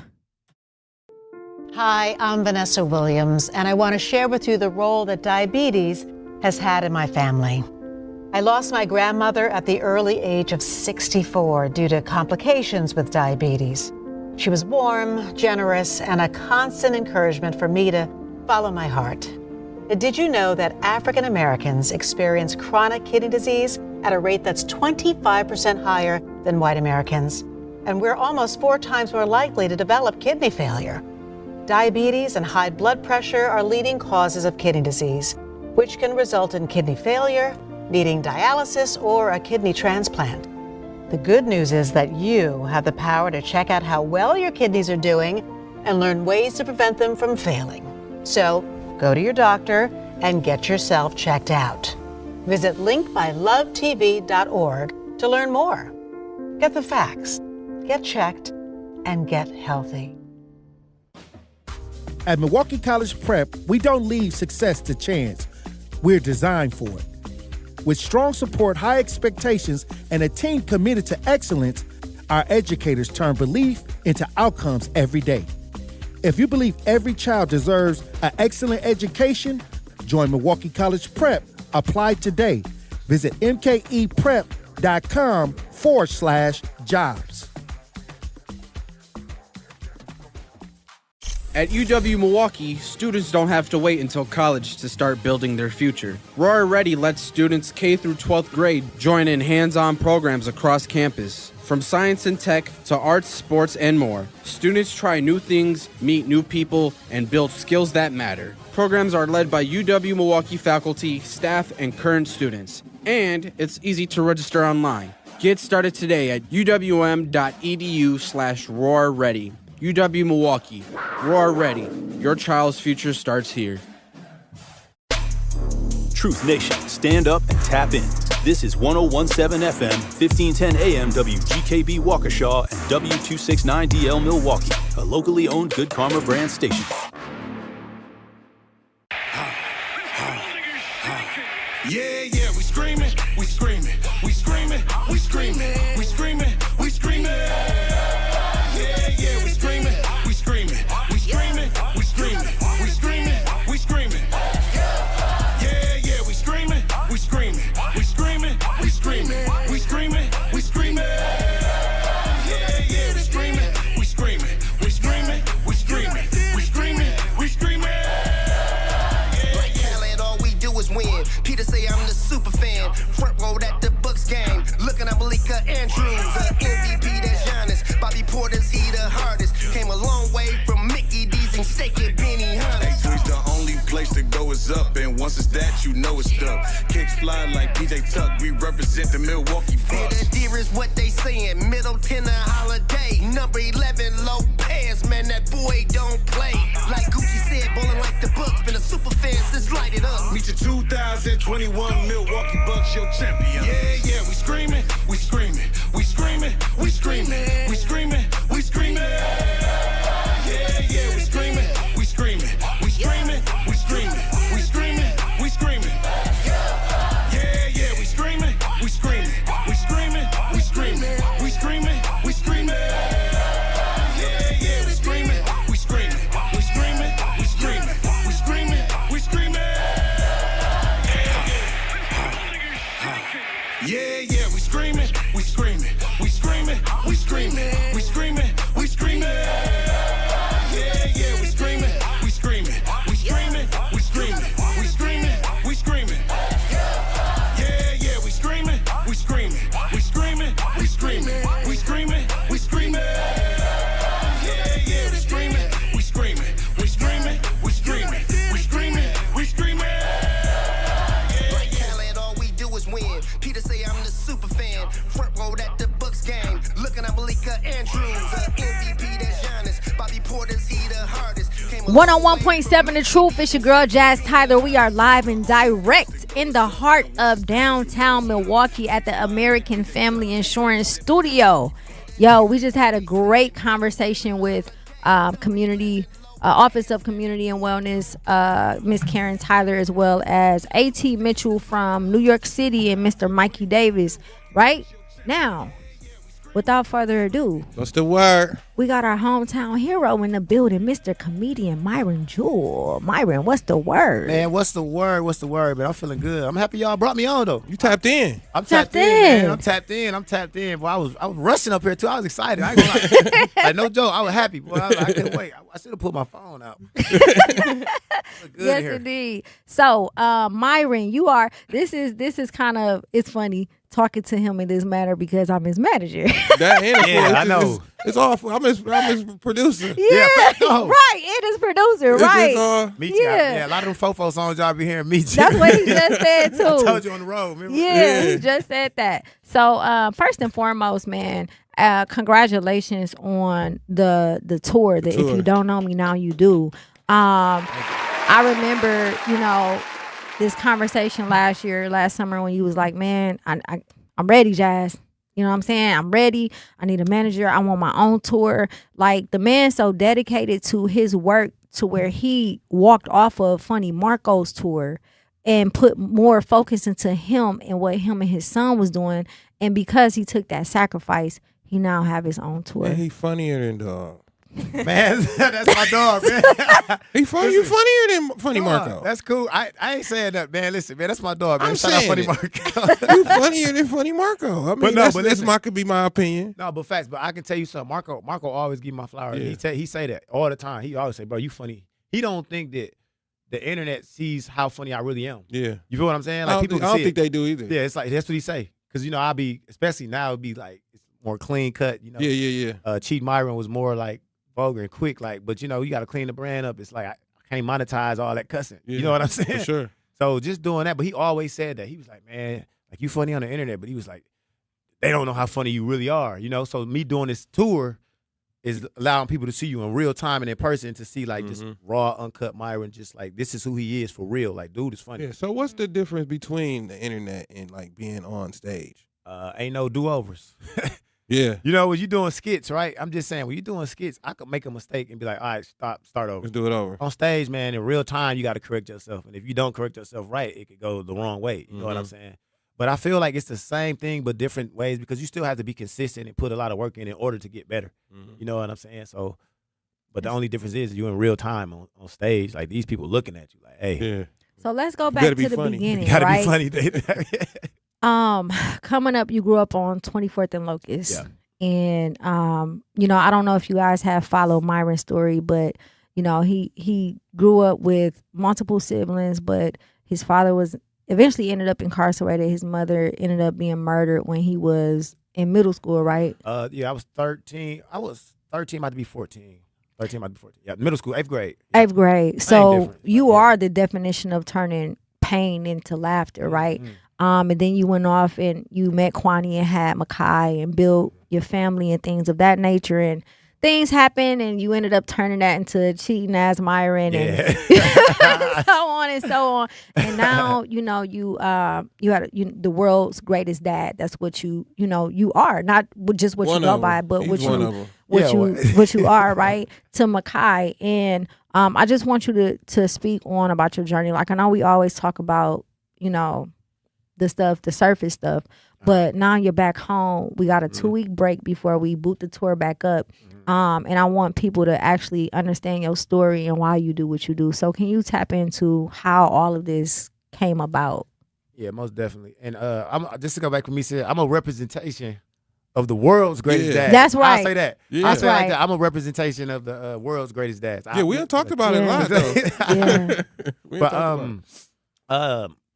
Speaker 2: Hi, I'm Vanessa Williams, and I want to share with you the role that diabetes has had in my family. I lost my grandmother at the early age of 64 due to complications with diabetes. She was warm, generous, and a constant encouragement for me to follow my heart. Did you know that African Americans experience chronic kidney disease at a rate that's 25% higher than white Americans? And we're almost 4 times more likely to develop kidney failure. Diabetes and high blood pressure are leading causes of kidney disease, which can result in kidney failure, needing dialysis or a kidney transplant. The good news is that you have the power to check out how well your kidneys are doing and learn ways to prevent them from failing. So go to your doctor and get yourself checked out. Visit linkmylovetv.org to learn more. Get the facts, get checked, and get healthy.
Speaker 14: At Milwaukee College Prep, we don't leave success to chance. We're designed for it. With strong support, high expectations, and a team committed to excellence, our educators turn belief into outcomes every day. If you believe every child deserves an excellent education, join Milwaukee College Prep. Apply today. Visit mkeprep.com/jobs.
Speaker 23: At UW Milwaukee, students don't have to wait until college to start building their future. Roar Ready lets students K through 12th grade join in hands-on programs across campus. From science and tech to arts, sports, and more, students try new things, meet new people, and build skills that matter. Programs are led by UW Milwaukee faculty, staff, and current students. And it's easy to register online. Get started today at uwm.edu/roarready. UW Milwaukee. Roar Ready. Your child's future starts here.
Speaker 24: Truth Nation, stand up and tap in. This is 1017 FM, 1510 AM WGKB Waukesha and W269DL Milwaukee, a locally owned Good Karma brand station.
Speaker 25: Yeah, we screaming, we screaming, we screaming, we screaming, we screaming, we screaming. Yeah, we screaming, we screaming, we screaming, we screaming, we screaming, we screaming. Yeah, we screaming, we screaming, we screaming, we screaming, we screaming, we screaming. Yeah, we screaming, we screaming, we screaming, we screaming, we screaming, we screaming.
Speaker 26: Like Khaled, all we do is win. Peter say I'm the super fan. Front row at the Bucks game. Looking at Malika Andrews, the MVP that's Giannis. Bobby Porter's he the hardest. Came a long way from Mickey D's and Steak and Benny Hunters.
Speaker 25: Hey, Twitch, the only place to go is up, and once it's that, you know it's stuck. Kicks fly like DJ Tuck. We represent the Milwaukee Bucks.
Speaker 26: The deer is what they saying. Middleton and Holiday. Number 11, Lopez. Man, that boy don't play. Like Gucci said, ballin' like the Bucks. Been a super fan since light it up.
Speaker 25: Meet your 2021 Milwaukee Bucks, your champion. Yeah, we screaming, we screaming, we screaming, we screaming, we screaming, we screaming. Yeah, we screaming, we screaming, we screaming, we screaming, we screaming, we screaming. Yeah, we screaming, we screaming, we screaming, we screaming, we screaming, we screaming. Yeah, we screaming, we screaming, we screaming, we screaming, we screaming, we screaming. Yeah, we screaming, we screaming, we screaming, we screaming, we screaming, we screaming. Yeah, we screaming, we screaming, we screaming, we screaming, we screaming, we screaming. Yeah, we screaming, we screaming, we screaming, we screaming, we screaming, we screaming. Yeah, we screaming, we screaming, we screaming, we screaming, we screaming, we screaming.
Speaker 26: Like Khaled, all we do is win. Peter say I'm the super fan. Front row at the Bucks game. Looking at Malika Andrews, the MVP that's Giannis. Bobby Porter's he the hardest.
Speaker 5: 101.7 The Truth. It's your girl Jazz Tyler. We are live and direct in the heart of downtown Milwaukee at the American Family Insurance Studio. Yo, we just had a great conversation with community Office of Community and Wellness, Miss Karen Tyler, as well as A.T. Mitchell from New York City and Mr. Mikey Davis. Right now, without further ado,
Speaker 6: what's the word?
Speaker 5: We got our hometown hero in the building, Mr. Comedian Myron Jewell. Myron, what's the word?
Speaker 7: Man, what's the word? What's the word, man? I'm feeling good. I'm happy y'all brought me on, though.
Speaker 6: You tapped in.
Speaker 7: I'm tapped in, man. I'm tapped in. Boy, I was rushing up here, too. I was excited. I ain't gonna lie. Like, no joke. I was happy. Boy, I couldn't wait. I should have put my phone out.
Speaker 5: Yes, indeed. So, Myron, this is kind of, it's funny talking to him in this manner because I'm his manager.
Speaker 7: I know.
Speaker 6: It's awful. I'm his producer.
Speaker 5: Yeah, right. It is producer, right?
Speaker 7: Me too. Yeah, a lot of them fofo songs y'all be hearing me too.
Speaker 5: That's what he just said too.
Speaker 7: I told you on the road. Remember?
Speaker 5: Yeah, he just said that. So first and foremost, man, congratulations on the tour. If you don't know me now, you do. I remember, this conversation last summer when you was like, man, I'm ready, Jazz. You know what I'm saying? I'm ready. I need a manager. I want my own tour. Like, the man so dedicated to his work to where he walked off of Funny Marco's tour and put more focus into him and what him and his son was doing. And because he took that sacrifice, he now have his own tour.
Speaker 6: Man, he funnier than dog.
Speaker 7: Man, that's my dog, man.
Speaker 6: You funnier than Funny Marco.
Speaker 7: That's cool. I ain't saying that, man. Listen, man, that's my dog, man.
Speaker 6: I'm
Speaker 7: Shout out
Speaker 6: saying
Speaker 7: Funny Marco.
Speaker 6: You funnier than Funny Marco. I mean, that could be my opinion.
Speaker 7: No, but facts. But I can tell you something. Marco always give my flowers.
Speaker 6: Yeah.
Speaker 7: He say that all the time. He always say, bro, you funny. He don't think that the internet sees how funny I really am.
Speaker 6: Yeah.
Speaker 7: You feel what I'm saying? Like,
Speaker 6: I don't think they do either.
Speaker 7: Yeah, it's like, that's what he say. Because, I'll be, especially now, it'd be like, it's more clean cut,
Speaker 6: Yeah.
Speaker 7: Cheat Myron was more like, vulgar and quick, but you got to clean the brand up. It's like I can't monetize all that cussing.
Speaker 6: Yeah,
Speaker 7: you know what I'm saying?
Speaker 6: For sure.
Speaker 7: So just doing that, but he always said that. He was like, man, like, you funny on the internet, but he was like, they don't know how funny you really are, So me doing this tour is allowing people to see you in real time and in person, to see like just raw, uncut Myron, just like, this is who he is for real. Like, dude is funny.
Speaker 6: Yeah. So what's the difference between the internet and like being on stage?
Speaker 7: Ain't no do-overs.
Speaker 6: Yeah.
Speaker 7: When you doing skits, right? I'm just saying, when you're doing skits, I could make a mistake and be like, all right, start over.
Speaker 6: Let's do it over.
Speaker 7: On stage, man, in real time, you got to correct yourself. And if you don't correct yourself right, it could go the wrong way. You know what I'm saying? But I feel like it's the same thing, but different ways, because you still have to be consistent and put a lot of work in order to get better. You know what I'm saying? So, but the only difference is you're in real time on stage. Like, these people looking at you like, hey.
Speaker 6: Yeah.
Speaker 5: So let's go back to the beginning,
Speaker 7: You gotta
Speaker 5: right?
Speaker 7: be funny.
Speaker 5: Coming up, you grew up on 24th and Locust.
Speaker 7: Yeah.
Speaker 5: And, I don't know if you guys have followed Myron's story, but, he grew up with multiple siblings, but his father eventually ended up incarcerated. His mother ended up being murdered when he was in middle school, right?
Speaker 7: Yeah, I was 13. I was 13, about to be 14. 13, about to be 14. Yeah, middle school, 8th grade.
Speaker 5: Yeah. 8th grade. So you are the definition of turning pain into laughter, right? And then you went off and you met Kwani and had Makai and built your family and things of that nature. And things happened and you ended up turning that into cheating as Myron and so on and so on. And now, you had the world's greatest dad. That's what you are. Not just what you go by, but what you are, right? To Makai. And I just want you to speak on about your journey. Like, I know we always talk about, the surface stuff, but now you're back home. We got a 2-week break before we boot the tour back up. And I want people to actually understand your story and why you do what you do. So can you tap into how all of this came about?
Speaker 7: Yeah, most definitely. And I'm just to go back to me saying, I'm a representation of the world's greatest dad.
Speaker 5: That's right.
Speaker 7: I'll say that.
Speaker 6: Yeah.
Speaker 7: I'll say like that. I'm a representation of the world's greatest dads.
Speaker 6: Yeah, we done talked about it a lot though.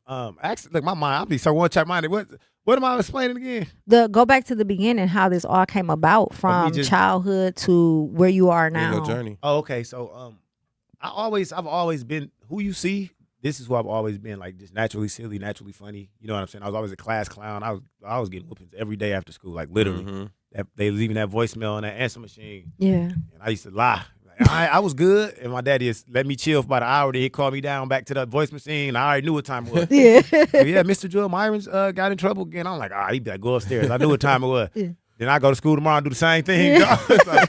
Speaker 7: But actually, look, my mind, I'll be so one-track minded. What am I explaining again?
Speaker 5: Go back to the beginning, how this all came about from childhood to where you are now.
Speaker 6: Your journey.
Speaker 7: Oh, okay. So I've always been who you see. This is who I've always been, like, just naturally silly, naturally funny. You know what I'm saying? I was always a class clown. I was getting whoopings every day after school, like literally. They leaving that voicemail on that answer machine.
Speaker 5: Yeah.
Speaker 7: And I used to lie. I was good, and my daddy just let me chill for about an hour. Then he called me down back to the voice machine. I already knew what time it was.
Speaker 5: Yeah.
Speaker 7: Yeah, Mr. Jewell, Myron's got in trouble again. I'm like, he better go upstairs. I knew what time it was. Yeah. Then I go to school tomorrow and do the same thing. Yeah.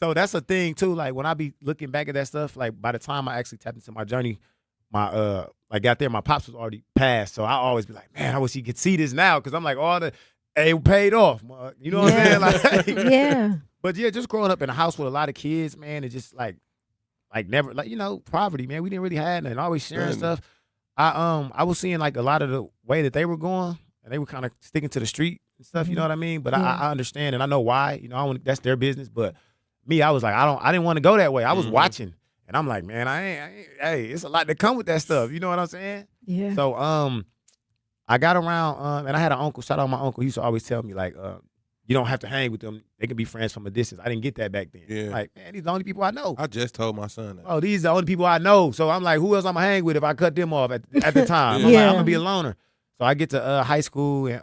Speaker 7: So that's a thing too. Like, when I be looking back at that stuff, like, by the time I actually tapped into my journey, got there, my pops was already passed. So I always be like, man, I wish he could see this now, because I'm like, all the it paid off, Mark. You know what I'm saying? Like,
Speaker 5: Yeah.
Speaker 7: But yeah, just growing up in a house with a lot of kids, man, it's just like never, like, you know, poverty, man. We didn't really have nothing. Always sharing stuff. I was seeing like a lot of the way that they were going, and they were kind of sticking to the street and stuff. You know what I mean? But I understand, and I know why. You know, that's their business. But me, I was like, I didn't want to go that way. I was watching, and I'm like, man, I ain't. Hey, it's a lot that come with that stuff. You know what I'm saying?
Speaker 5: Yeah.
Speaker 7: So I got around, and I had an uncle. Shout out my uncle. He used to always tell me like, you don't have to hang with them. They can be friends from a distance. I didn't get that back then.
Speaker 6: Yeah.
Speaker 7: Like, man, these are the only people I know.
Speaker 6: I just told my son that.
Speaker 7: Oh, these are the only people I know. So I'm like, who else I'm going to hang with if I cut them off at the time? I'm like, I'm going to be a loner. So I get to high school, and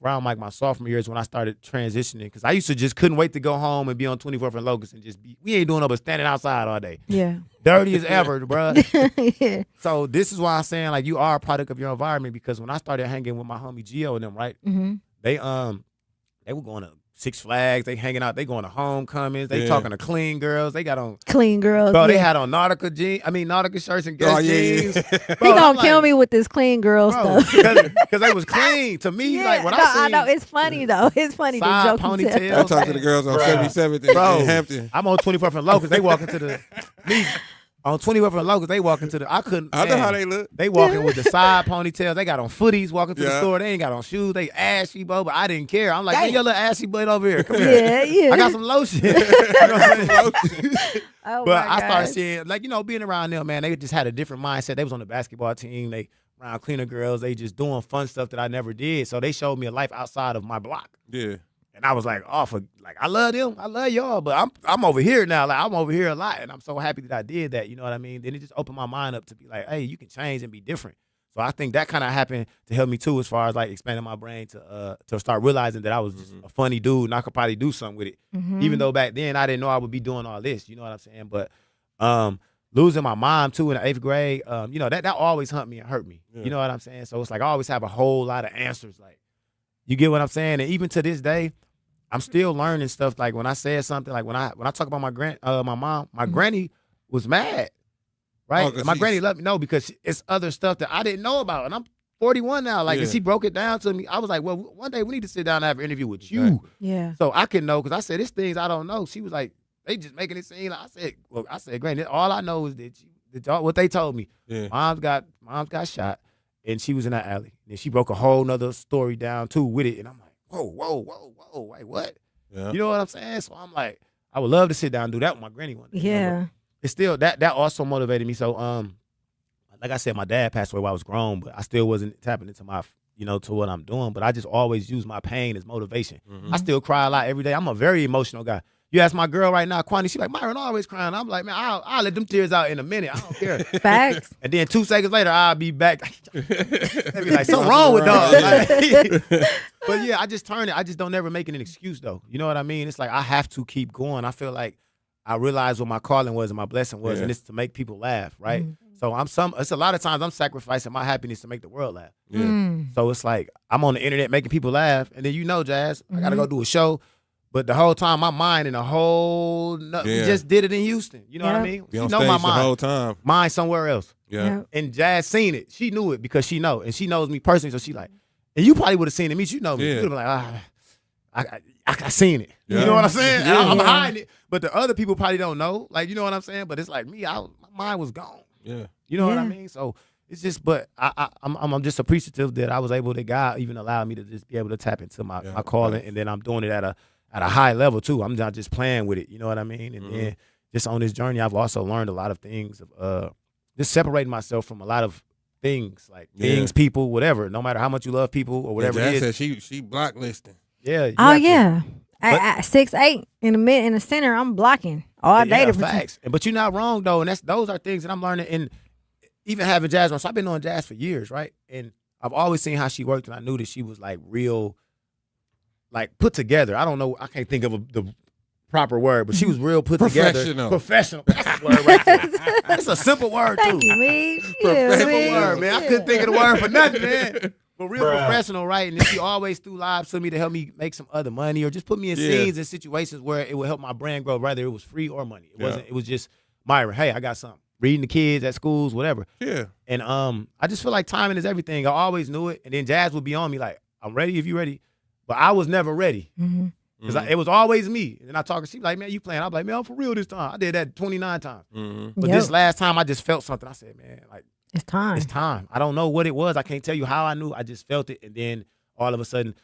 Speaker 7: around like my sophomore year is when I started transitioning. Because I used to just couldn't wait to go home and be on 24th and Locust and just be, we ain't doing no but standing outside all day.
Speaker 5: Yeah.
Speaker 7: Dirty as ever, bro.
Speaker 5: Yeah.
Speaker 7: So this is why I'm saying, like, you are a product of your environment, because when I started hanging with my homie Gio and them, right, they were going to Six Flags, they hanging out, they going to homecomings, they talking to clean girls, they got on
Speaker 5: clean girls.
Speaker 7: Bro, they had on Nautica shirts and Guess jeans.
Speaker 5: He gonna kill me with this clean girl stuff.
Speaker 7: Because they was clean to me. Like when I
Speaker 5: know it's funny though. It's funny.
Speaker 7: Side
Speaker 5: the
Speaker 7: ponytails.
Speaker 6: I talk to the girls on 77th in Hampton.
Speaker 7: I'm on 24th and Locust. They walking to the me. On 24th and Locust, they walking to the. I know
Speaker 6: how they look.
Speaker 7: They walking with the side ponytails. They got on footies walking to the store. They ain't got on shoes. They ashy, bro. But I didn't care. I'm like, hey, your little ashy butt over here. Come here.
Speaker 5: Yeah.
Speaker 7: I got some lotion.
Speaker 5: Oh,
Speaker 7: but I started seeing, like, you know, being around them, man, they just had a different mindset. They was on the basketball team. They around cleaner girls. They just doing fun stuff that I never did. So they showed me a life outside of my block.
Speaker 6: Yeah.
Speaker 7: And I was like, I love them. I love y'all, but I'm over here now. Like, I'm over here a lot, and I'm so happy that I did that. You know what I mean? Then it just opened my mind up to be like, hey, you can change and be different. So I think that kind of happened to help me too, as far as like expanding my brain to start realizing that I was just a funny dude and I could probably do something with it. Even though back then I didn't know I would be doing all this. You know what I'm saying? But losing my mom too in the 8th grade, you know, that always hurt me and hurt me. Yeah. You know what I'm saying? So it's like I always have a whole lot of answers. Like, you get what I'm saying? And even to this day, I'm still learning stuff. Like when I said something, like when I talk about my mom, my granny was mad, right?
Speaker 6: Oh,
Speaker 7: my granny let me know because it's other stuff that I didn't know about, and I'm 41 now. Like, and she broke it down to me. I was like, well, one day we need to sit down and have an interview with you, so I can know, because I said it's things I don't know. She was like, they just making it seem like I said, granny, all I know is that what they told me. Yeah. Mom's got shot, and she was in that alley, and she broke a whole nother story down too with it, and I'm like, whoa, wait, what? Yeah. You know what I'm saying? So I'm like, I would love to sit down and do that with my granny one day.
Speaker 5: Yeah.
Speaker 7: You know? It's still that also motivated me. So like I said, my dad passed away while I was grown, but I still wasn't tapping into my, you know, to what I'm doing. But I just always use my pain as motivation. I still cry a lot every day. I'm a very emotional guy. You ask my girl right now, Kwani, she's like, Myron always crying. I'm like, man, I'll let them tears out in a minute. I don't care.
Speaker 5: Facts.
Speaker 7: And then 2 seconds later, I'll be back. They be like, something wrong with dog. Like, but yeah, I just turn it. I just don't ever make it an excuse though. You know what I mean? It's like I have to keep going. I feel like I realized what my calling was and my blessing was, and it's to make people laugh, right? So it's a lot of times I'm sacrificing my happiness to make the world laugh. Yeah. So it's like I'm on the internet making people laugh, and then, you know, Jazz, I gotta go do a show. But the whole time, my mind in a whole we just did it in Houston. You know what I mean?
Speaker 6: Be on
Speaker 7: know
Speaker 6: stage
Speaker 7: my mind.
Speaker 6: the whole time.
Speaker 7: Mind somewhere else.
Speaker 6: Yeah.
Speaker 7: And Jazz seen it. She knew it because she know. And she knows me personally, so she like, and you probably would have seen it. Me, you know me. You would have been like, I seen it. Yeah. You know what I'm saying? Yeah. I'm hiding it. But the other people probably don't know. Like, you know what I'm saying? But it's like me, my mind was gone.
Speaker 6: Yeah.
Speaker 7: You know what I mean? So it's just, but I'm just appreciative that I was able to, God even allowed me to just be able to tap into my calling, and then I'm doing it at a high level too. I'm not just playing with it. You know what I mean? And then just on this journey, I've also learned a lot of things of just separating myself from a lot of things, like things, people, whatever. No matter how much you love people or whatever it is.
Speaker 6: Said she blacklisting.
Speaker 7: Yeah.
Speaker 5: Oh yeah. At 6'8" in the center, I'm blocking all day.
Speaker 7: Yeah, facts. But you're not wrong though, and those are things that I'm learning. And even having Jazz on, so I've been doing Jazz for years, right? And I've always seen how she worked, and I knew that she was like real, like put together. I don't know, I can't think of the proper word, but she was real put together. Professional. That's the word right there. It's a simple word too.
Speaker 5: Thank you, man.
Speaker 7: Simple word, man. I couldn't think of the word for nothing, man. But real professional, right? And then she always threw lives to me to help me make some other money, or just put me in scenes and situations where it would help my brand grow, whether it was free or money. It wasn't. It was just, Myron, hey, I got something. Reading the kids at schools, whatever.
Speaker 6: Yeah.
Speaker 7: And I just feel like timing is everything. I always knew it. And then Jazz would be on me like, I'm ready if you ready. But I was never ready.
Speaker 5: Mm-hmm.
Speaker 7: Because it was always me. And I talk to her, she like, man, you playing. I'm like, man, I'm for real this time. I did that 29 times. But this last time, I just felt something. I said, man, like,
Speaker 5: it's time.
Speaker 7: It's time. I don't know what it was. I can't tell you how I knew. I just felt it. And then all of a sudden,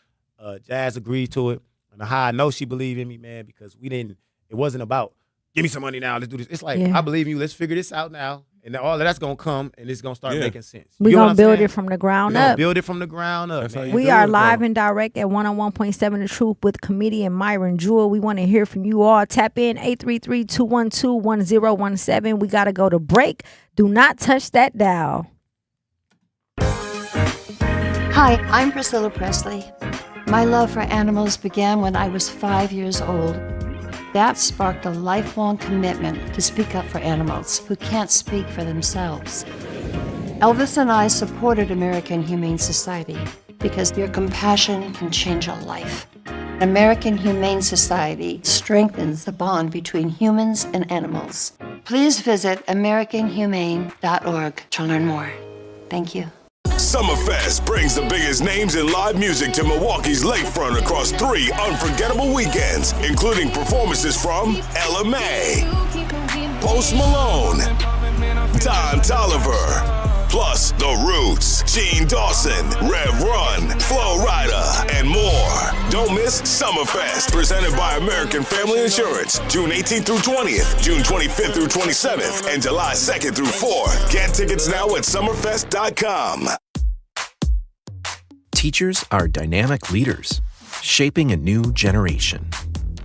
Speaker 7: Jazz agreed to it. And how I know she believed in me, man, because it wasn't about, give me some money now, let's do this. It's like, I believe in you. Let's figure this out now. And then all of that's going to come, and it's going to start making sense.
Speaker 5: We're going to build it from the ground up.
Speaker 7: Build it from the ground up.
Speaker 5: We are live and direct at 101.7 The Truth with comedian Myron Jewell. We want to hear from you all. Tap in 833-212-1017. We got to go to break. Do not touch that dial.
Speaker 10: Hi, I'm Priscilla Presley. My love for animals began when I was 5 years old. That sparked a lifelong commitment to speak up for animals who can't speak for themselves. Elvis and I supported American Humane Society because your compassion can change a life. American Humane Society strengthens the bond between humans and animals. Please visit AmericanHumane.org to learn more. Thank you.
Speaker 25: Summerfest brings the biggest names in live music to Milwaukee's lakefront across 3 unforgettable weekends, including performances from Ella May, Post Malone, Don Toliver, plus The Roots, Gene Dawson, Rev Run, Flo Rida, and more. Don't miss Summerfest, presented by American Family Insurance, June 18th through 20th, June 25th through 27th, and July 2nd through 4th. Get tickets now at summerfest.com.
Speaker 11: Teachers are dynamic leaders, shaping a new generation.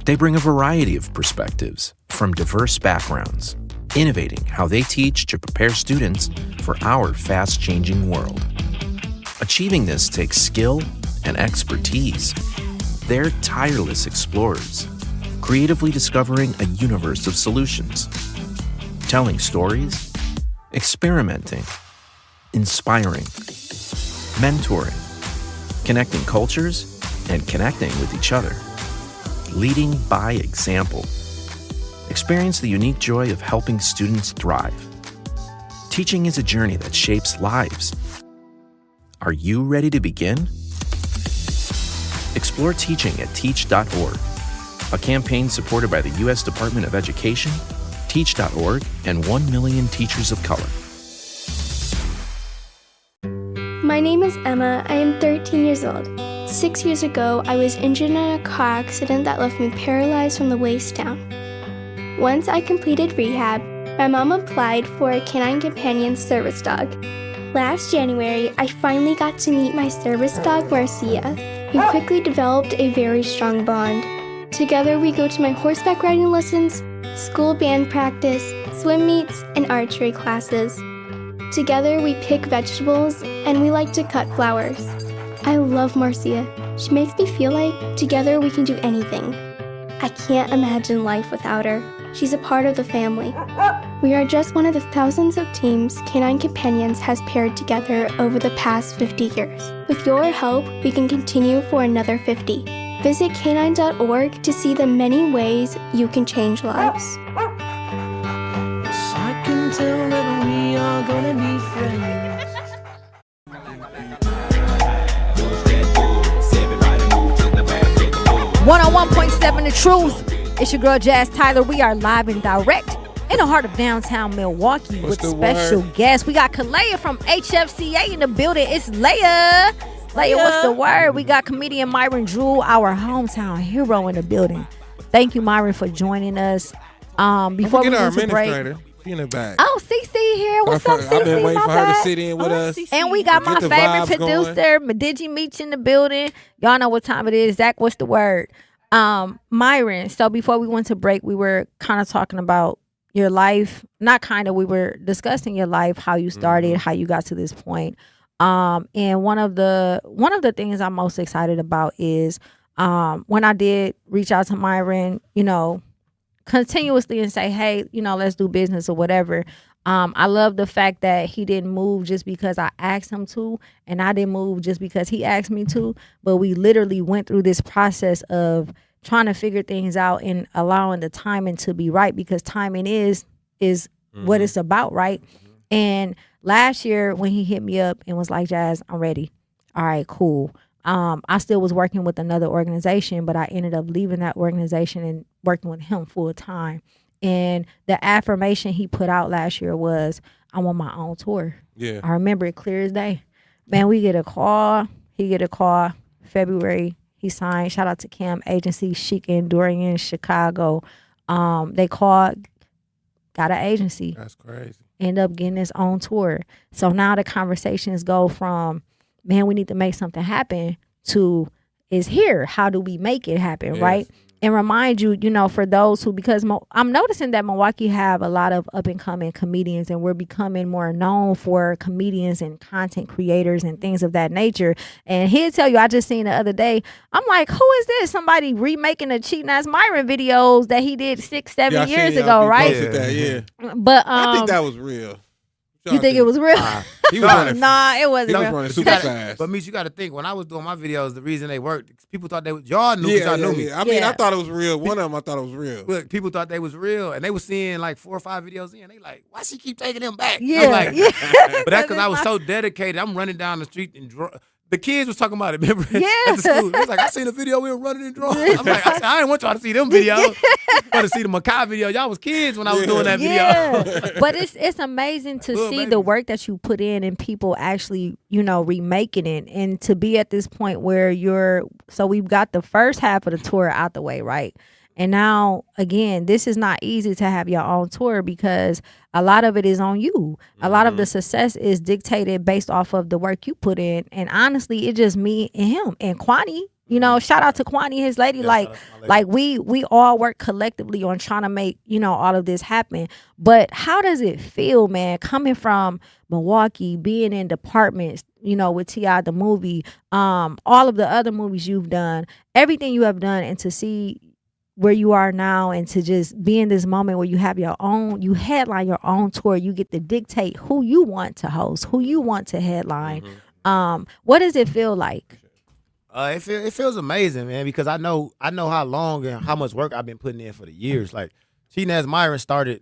Speaker 11: They bring a variety of perspectives from diverse backgrounds, innovating how they teach to prepare students for our fast-changing world. Achieving this takes skill and expertise. They're tireless explorers, creatively discovering a universe of solutions, telling stories, experimenting, inspiring, mentoring, connecting cultures, and connecting with each other. Leading by example. Experience the unique joy of helping students thrive. Teaching is a journey that shapes lives. Are you ready to begin? Explore teaching at teach.org, a campaign supported by the U.S. Department of Education, teach.org, and 1 million teachers of color.
Speaker 12: My name is Emma. I am 13 years old. 6 years ago, I was injured in a car accident that left me paralyzed from the waist down. Once I completed rehab, my mom applied for a canine companion service dog. Last January, I finally got to meet my service dog, Marcia. We quickly developed a very strong bond. Together, we go to my horseback riding lessons, school band practice, swim meets, and archery classes. Together, we pick vegetables, and we like to cut flowers. I love Marcia. She makes me feel like together we can do anything. I can't imagine life without her. She's a part of the family. We are just one of the thousands of teams Canine Companions has paired together over the past 50 years. With your help, we can continue for another 50. Visit canine.org to see the many ways you can change lives.
Speaker 17: I can tell that we are gonna be friends.
Speaker 5: 101.7 The Truth. It's your girl Jazz Tyler. We are live and direct in the heart of downtown Milwaukee with special guests. We got Kalea from HFCA in the building. It's Leia. Leia, what's the word? We got comedian Myron Jewell, our hometown hero, in the building. Thank you, Myron, for joining us. Before we
Speaker 6: our
Speaker 5: go to break.
Speaker 6: She in the back.
Speaker 5: Oh, CC here. What's up, CC?
Speaker 6: I've been waiting for her to
Speaker 5: bad.
Speaker 6: sit in with us.
Speaker 5: And we got my
Speaker 6: Get the
Speaker 5: favorite
Speaker 6: vibes
Speaker 5: producer, Medigi Meech, in the building. Y'all know what time it is. Zach, what's the word? Myron. So before we went to break, we were kind of talking about your life. Not kind of. We were discussing your life, how you started, how you got to this point. And one of the things I'm most excited about is when I did reach out to Myron, you know, continuously and say, hey, you know, let's do business or whatever. I love the fact that he didn't move just because I asked him to, and I didn't move just because he asked me to, but we literally went through this process of trying to figure things out and allowing the timing to be right, because timing is what it's about, right? And last year when he hit me up and was like, Jazz, I'm ready. All right, cool. I still was working with another organization, but I ended up leaving that organization and working with him full time. And the affirmation he put out last year was, I want my own tour.
Speaker 6: Yeah.
Speaker 5: I remember it clear as day. Man, we get a call. He get a call February. He signed. Shout out to Cam Agency, Chic and Dorian, Chicago. They called, got an agency.
Speaker 6: That's crazy.
Speaker 5: End up getting his own tour. So now the conversations go from, man, we need to make something happen, to, is here. How do we make it happen, right? And remind you, you know, for those who, because I'm noticing that Milwaukee have a lot of up and coming comedians, and we're becoming more known for comedians and content creators and things of that nature. And he'll tell you, I just seen the other day, I'm like, who is this? Somebody remaking the Cheating Ass Myron videos that he did 6-7 years ago, right? But
Speaker 6: I think that was real.
Speaker 5: You think it was real?
Speaker 6: He was running.
Speaker 5: Nah, it wasn't
Speaker 6: He was
Speaker 5: real.
Speaker 6: running super fast.
Speaker 7: But Mitch, you got to think, when I was doing my videos, the reason they worked, people thought they was, y'all knew, y'all knew me.
Speaker 6: I mean, I thought it was real. One of them, I thought it was real.
Speaker 7: Look, people thought they was real, and they was seeing like 4 or 5 videos in. They like, why she keep taking them back?
Speaker 5: Yeah,
Speaker 7: I'm like, but that's because I was so dedicated. I'm running down the street and the kids was talking about it. Remember?
Speaker 5: Yeah.
Speaker 7: At the school, it was like, I seen a video we were running and drawing. I'm like, I didn't want y'all to see them videos. I want to see the Makai video. Y'all was kids when I was doing that video.
Speaker 5: Yeah. But it's amazing to
Speaker 7: Little
Speaker 5: see
Speaker 7: babies.
Speaker 5: the work that you put in and people actually, you know, remaking it, and to be at this point where so we've got the first half of the tour out the way, right? And now, again, this is not easy to have your own tour, because a lot of it is on you. A lot of the success is dictated based off of the work you put in. And honestly, it's just me and him and Kwani. You know, shout out to Kwani, his lady. Like we all work collectively on trying to make, you know, all of this happen. But how does it feel, man, coming from Milwaukee, being in departments, you know, with T.I. the movie, all of the other movies you've done, everything you have done, and to see where you are now, and to just be in this moment where you have your own, you headline your own tour, you get to dictate who you want to host, who you want to headline. What does it feel like?
Speaker 7: It feels amazing, man, because I know how long and how much work I've been putting in for the years. Like, Cheating Ass Myron started,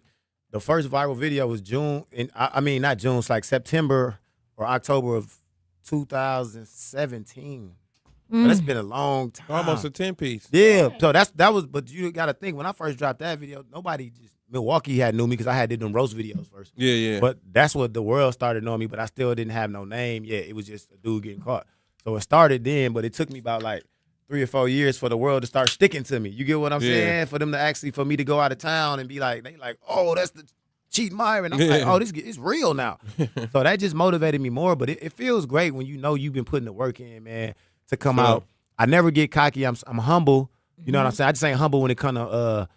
Speaker 7: the first viral video was June, and I mean not June, it's like September or October of 2017. But it's been a long time.
Speaker 6: Almost a 10-piece.
Speaker 7: Yeah, so that was. But you got to think, when I first dropped that video, Milwaukee had knew me because I had did them roast videos first.
Speaker 6: Yeah.
Speaker 7: But that's what the world started knowing me. But I still didn't have no name yet. It was just a dude getting caught. So it started then, but it took me about like 3 or 4 years for the world to start sticking to me. You get what I'm saying? For them to actually, for me to go out of town and be like, they like, oh, that's the Cheating Myron. I'm like, oh, this it's real now. So that just motivated me more. But it feels great when you know you've been putting the work in, man, to come out. I never get cocky. I'm humble. You know what I'm saying? I just ain't humble when it come to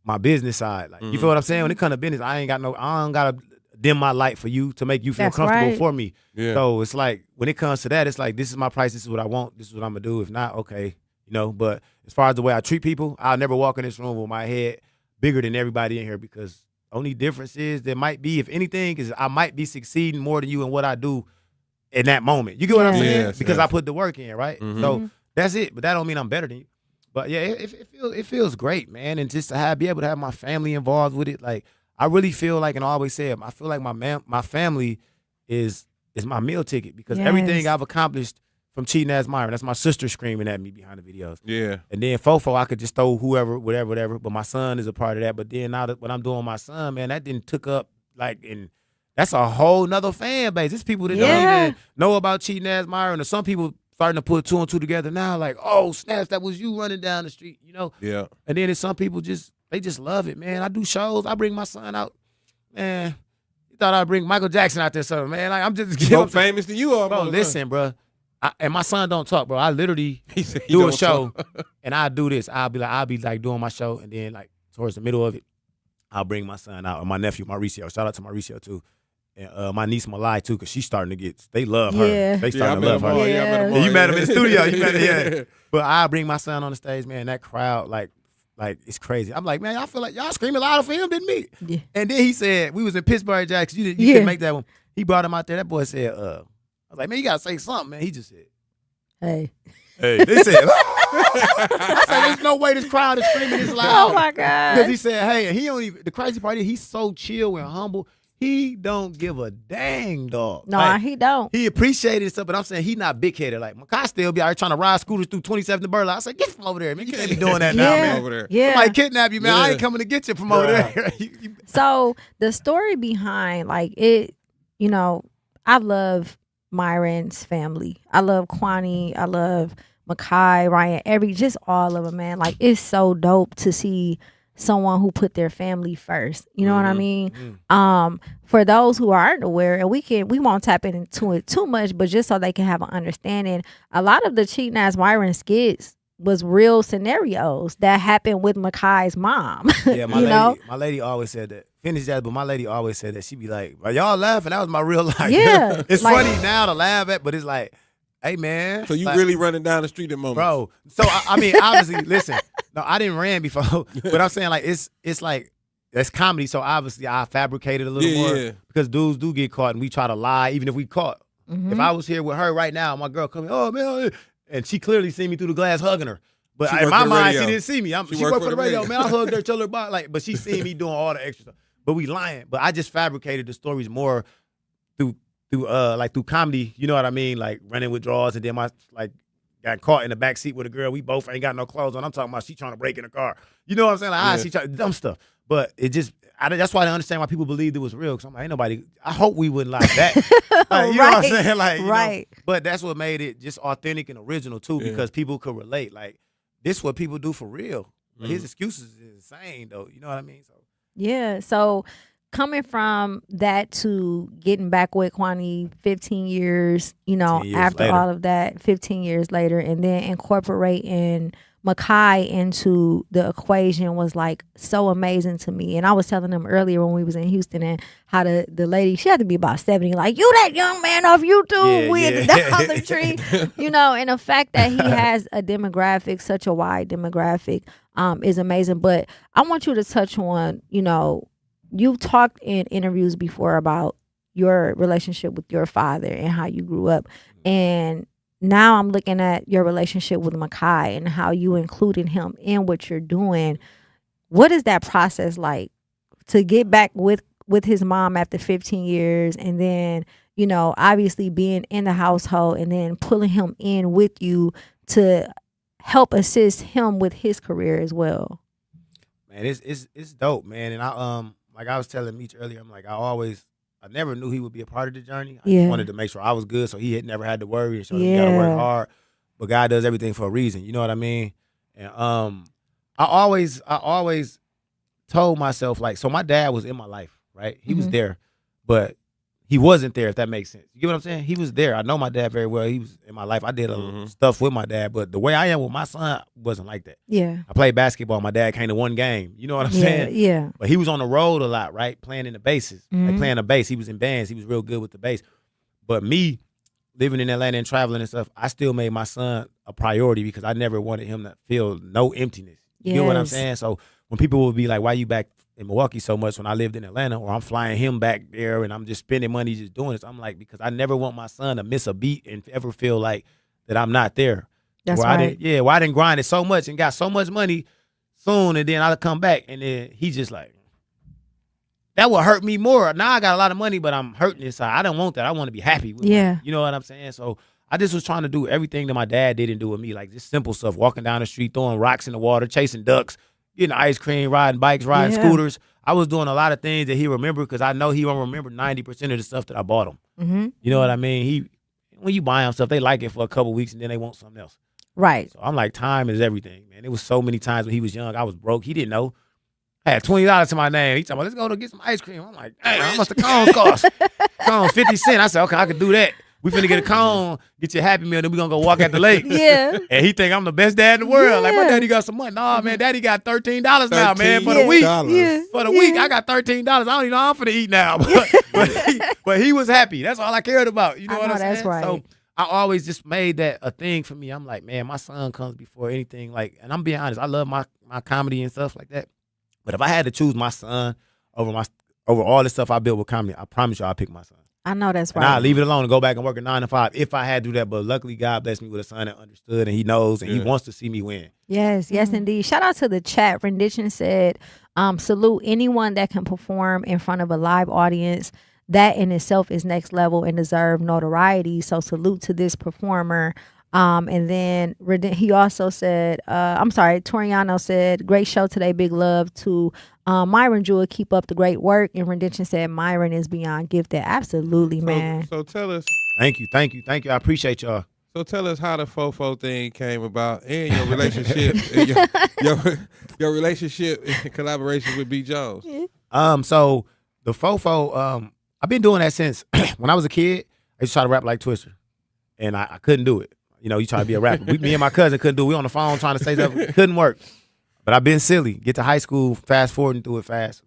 Speaker 7: my business side. Like, you feel what I'm saying? When it come to business, I don't gotta dim my light for you to make you feel comfortable for me. Yeah. So it's like, when it comes to that, it's like, this is my price, this is what I want, this is what I'm gonna do. If not, okay, you know. But as far as the way I treat people, I'll never walk in this room with my head bigger than everybody in here, because only difference is there might be, if anything, is I might be succeeding more than you in what I do in that moment. You get what I'm saying?
Speaker 6: Yes,
Speaker 7: because I put the work in, right? So that's it. But that don't mean I'm better than you. But yeah, it feels great, man. And just to be able to have my family involved with it, like, I really feel like, and I always say it, I feel like my family is my meal ticket, because everything I've accomplished from Cheating Ass Myron, that's my sister screaming at me behind the videos. Yeah. And then Fofo, I could just throw whoever, whatever. But my son is a part of that. But then now that what I'm doing with my son, man, that didn't took up, like, and that's a whole nother fan base. There's people that don't even know about Cheating Ass Myron, or some people starting to put 2 and 2 together now, like, oh, snaps, that was you running down the street, you know? Yeah. And then there's some people they just love it, man. I do shows. I bring my son out. Man, you thought I'd bring Michael Jackson out there something, man. Like, I'm just
Speaker 6: more famous than you are,
Speaker 7: bro. Listen, bro. And my son don't talk, bro. I literally do a show, and I do this. I'll be like doing my show, and then like towards the middle of it, I'll bring my son out, or my nephew, Mauricio. Shout out to Mauricio too. And my niece Malai too, because she's starting to they love her.
Speaker 5: Yeah.
Speaker 7: They starting to love her.
Speaker 5: Yeah.
Speaker 7: You met him in the studio. But I'll bring my son on the stage, man. That crowd, like it's crazy. I'm like, man, I feel like y'all screaming louder for him than me. Yeah. And then he said, we was in Pittsburgh, Jack, 'cause you didn't make that one. He brought him out there. That boy said, I was like, man, you gotta say something, man. He just said,
Speaker 5: hey.
Speaker 7: They said, I said, there's no way this crowd is screaming this loud.
Speaker 5: Oh my God.
Speaker 7: Because he said, hey, and he don't even, the crazy part is he's so chill and humble. He don't give a dang, dog.
Speaker 5: No,
Speaker 7: Like,
Speaker 5: he don't.
Speaker 7: He appreciated stuff, but I'm saying he not big headed. Like Makai still be out here trying to ride scooters through 27th and Burla. I said, get from over there, man. You can't be doing that now, man.
Speaker 6: Over there.
Speaker 5: Yeah.
Speaker 7: Somebody kidnap you, man. I
Speaker 6: Yeah.
Speaker 7: ain't coming to get you from over there.
Speaker 5: So the story behind like it, you know, I love Myron's family. I love Kwani. I love Makai, Ryan, just all of them, man. Like it's so dope to see someone who put their family first. You know what I mean? For those who aren't aware, and we won't tap into it too much, but just so they can have an understanding, a lot of the cheating ass Myron skits was real scenarios that happened with Makai's mom.
Speaker 7: Yeah,
Speaker 5: you know?
Speaker 7: my lady always said that. Finish that, but my lady always said that. She be like, "Are y'all laughing? That was my real life."
Speaker 5: Yeah,
Speaker 7: it's
Speaker 5: like-
Speaker 7: funny now to laugh at, but it's like, hey man.
Speaker 6: So you
Speaker 7: like,
Speaker 6: really running down the street at moments,
Speaker 7: bro? So I mean, obviously, listen. No, I didn't ran before, but I'm saying like it's like that's comedy. So obviously, I fabricated a little more because dudes do get caught, and we try to lie, even if we caught.
Speaker 5: Mm-hmm.
Speaker 7: If I was here with her right now, my girl coming, oh man, and she clearly seen me through the glass hugging her. But
Speaker 6: She
Speaker 7: in
Speaker 6: worked
Speaker 7: my
Speaker 6: for the
Speaker 7: mind,
Speaker 6: radio.
Speaker 7: she didn't see me. She worked for the radio, man. I hugged her, told her about like, but she seen me doing all the extra stuff. But we lying. But I just fabricated the stories more through comedy. You know what I mean? Like running with draws, and then got caught in the back seat with a girl. We both ain't got no clothes on. I'm talking about she trying to break in the car. You know what I'm saying? Like she trying dumb stuff. But it just that's why I don't understand why people believed it was real. Because I'm like, ain't nobody. I hope we wouldn't like that. Like, you know what I'm saying? Like, you know? But that's what made it just authentic and original too, because people could relate. Like this is what people do for real. But his excuses is insane though. You know what I mean? So.
Speaker 5: Yeah. So coming from that to getting back with Kwani 15 years, you know,
Speaker 7: 15 years
Speaker 5: after
Speaker 7: later.
Speaker 5: all of that, 15 years later, and then incorporating Makai into the equation was like so amazing to me. And I was telling them earlier when we was in Houston and how the lady, she had to be about 70, like, you that young man off YouTube with the Dollar Tree, you know, and the fact that he has a demographic, such a wide demographic, is amazing. But I want you to touch on, you know, you've talked in interviews before about your relationship with your father and how you grew up. And now I'm looking at your relationship with Makai and how you included him in what you're doing. What is that process like to get back with his mom after 15 years and then, you know, obviously being in the household and then pulling him in with you to help assist him with his career as well?
Speaker 7: Man, it's dope, man. And I like I was telling Meech earlier, I'm like I never knew he would be a part of the journey. I just wanted to make sure I was good so he had never had to worry and show him he gotta work hard. But God does everything for a reason, you know what I mean? And I always told myself, like, so my dad was in my life, right? He was there, but he wasn't there, if that makes sense. You get what I'm saying? He was there. I know my dad very well. He was in my life. I did stuff with my dad, but the way I am with my son wasn't like that.
Speaker 5: Yeah.
Speaker 7: I played basketball. My dad came to one game. You know what I'm saying?
Speaker 5: Yeah.
Speaker 7: But he was on the road a lot, right? Playing in the basses, like playing the bass. He was in bands. He was real good with the bass. But me, living in Atlanta and traveling and stuff, I still made my son a priority because I never wanted him to feel no emptiness. You know what I'm saying? So when people would be like, why you back in Milwaukee so much when I lived in Atlanta, or I'm flying him back there and I'm just spending money just doing this, I'm like, because I never want my son to miss a beat and ever feel like that I'm not there.
Speaker 5: That's
Speaker 7: where
Speaker 5: right.
Speaker 7: I didn't grind it so much and got so much money soon, and then I'll come back and then he's just like, that would hurt me more. Now I got a lot of money, but I'm hurting inside. I don't want that. I want to be happy with
Speaker 5: Yeah.
Speaker 7: money. You know what I'm saying? So I just was trying to do everything that my dad didn't do with me, like just simple stuff, walking down the street, throwing rocks in the water, chasing ducks, getting ice cream, riding bikes, riding scooters. I was doing a lot of things that he remembered because I know he won't remember 90% of the stuff that I bought him. You know what I mean? When you buy him stuff, they like it for a couple weeks and then they want something else.
Speaker 5: Right.
Speaker 7: So I'm like, time is everything, man. It was so many times when he was young, I was broke. He didn't know. I had $20 to my name. He told me, let's go to get some ice cream. I'm like, dang, how much the cones cost? Cones 50 cents. I said, okay, I could do that. We finna get a cone, get you a Happy Meal, then we gonna go walk at the lake.
Speaker 5: Yeah.
Speaker 7: And he think I'm the best dad in the world. Like, my daddy got some money. Nah, man, daddy got $13 now, man, for the week. For the week, I got $13. I don't even know how I'm finna eat now. But he was happy. That's all I cared about. You know what I'm saying?
Speaker 5: That's right.
Speaker 7: So I always just made that a thing for me. I'm like, man, my son comes before anything. Like, and I'm being honest, I love my comedy and stuff like that. But if I had to choose my son over all the stuff I built with comedy, I promise you I'll pick my son.
Speaker 5: I know that's
Speaker 7: And
Speaker 5: right.
Speaker 7: I leave it alone and go back and work a 9 to 5 if I had to do that. But luckily, God blessed me with a son that understood and he knows and he wants to see me win.
Speaker 5: Yes, yes, indeed. Shout out to the chat. Rendition said, salute anyone that can perform in front of a live audience. That in itself is next level and deserve notoriety. So salute to this performer. And then he also said, Toriano said, great show today. Big love to Myron, Jewell. Keep up the great work. And Rendition said, Myron is beyond gifted. Absolutely, man.
Speaker 6: So tell us.
Speaker 7: Thank you. I appreciate y'all.
Speaker 6: So tell us how the Fofo thing came about and your relationship, and your relationship and collaboration with B. Jones.
Speaker 7: So the Fofo, I've been doing that since when I was a kid. I used to try to rap like Twister, and I couldn't do it. You know, you try to be a rapper. Me and my cousin couldn't do it. We on the phone trying to say something. Couldn't work. But I've been silly. Get to high school, fast forwarding through it fast.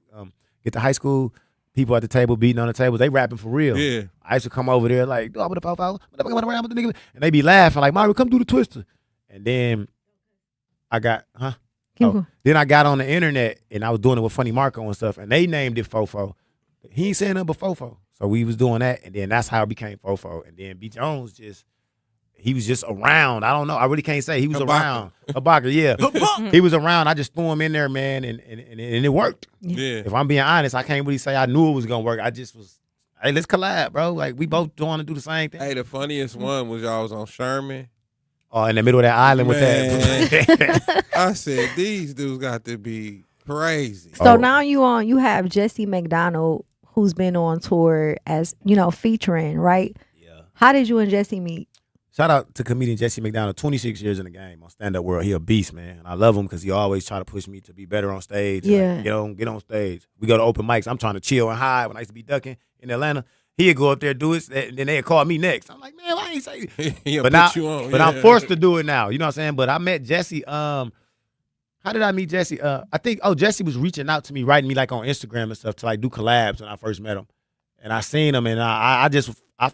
Speaker 7: Get to high school, people at the table beating on the tables. They rapping for real.
Speaker 6: Yeah.
Speaker 7: I used to come over there like, oh, what the Fofo? And they be laughing like, Myron, come do the Twister. And then I got, then I got on the internet and I was doing it with Funny Marco and stuff. And they named it Fofo. He ain't saying nothing but Fofo. So we was doing that. And then that's how it became Fofo. And then B. Jones he was just around. I don't know. I really can't say. He was around. Habaka, yeah. He was around. I just threw him in there, man, and it worked.
Speaker 6: Yeah.
Speaker 7: If I'm being honest, I can't really say I knew it was going to work. I just was, hey, let's collab, bro. Like, we both want to do the same thing.
Speaker 6: Hey, the funniest one was y'all was on Sherman.
Speaker 7: Oh, in the middle of that island with that.
Speaker 6: I said, these dudes got to be crazy.
Speaker 5: So now you have Jesse McDonald, who's been on tour as, featuring, right? Yeah. How did you and Jesse meet?
Speaker 7: Shout out to comedian Jesse McDonald, 26 years in the game on stand-up world. He a beast, man. And I love him because he always try to push me to be better on stage.
Speaker 5: Yeah.
Speaker 7: Like, get on stage. We go to open mics. I'm trying to chill and hide when I used to be ducking in Atlanta. He'd go up there, do it, and then they'd call me next. I'm like, man, why ain't say
Speaker 6: it?
Speaker 7: But I'm forced to do it now. You know what I'm saying? But I met Jesse. How did I meet Jesse? I think, Jesse was reaching out to me, writing me like on Instagram and stuff to like do collabs when I first met him. And I seen him and I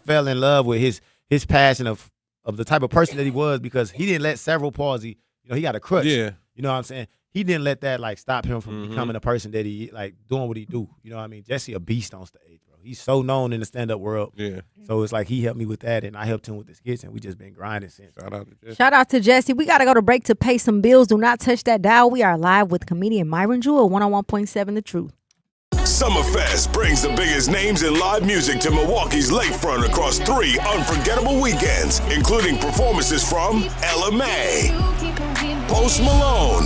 Speaker 7: fell in love with his passion of the type of person that he was because he didn't let cerebral palsy, he got a crutch.
Speaker 6: Yeah.
Speaker 7: You know what I'm saying? He didn't let that like stop him from becoming a person that he like doing what he do. You know what I mean? Jesse a beast on stage, bro. He's so known in the stand-up world.
Speaker 6: Yeah.
Speaker 7: So it's like he helped me with that and I helped him with the skits and we just been grinding since.
Speaker 5: Shout out to Jesse. We got to go to break to pay some bills. Do not touch that dial. We are live with comedian Myron Jewell, 101.7 The Truth.
Speaker 25: Summerfest brings the biggest names in live music to Milwaukee's lakefront across 3 unforgettable weekends, including performances from Ella May, Post Malone,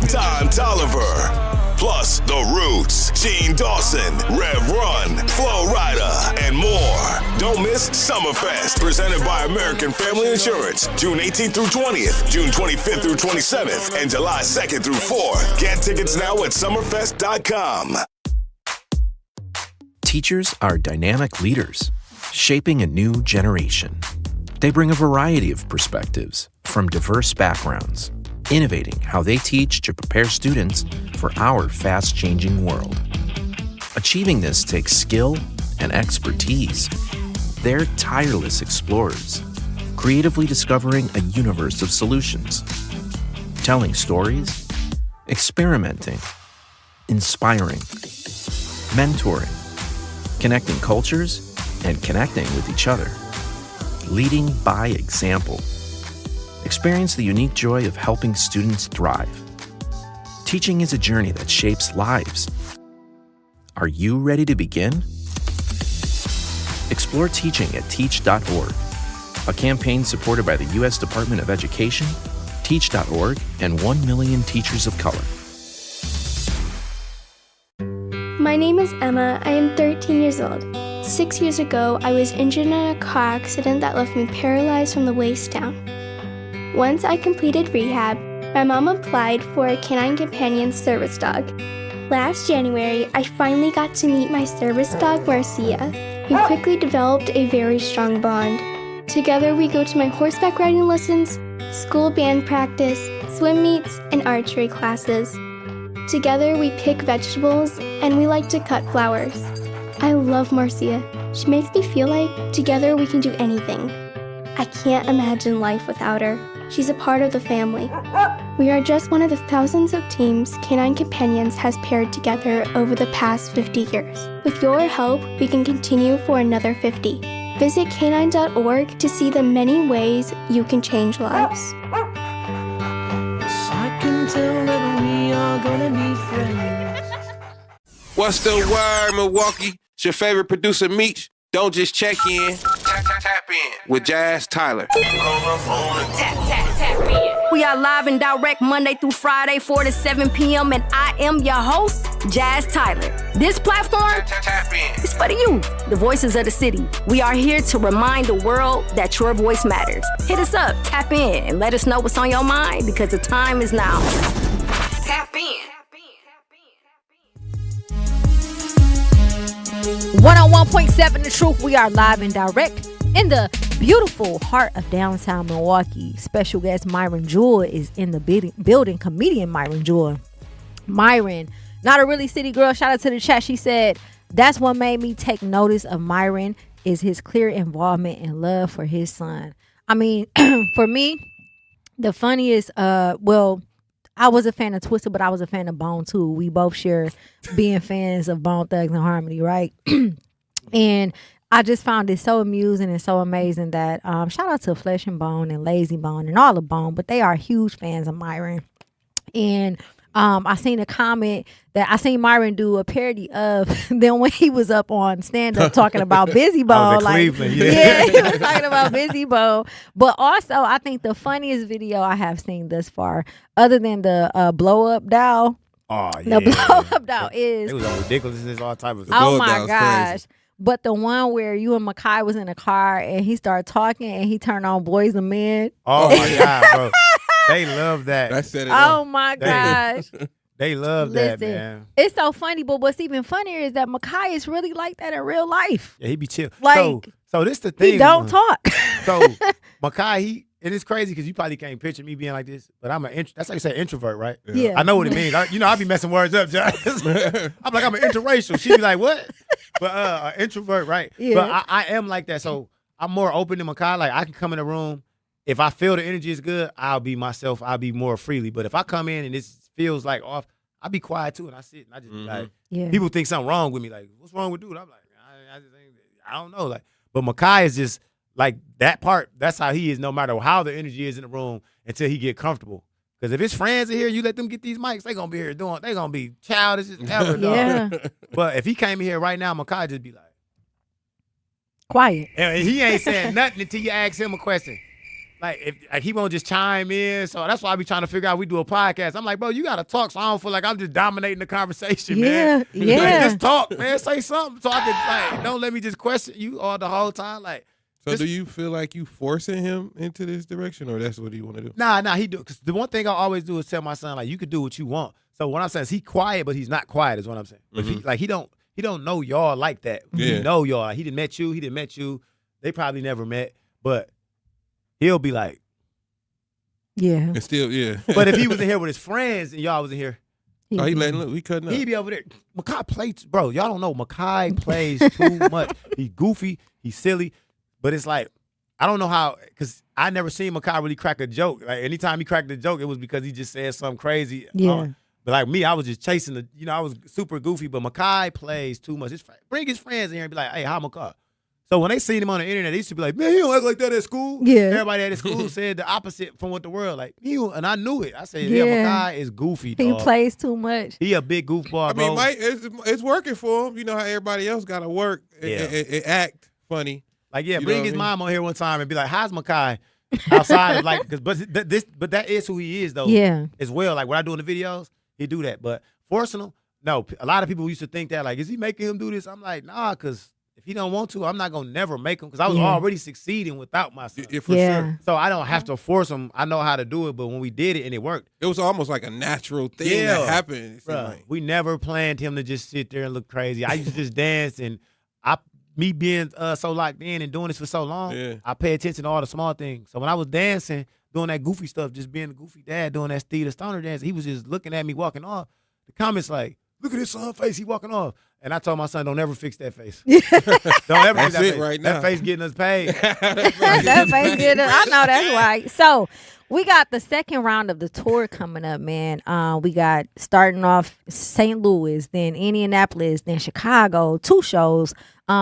Speaker 25: Don Toliver, plus The Roots, Gene Dawson, Rev Run, Flo Rida, and more. Don't miss Summerfest, presented by American Family Insurance, June 18th through 20th, June 25th through 27th, and July 2nd through 4th. Get tickets now at summerfest.com.
Speaker 11: Teachers are dynamic leaders, shaping a new generation. They bring a variety of perspectives from diverse backgrounds, innovating how they teach to prepare students for our fast-changing world. Achieving this takes skill and expertise. They're tireless explorers, creatively discovering a universe of solutions, telling stories, experimenting, inspiring, mentoring, connecting cultures, and connecting with each other. Leading by example. Experience the unique joy of helping students thrive. Teaching is a journey that shapes lives. Are you ready to begin? Explore teaching at teach.org, a campaign supported by the U.S. Department of Education, teach.org, and 1 million teachers of color.
Speaker 12: My name is Emma. I am 13 years old. 6 years ago, I was injured in a car accident that left me paralyzed from the waist down. Once I completed rehab, my mom applied for a canine companion service dog. Last January, I finally got to meet my service dog, Marcia. We quickly developed a very strong bond. Together, we go to my horseback riding lessons, school band practice, swim meets, and archery classes. Together, we pick vegetables, and we like to cut flowers. I love Marcia. She makes me feel like together we can do anything. I can't imagine life without her. She's a part of the family. We are just one of the thousands of teams Canine Companions has paired together over the past 50 years. With your help, we can continue for another 50. Visit canine.org to see the many ways you can change lives.
Speaker 17: I can tell that we are gonna be friends.
Speaker 6: What's the word, Milwaukee? It's your favorite producer, Meech. Don't just check in. Tap in with Jazz Tyler.
Speaker 5: We are live and direct Monday through Friday, 4 to 7 p.m. And I am your host, Jazz Tyler. This platform is for you, the voices of the city. We are here to remind the world that your voice matters. Hit us up, tap in, and let us know what's on your mind because the time is now. Tap in. 101.7 The Truth. We are live and direct in the beautiful heart of downtown Milwaukee. Special guest Myron Jewell is in the building. Comedian Myron Jewell. Myron, not a really city girl. Shout out to the chat. She said, that's what made me take notice of Myron is his clear involvement and love for his son. I mean, for me, the funniest, I was a fan of Twisted, but I was a fan of Bone too. We both share being fans of Bone Thugs and Harmony, right? And I just found it so amusing and so amazing that shout out to Flesh and Bone and Lazy Bone and all of Bone, but they are huge fans of Myron. And I seen a comment that I seen Myron do a parody of them when he was up on stand up talking about Busy Bone.
Speaker 7: Cleveland,
Speaker 5: yeah, he was talking about Busy Bone. But also, I think the funniest video I have seen thus far, other than the blow up doll.
Speaker 7: Oh yeah,
Speaker 5: the blow up doll is
Speaker 7: it was ridiculous. All type of.
Speaker 5: Oh my gosh. But the one where you and Makai was in a car and he started talking and he turned on Boys and Men.
Speaker 7: Oh my God, bro. They love that.
Speaker 6: That set it
Speaker 5: Oh my gosh.
Speaker 7: They love that, man.
Speaker 5: It's so funny, but what's even funnier is that Makai is really like that in real life.
Speaker 7: Yeah, he be chill.
Speaker 5: Like,
Speaker 7: so this the thing.
Speaker 5: He don't talk.
Speaker 7: So Makai, it is crazy because you probably can't picture me being like this, but that's how you say introvert, right?
Speaker 5: Yeah.
Speaker 7: I know what it means. I be messing words up, Josh. I'm like, I'm an interracial. She be like, what? But introvert, right?
Speaker 5: Yeah.
Speaker 7: But I am like that. So I'm more open than Makai. Like I can come in a room. If I feel the energy is good, I'll be myself. I'll be more freely. But if I come in and it feels like off, I'll be quiet too. And I sit and I just be like, people think something wrong with me. Like, what's wrong with dude? I'm like, I don't know. Like, but Makai is just like that part. That's how he is. No matter how the energy is in the room until he get comfortable. Because if his friends are here, you let them get these mics, they gonna be here doing. They gonna be childish as ever.
Speaker 5: Yeah.
Speaker 7: But if he came in here right now, Makai just be like
Speaker 5: quiet.
Speaker 7: And he ain't saying nothing until you ask him a question. Like he won't just chime in. So that's why I be trying to figure out we do a podcast. I'm like, bro, you gotta talk so I don't feel like I'm just dominating the conversation, man.
Speaker 5: Yeah.
Speaker 7: Like, just talk, man. Say something so I can don't let me just question you all the whole time. Like,
Speaker 6: so do you feel like you forcing him into this direction, or that's what you want to do?
Speaker 7: Nah, he do. Because the one thing I always do is tell my son, like, you could do what you want. So what I'm saying is he quiet, but he's not quiet is what I'm saying. But he don't know y'all like that.
Speaker 6: Yeah.
Speaker 7: He know y'all. He didn't met you. They probably never met, but he'll be like,
Speaker 5: yeah.
Speaker 6: And still, yeah.
Speaker 7: But if he was in here with his friends and y'all was in here,
Speaker 6: oh, he letting look. We cutting up.
Speaker 7: he'd be over there. Makai plays, bro. Y'all don't know. Makai plays too much. He's goofy. He's silly. But it's like, I don't know how, because I never seen Makai really crack a joke. Like, anytime he cracked a joke, it was because he just said something crazy.
Speaker 5: Yeah.
Speaker 7: But like me, I was just chasing I was super goofy. But Makai plays too much. Bring his friends in here and be like, hey, how Makai? So when they seen him on the internet, they used to be like, man, he don't act like that at school.
Speaker 5: Yeah.
Speaker 7: Everybody at school said the opposite from what the world like. And I knew it. I said, yeah, Makai is goofy, dog.
Speaker 5: He plays too much.
Speaker 7: He a big goofball,
Speaker 6: I mean, Mike, it's working for him. You know how everybody else got to work and act funny.
Speaker 7: Like, yeah,
Speaker 6: You
Speaker 7: bring
Speaker 6: know
Speaker 7: his
Speaker 6: what I mean?
Speaker 7: mom on here one time and be like, how's Makai outside of like, but that is who he is though.
Speaker 5: Yeah.
Speaker 7: As well. Like when I do in the videos, he do that. But forcing him, no. A lot of people used to think that, like, is he making him do this? I'm like, nah, because if he don't want to, I'm not gonna never make him, because I was already succeeding without my son.
Speaker 6: For sure.
Speaker 7: So I don't have to force him. I know how to do it, but when we did it and it worked,
Speaker 6: it was almost like a natural thing that happened. It seemed
Speaker 7: Bruh,
Speaker 6: like.
Speaker 7: we never planned him to just sit there and look crazy. I used to just dance, and me being so locked in and doing this for so long, I pay attention to all the small things. So when I was dancing, doing that goofy stuff, just being a goofy dad, doing that Steve the Stoner dance, he was just looking at me walking off. The comments like, look at his son face, he walking off. And I told my son, don't ever fix that face. Don't ever fix that face.
Speaker 6: Right now.
Speaker 7: That face getting us paid.
Speaker 5: That face getting us. I know that's right. So we got the second round of the tour coming up, man. We got starting off St. Louis, then Indianapolis, then Chicago, 2 shows.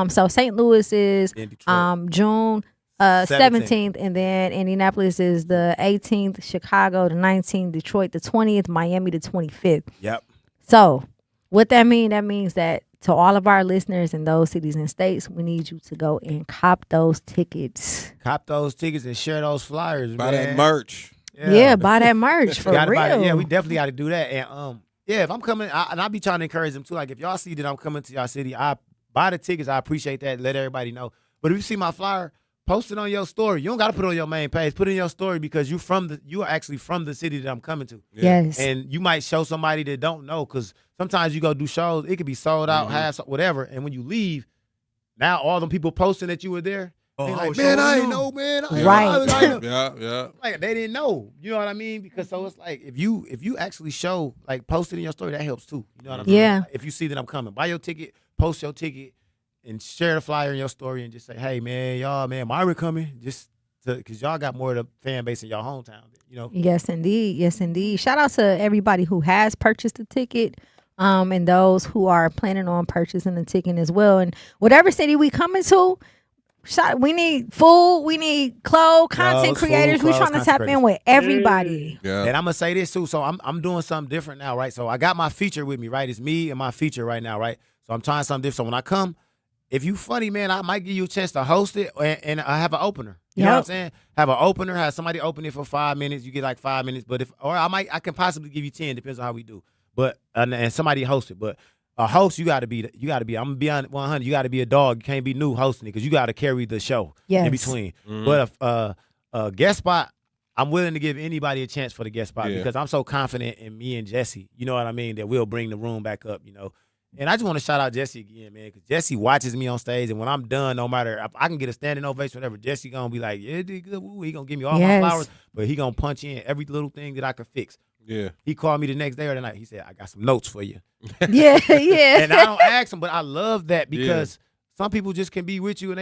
Speaker 5: So St. Louis is June 17th, and then Indianapolis is the 18th, Chicago the 19th, Detroit the 20th, Miami the 25th.
Speaker 7: Yep.
Speaker 5: So what that means? That means that to all of our listeners in those cities and states, we need you to go and cop those tickets.
Speaker 7: Cop those tickets and share those flyers.
Speaker 6: Buy
Speaker 7: man.
Speaker 6: that merch.
Speaker 5: Yeah, buy that merch for real.
Speaker 7: Yeah, we definitely got to do that. And yeah, if I'm coming, and I'll be trying to encourage them too. Like if y'all see that I'm coming to y'all city, I buy the tickets. I appreciate that. Let everybody know. But if you see my flyer, post it on your story. You don't got to put it on your main page. Put it in your story because you are actually from the city that I'm coming to.
Speaker 5: Yes.
Speaker 7: And you might show somebody that don't know because sometimes you go do shows, it could be sold out, half, whatever. And when you leave, now all them people posting that you were there, they like, man, I ain't know, man.
Speaker 5: Right.
Speaker 6: Yeah.
Speaker 7: Like they didn't know. You know what I mean? Because so it's like if you actually show, like post it in your story, that helps too. You know what I mean?
Speaker 5: Yeah.
Speaker 7: If you see that I'm coming, buy your ticket, post your ticket, and share the flyer in your story and just say, hey man, Myron coming. Just because y'all got more of the fan base in y'all hometown, you know?
Speaker 5: Yes, indeed. Yes, indeed. Shout out to everybody who has purchased a ticket, and those who are planning on purchasing a ticket as well. And whatever city we coming to, we need food, we need clothes, content creators. We're trying to tap in with everybody.
Speaker 6: Yeah.
Speaker 7: And I'm gonna say this too. So I'm doing something different now, right? So I got my feature with me, right? It's me and my feature right now, right? So I'm trying something different. So when I come, if you funny, man, I might give you a chance to host it, and I have an opener. You know what I'm saying? Have an opener, have somebody open it for 5 minutes. You get like 5 minutes, but I can possibly give you 10. Depends on how we do. But and somebody host it. But a host, you got to be. I'm gonna be on 100. You got to be a dog. You can't be new hosting it because you got to carry the show in between.
Speaker 6: Mm-hmm.
Speaker 7: But a guest spot, I'm willing to give anybody a chance for the guest spot because I'm so confident in me and Jesse. You know what I mean? That we'll bring the room back up. You know. And I just want to shout out Jesse again, man, because Jesse watches me on stage, and when I'm done, no matter if I can get a standing ovation, whatever, Jesse gonna be like, yeah, did good. Woo. He gonna give me all my flowers, but he gonna punch in every little thing that I could fix.
Speaker 6: Yeah.
Speaker 7: He called me the next day or the night. He said, I got some notes for you.
Speaker 5: Yeah.
Speaker 7: And I don't ask him, but I love that because some people just can be with you and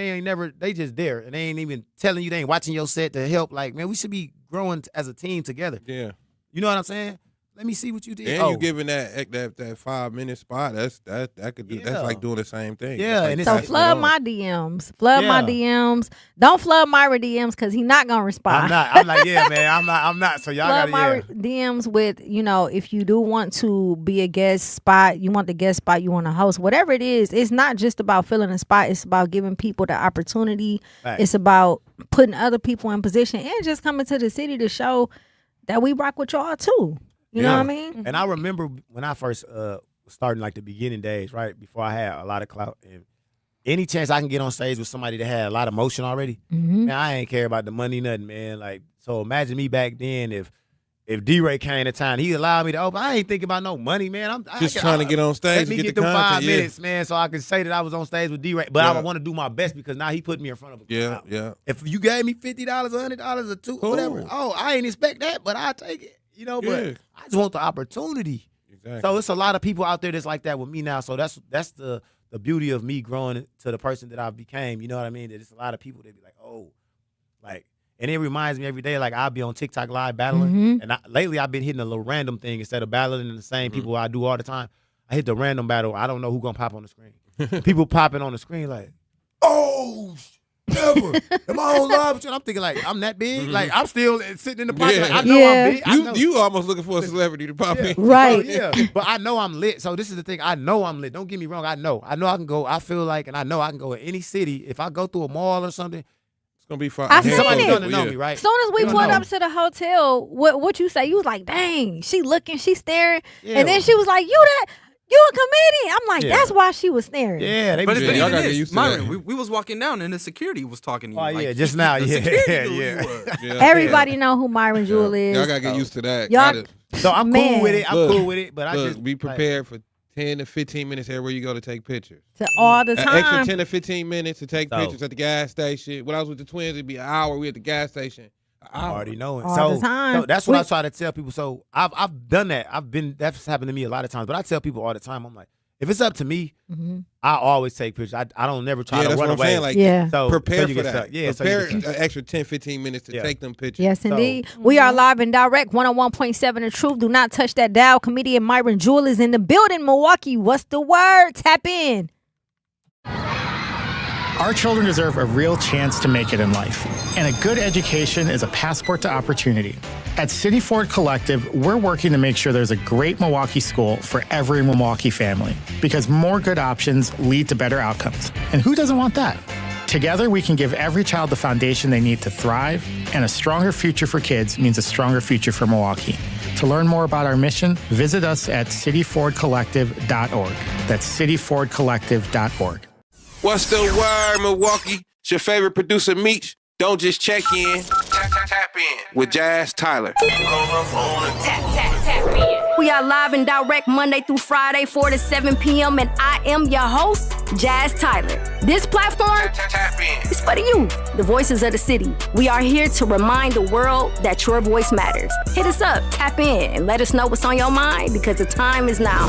Speaker 7: they just there, and they ain't even telling you, they ain't watching your set to help. Like, man, we should be growing as a team together.
Speaker 6: Yeah.
Speaker 7: You know what I'm saying? Let me see what you did.
Speaker 6: And you giving that 5-minute spot. That's like doing the same thing.
Speaker 7: Yeah,
Speaker 6: like
Speaker 7: and
Speaker 5: So flood my DMs. Flood my DMs. Don't flood Myra DMs because he's not gonna respond.
Speaker 7: I'm like, yeah, man. I'm not. So y'all
Speaker 5: flood
Speaker 7: gotta
Speaker 5: my DMs with, if you do want to be a guest spot, you want the guest spot, you want to host, whatever it is. It's not just about filling a spot. It's about giving people the opportunity.
Speaker 7: Right.
Speaker 5: It's about putting other people in position and just coming to the city to show that we rock with y'all too. You know what I mean?
Speaker 7: And I remember when I first starting like the beginning days, right before I had a lot of clout, and any chance I can get on stage with somebody that had a lot of motion already, man, I ain't care about the money, nothing, man. Like, so imagine me back then if D-Ray came to town, he allowed me to open. I ain't thinking about no money, man. I'm
Speaker 6: just trying to get on stage.
Speaker 7: Let me get
Speaker 6: the
Speaker 7: them
Speaker 6: content,
Speaker 7: 5 minutes, man, so I can say that I was on stage with D-Ray. But I want to do my best because now he put me in front of a crowd.
Speaker 6: Yeah.
Speaker 7: If you gave me $50, $100, or $200, whatever, I ain't expect that, but I'll take it. You know, but I just want the opportunity.
Speaker 6: Exactly.
Speaker 7: So it's a lot of people out there that's like that with me now. So that's the beauty of me growing to the person that I became. You know what I mean? That it's a lot of people that be like, oh, like, and it reminds me every day, like I'll be on TikTok live battling. And lately I've been hitting a little random thing instead of battling the same people I do all the time. I hit the random battle. I don't know who's gonna pop on the screen. People popping on the screen like, oh, never. Am I on live? I'm thinking like I'm that big. Like I'm still sitting in the pocket. Like, I know I'm big. I know.
Speaker 6: You almost looking for a celebrity to pop in.
Speaker 5: Right.
Speaker 7: But I know I'm lit. So this is the thing. I know I'm lit. Don't get me wrong. I know I can go. I feel like, and I know I can go in any city. If I go through a mall or something,
Speaker 6: it's gonna be fun.
Speaker 5: I seen
Speaker 7: somebody's
Speaker 5: it.
Speaker 7: gonna know me, right?
Speaker 5: As soon as we pulled up to the hotel, what you say? You was like, dang, she looking, she staring. And then she was like, you a comedian. I'm like, that's why she was staring.
Speaker 7: Yeah,
Speaker 1: But
Speaker 7: they
Speaker 1: y'all gotta get used to Myron, we was walking down and the security was talking to you.
Speaker 7: Oh,
Speaker 1: like,
Speaker 7: yeah, just now.
Speaker 1: the
Speaker 7: Yeah,
Speaker 1: security knew who
Speaker 7: yeah.
Speaker 1: you were.
Speaker 6: Yeah.
Speaker 5: Everybody know who Myron Jewell is.
Speaker 6: Y'all gotta get used to that.
Speaker 5: Y'all,
Speaker 7: So I'm cool with it. I'm cool with it. But I
Speaker 6: look,
Speaker 7: just
Speaker 6: be prepared for 10 to 15 minutes everywhere you go to take pictures.
Speaker 5: All the
Speaker 6: An extra
Speaker 5: time.
Speaker 6: 10 to 15 minutes to take pictures at the gas station. When I was with the twins, it'd be an hour. We at the gas station.
Speaker 7: I already know it.
Speaker 5: All the time.
Speaker 7: So that's what I try to tell people. So I've done that. That's happened to me a lot of times. But I tell people all the time, I'm like, if it's up to me, I always take pictures. I don't never try to
Speaker 6: that's
Speaker 7: run
Speaker 6: what I'm
Speaker 7: away.
Speaker 6: saying. Like,
Speaker 7: So
Speaker 6: prepare
Speaker 7: you
Speaker 6: for
Speaker 7: get
Speaker 6: that.
Speaker 7: stuck. Yeah,
Speaker 6: prepare an extra 10, 15 minutes to take them pictures.
Speaker 5: Yes, indeed. We are live and direct, 101.7 The Truth. Do not touch that dial. Comedian Myron Jewell is in the building. Milwaukee, what's the word? Tap in.
Speaker 4: Our children deserve a real chance to make it in life, and a good education is a passport to opportunity. At City Ford Collective, we're working to make sure there's a great Milwaukee school for every Milwaukee family, because more good options lead to better outcomes. And who doesn't want that? Together, we can give every child the foundation they need to thrive, and a stronger future for kids means a stronger future for Milwaukee. To learn more about our mission, visit us at cityfordcollective.org. That's cityfordcollective.org.
Speaker 6: What's the word, Milwaukee? It's your favorite producer, Meech. Don't just check in. Tap in with Jazz Tyler.
Speaker 9: We are live and direct Monday through Friday, 4 to 7 p.m. And I am your host, Jazz Tyler. This platform is for the youth, the voices of the city. We are here to remind the world that your voice matters. Hit us up, tap in, and let us know what's on your mind, because the time is now.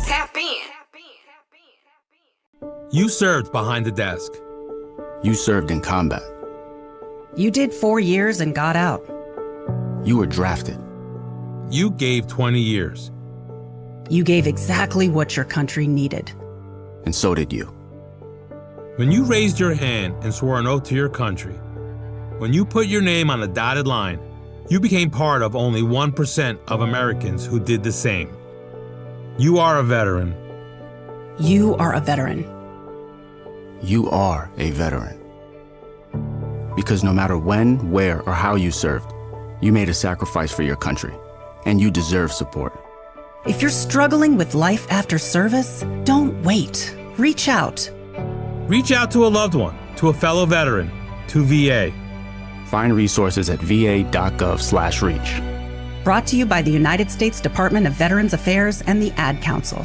Speaker 9: Tap in.
Speaker 18: You served behind the desk.
Speaker 19: You served in combat.
Speaker 20: You did 4 years and got out.
Speaker 19: You were drafted.
Speaker 18: You gave 20 years.
Speaker 20: You gave exactly what your country needed.
Speaker 19: And so did you.
Speaker 18: When you raised your hand and swore an oath to your country, when you put your name on a dotted line, you became part of only 1% of Americans who did the same. You are a veteran.
Speaker 20: You are a veteran.
Speaker 19: You are a veteran. Because no matter when, where, or how you served, you made a sacrifice for your country, and you deserve support.
Speaker 20: If you're struggling with life after service, don't wait. Reach out.
Speaker 18: Reach out to a loved one, to a fellow veteran, to VA.
Speaker 19: Find resources at va.gov/reach.
Speaker 20: Brought to you by the United States Department of Veterans Affairs and the Ad Council.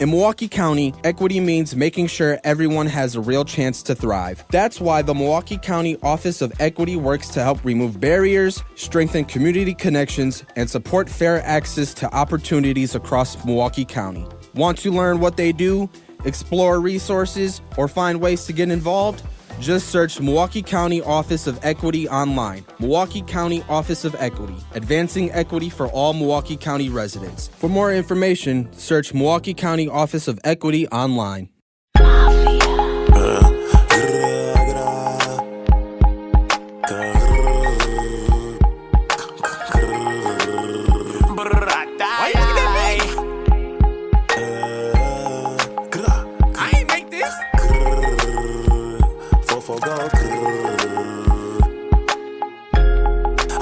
Speaker 23: In Milwaukee County, equity means making sure everyone has a real chance to thrive. That's why the Milwaukee County Office of Equity works to help remove barriers, strengthen community connections, and support fair access to opportunities across Milwaukee County. Want to learn what they do, explore resources, or find ways to get involved? Just search Milwaukee County Office of Equity online. Milwaukee County Office of Equity, advancing equity for all Milwaukee County residents. For more information, search Milwaukee County Office of Equity online.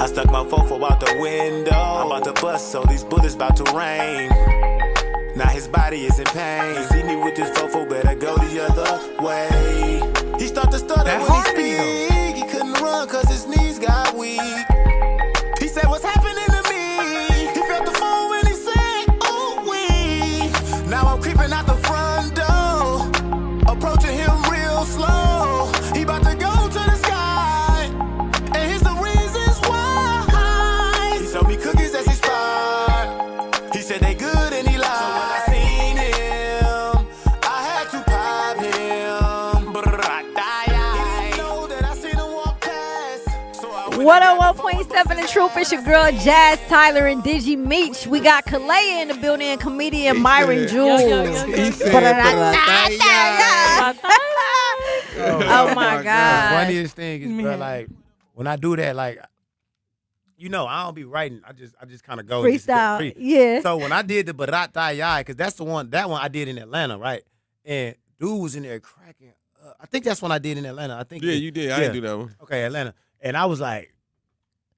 Speaker 22: I stuck my fofo out the window. I'm about to bust, so these bullets about to rain. Now his body is in pain. You see me with this fofo, better go the other way. He start to stutter when he speak. He couldn't run cause his knees got weak. He said, what's happening to me? He felt the phone when he said, ooh wee. Now I'm creeping out the front door, approaching him real slow. He about to go to the sky, and here's the reasons why. He sold me cookies as he spied. He said they good and he lied. So when I seen him, I had to pop him. He didn't know that I seen him walk past. So I went
Speaker 5: 101.7 The Truth. It's your girl Jazz Tyler and Digi Meech. We got Kalea in the building and comedian Myron Jewell. Oh my God.
Speaker 7: The funniest thing is, bro, like when I do that, like, you know, I don't be writing. I just kind of go and just get
Speaker 5: Freestyle.
Speaker 7: free.
Speaker 5: Yeah.
Speaker 7: So when I did the Baratayai, because that's that one I did in Atlanta, right? And dude was in there cracking up. I think that's one I did in Atlanta. I think.
Speaker 6: Yeah, you did. I didn't do that one.
Speaker 7: Okay, Atlanta. And I was like,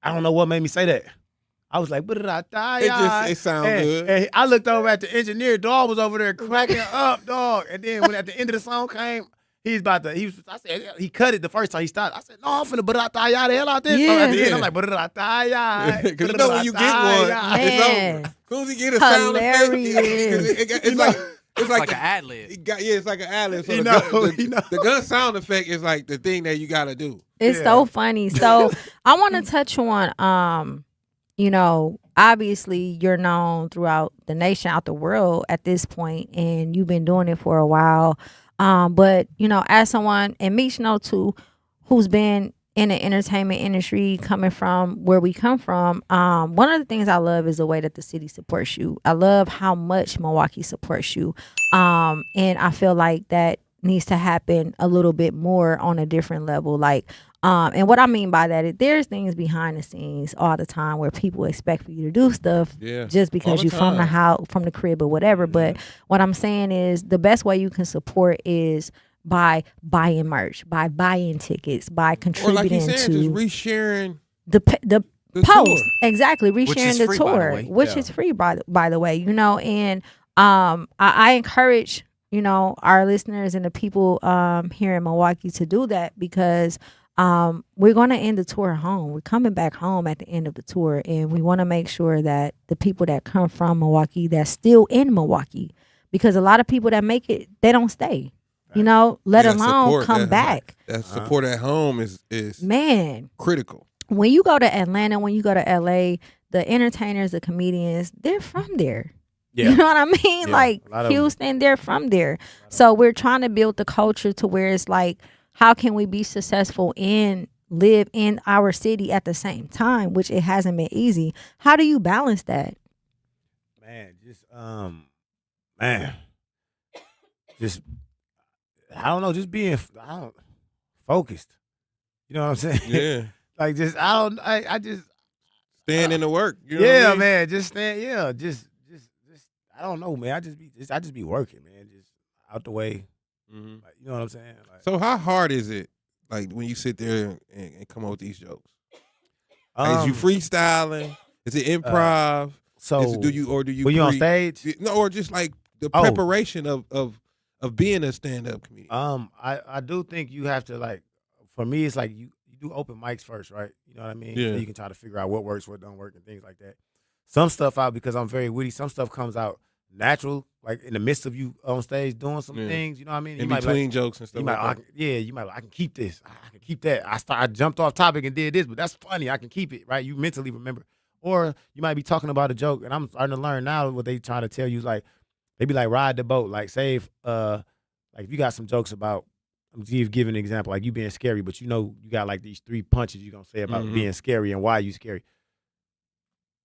Speaker 7: I don't know what made me say that. I was like, Baratayai.
Speaker 6: It sound good.
Speaker 7: And I looked over at the engineer. Dog was over there cracking up, dog. And then when at the end of the song came, I said, he cut it the first time he stopped. I said, no, I'm finna Baratayai the hell out this. So at the end, I'm like, Baratayai.
Speaker 6: Because you know when you get one, it's over. As soon as you get a sound effect, It's
Speaker 1: like an ad lib.
Speaker 6: It's like an ad lib. So
Speaker 7: the
Speaker 6: gun sound effect is like the thing that you got to do.
Speaker 5: It's so funny. So I want to touch on, obviously you're known throughout the nation, out the world at this point, and you've been doing it for a while. But as someone, and Meech too, who's been in the entertainment industry, coming from where we come from, one of the things I love is the way that the city supports you. I love how much Milwaukee supports you. And I feel like that needs to happen a little bit more on a different level. Like, and what I mean by that is there's things behind the scenes all the time where people expect for you to do stuff just because you're from the house, from the crib or whatever. But what I'm saying is the best way you can support is by buying merch, by buying tickets, by contributing
Speaker 6: or like you said,
Speaker 5: to
Speaker 6: just resharing
Speaker 5: the post.
Speaker 6: Tour.
Speaker 5: Exactly, resharing the tour, which is free by the way, and I encourage our listeners and the people here in Milwaukee to do that, because we're going to end the tour home. We're coming back home at the end of the tour, and we want to make sure that the people that come from Milwaukee, that's still in Milwaukee, because a lot of people that make it, they don't stay. Let alone come back.
Speaker 6: That support at home is critical.
Speaker 5: When you go to Atlanta, when you go to LA, the entertainers, the comedians, they're from there. Yeah. You know what I mean?
Speaker 7: Yeah,
Speaker 5: like Houston, they're from there. So we're trying to build the culture to where it's like, how can we be successful and live in our city at the same time, which it hasn't been easy. How do you balance that?
Speaker 7: I don't know, just being focused. You know what I'm saying?
Speaker 6: Yeah.
Speaker 7: Like I just
Speaker 6: stand in the work. You know
Speaker 7: yeah,
Speaker 6: what I mean?
Speaker 7: man. Just stand. Yeah, just I don't know, man. I just be working, man. Just out the way.
Speaker 6: Mm-hmm.
Speaker 7: Like, you know what I'm saying? Like,
Speaker 6: so how hard is it, like when you sit there and come up with these jokes? Is you freestyling? Is it improv? Do you
Speaker 7: were you on stage?
Speaker 6: No, or just like the preparation of being a stand-up comedian.
Speaker 7: I do think you have to, like, for me, it's like you do open mics first, right? You know what I mean?
Speaker 6: Yeah.
Speaker 7: So you can try to figure out what works, what don't work, and things like that. Some stuff out, because I'm very witty, some stuff comes out natural, like in the midst of you on stage doing some things, you know what I mean?
Speaker 6: In between jokes and stuff
Speaker 7: you
Speaker 6: like
Speaker 7: might,
Speaker 6: that.
Speaker 7: you might like, I can keep this, I can keep that. I jumped off topic and did this, but that's funny, I can keep it, right? You mentally remember. Or you might be talking about a joke, and I'm starting to learn now what they trying to tell you is like, they be like, ride the boat. Like, say if you got some jokes about, I'm giving an example, like you being scary, but you got like these 3 punches you're going to say about being scary and why you scary.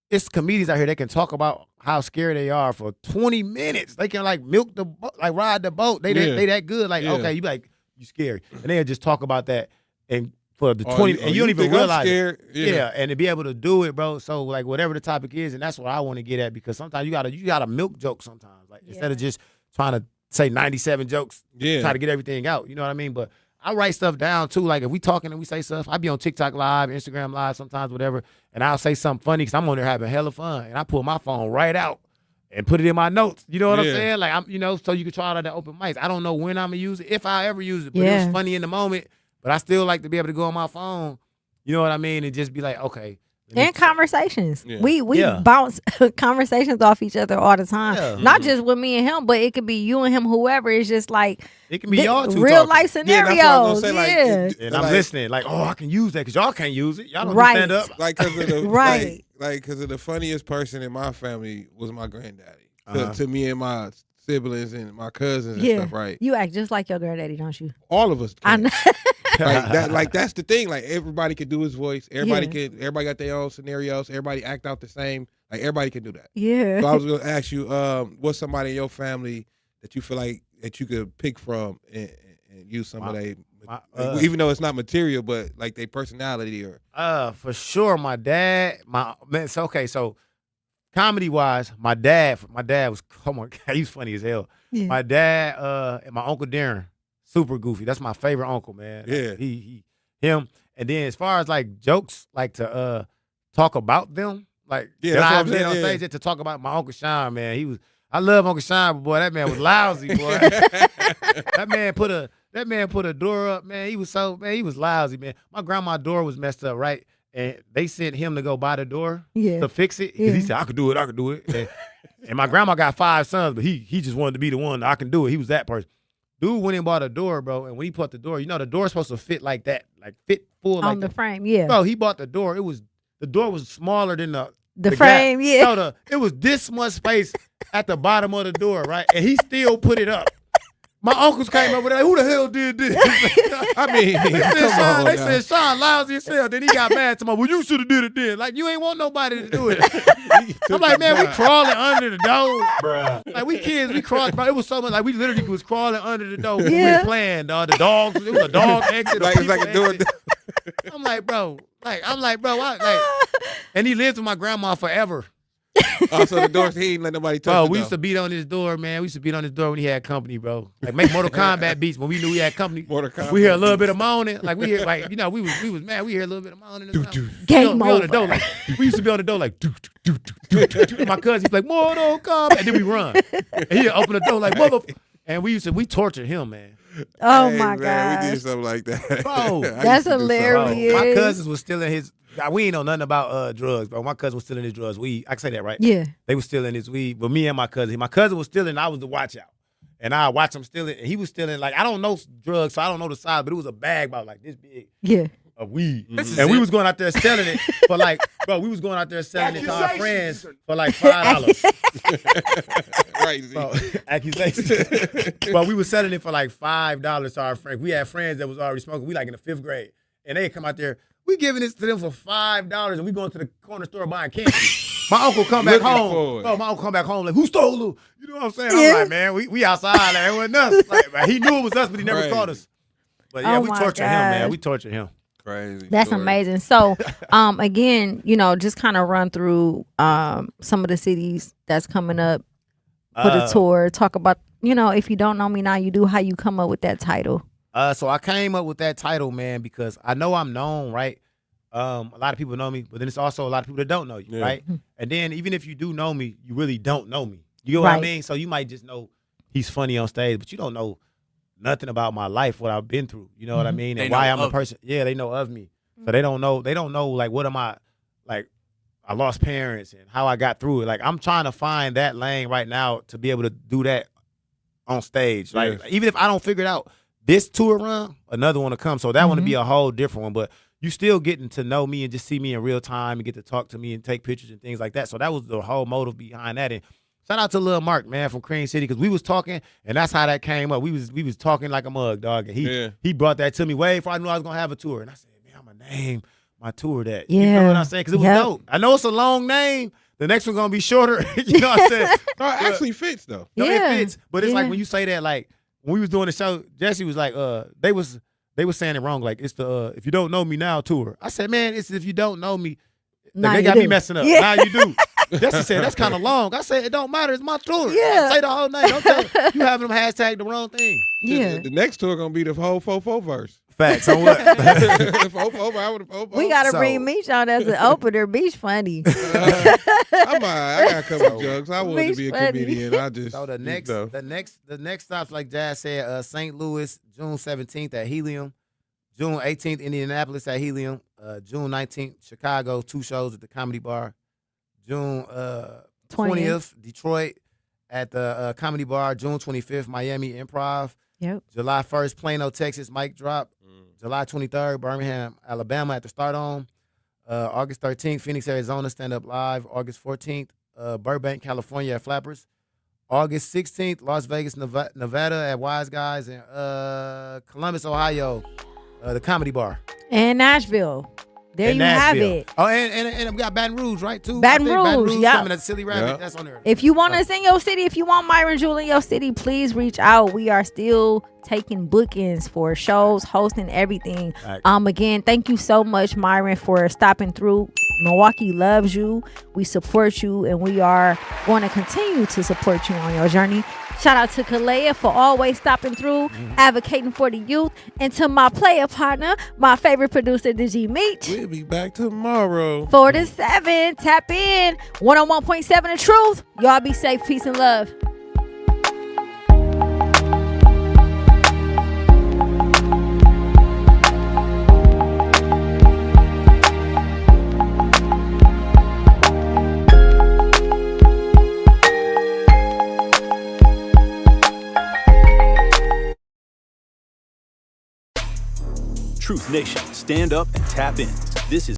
Speaker 7: It's comedians out here that can talk about how scary they are for 20 minutes. They can like milk the boat, like ride the boat. They that good. Like, okay, you like, you scary. And they'll just talk about that and for the 20, and you don't even realize it. Yeah, and to be able to do it, bro. So like whatever the topic is, and that's what I want to get at, because sometimes you gotta milk jokes sometimes. Like instead of just trying to say 97 jokes, try to get everything out. You know what I mean? But I write stuff down too. Like if we talking and we say stuff, I be on TikTok Live, Instagram Live sometimes, whatever, and I'll say something funny because I'm on there having hella fun, and I pull my phone right out and put it in my notes. You know what I'm saying? Like so you can try it at the open mics. I don't know when I'm gonna use it, if I ever use it, but it was funny in the moment. But I still like to be able to go on my phone, you know what I mean, and just be like, okay.
Speaker 5: And conversations. Yeah. We bounce conversations off each other all the time. Yeah. Not just with me and him, but it could be you and him, whoever. It's just like
Speaker 7: it can be y'all two
Speaker 5: real
Speaker 7: talking.
Speaker 5: life scenarios.
Speaker 6: Yeah, that's what I was gonna say,
Speaker 7: and I'm listening. Like, I can use that because y'all can't use it. Y'all don't stand up.
Speaker 6: Like, because of the because of the funniest person in my family was my granddaddy. To me and my siblings and my cousins and stuff, right?
Speaker 5: You act just like your granddaddy, don't you?
Speaker 6: All of us can.
Speaker 5: I know.
Speaker 6: That's the thing. Like everybody can do his voice. Everybody got their own scenarios. Everybody act out the same. Like everybody can do that.
Speaker 5: Yeah.
Speaker 6: So I was gonna ask you, what's somebody in your family that you feel like that you could pick from and use some of their, even though it's not material, but like their personality or.
Speaker 7: For sure, my dad. So comedy wise, my dad was, oh my God, he was funny as hell. Yeah. My dad and my Uncle Darren. Super goofy. That's my favorite uncle, man.
Speaker 6: Yeah.
Speaker 7: Him. And then as far as like jokes, like to talk about them, like
Speaker 6: that's
Speaker 7: I was on stage to talk about my Uncle Sean, man. I love Uncle Sean, but boy, that man was lousy, boy. That man put a door up, man. He was lousy, man. My grandma's door was messed up, right? and they sent him to go buy the door
Speaker 5: Yeah.
Speaker 7: to fix it. 'Cause he said, I could do it. And my grandma got 5 sons, but he just wanted to be the one that I can do it. He was that person. Dude went and bought a door, bro, and when he put the door, the door's supposed to fit like that, like fit full
Speaker 5: On the frame, yeah.
Speaker 7: Bro, he bought the door. The door was smaller than the
Speaker 5: frame,
Speaker 7: gap.
Speaker 5: yeah.
Speaker 7: So it was this much space at the bottom of the door, right? And he still put it up. My uncles came over there. Who the hell did this?
Speaker 6: I mean,
Speaker 7: they said Sean lousy as hell. Then he got mad to me. Well, you should have did it then. Like, you ain't want nobody to do it. I'm like, man, we crawling under the door. Bruh. Like, we kids, we crawled. Bro, it was so much. Like, we literally was crawling under the door when we was playing, dog. The dogs, it was a dog exit.
Speaker 6: It's like a door.
Speaker 7: I'm like, bro. And he lived with my grandma forever.
Speaker 6: Oh, so the doors, he ain't let nobody touch
Speaker 7: Bro,
Speaker 6: it,
Speaker 7: we used to beat on his door, man. We used to beat on his door when he had company, bro. Like make Mortal Kombat beats when we knew he had company. We hear a little bit of moaning. Like we hear, like, we was mad. We hear a little bit of moaning.
Speaker 5: Game over.
Speaker 7: On the door, like, we used to be on the door like, my cousin, he'd be like, Mortal Kombat. And then we run. And he'd open the door like, mother. And we torture him, man.
Speaker 5: Oh,
Speaker 6: Hey,
Speaker 5: my
Speaker 6: man, we
Speaker 5: God.
Speaker 6: did something like that.
Speaker 7: Bro,
Speaker 5: That's hilarious.
Speaker 7: My cousins was stealing his. We ain't know nothing about drugs, bro. My cousin was stealing his drugs. Weed. I can say that, right?
Speaker 5: Yeah.
Speaker 7: They was stealing his weed, but me and my cousin was stealing. I was the watch out, and I watch him steal it. And he was stealing like I don't know drugs, so I don't know the size, but it was a bag about like this big.
Speaker 5: Yeah.
Speaker 7: Of weed, and we was going out there selling it for like, bro. We was going out there selling it to our friends for like $5.
Speaker 6: Right,
Speaker 7: bro, accusations. But we was selling it for like $5 to our friends. We had friends that was already smoking. We like in the 5th grade, and they come out there. We giving this to them for $5, and we going to the corner store buying candy. My uncle come back home. Bro, my uncle come back home like, who stole them? You know what I'm saying?
Speaker 5: Yeah.
Speaker 7: I'm like, man, we outside. Like, it wasn't us. Like, man, he knew it was us, but he never caught us. But yeah, we tortured him, man. We tortured him.
Speaker 6: Crazy.
Speaker 5: That's amazing. So, again, just kind of run through some of the cities that's coming up for the tour. Talk about, if you don't know me now, you do, how you come up with that title.
Speaker 7: So I came up with that title, man, because I know I'm known, right? A lot of people know me, but then it's also a lot of people that don't know you, right? And then even if you do know me, you really don't know me. You know what I mean? So you might just know he's funny on stage, but you don't know nothing about my life, what I've been through. You know what I mean? And why I'm a person. Yeah, they know of me. So they don't know like what am I, like I lost parents and how I got through it. Like I'm trying to find that lane right now to be able to do that on stage. Like even if I don't figure it out, this tour run, another one to come. So that one to be a whole different one. But you still getting to know me and just see me in real time and get to talk to me and take pictures and things like that. So that was the whole motive behind that. And shout out to Lil Mark, man, from Cream City, because we was talking, and that's how that came up. We was talking like a mug, dog. And he brought that to me way before I knew I was gonna have a tour. And I said, man, I'm gonna name my tour that. You know what I'm saying? Because it was dope. I know it's a long name. The next one's gonna be shorter. You know what I'm saying?
Speaker 6: No, it actually fits though.
Speaker 7: No, it fits. But it's like when you say that, like when we was doing the show, Jesse was like, they was saying it wrong. Like it's the if you don't know me now tour. I said, man, it's if you don't know me.
Speaker 5: Now
Speaker 7: they
Speaker 5: you
Speaker 7: got
Speaker 5: do.
Speaker 7: me messing up.
Speaker 5: Yeah.
Speaker 7: Now you do. Jesse said, that's kind of long. I said, it don't matter. It's my tour.
Speaker 5: Yeah.
Speaker 7: Say the whole name. Don't tell you having them hashtag the wrong thing.
Speaker 5: Yeah.
Speaker 6: The next tour gonna be the whole 4/4 verse.
Speaker 7: Facts. On what?
Speaker 6: 4/4.
Speaker 5: We got to bring Meech on as an opener. Meech funny.
Speaker 6: I got a couple jokes. I wanted to be a comedian. I just
Speaker 7: So the next stops, like Jazz said, St. Louis, June 17th at Helium, June 18th, Indianapolis at Helium, June 19th, Chicago, 2 shows at the Comedy Bar, June 20th, Detroit at the Comedy Bar, June 25th, Miami Improv, July 1st, Plano, Texas, Mic Drop, July 23rd, Birmingham, Alabama at the Stardome, August 13th, Phoenix, Arizona, Stand Up Live, August 14th, Burbank, California at Flappers, August 16th, Las Vegas, Nevada at Wise Guys, and Columbus, Ohio, the Comedy Bar.
Speaker 5: And Nashville. There you have it.
Speaker 7: Oh, and we got Baton Rouge, right, too?
Speaker 5: Baton Rouge, yeah.
Speaker 7: Coming at Silly Rabbit, that's on there.
Speaker 5: If you want us in your city, if you want Myron Jewell in your city, please reach out. We are still taking bookings for shows, hosting, everything. Again, thank you so much, Myron, for stopping through. Milwaukee loves you. We support you, and we are going to continue to support you on your journey. Shout out to Kalea for always stopping through, advocating for the youth, and to my player partner, my favorite producer, DG Meech.
Speaker 6: We'll be back tomorrow.
Speaker 5: 4 to 7. Tap in. 101.7 The Truth. Y'all be safe. Peace and love.
Speaker 24: Truth Nation, stand up and tap in. This is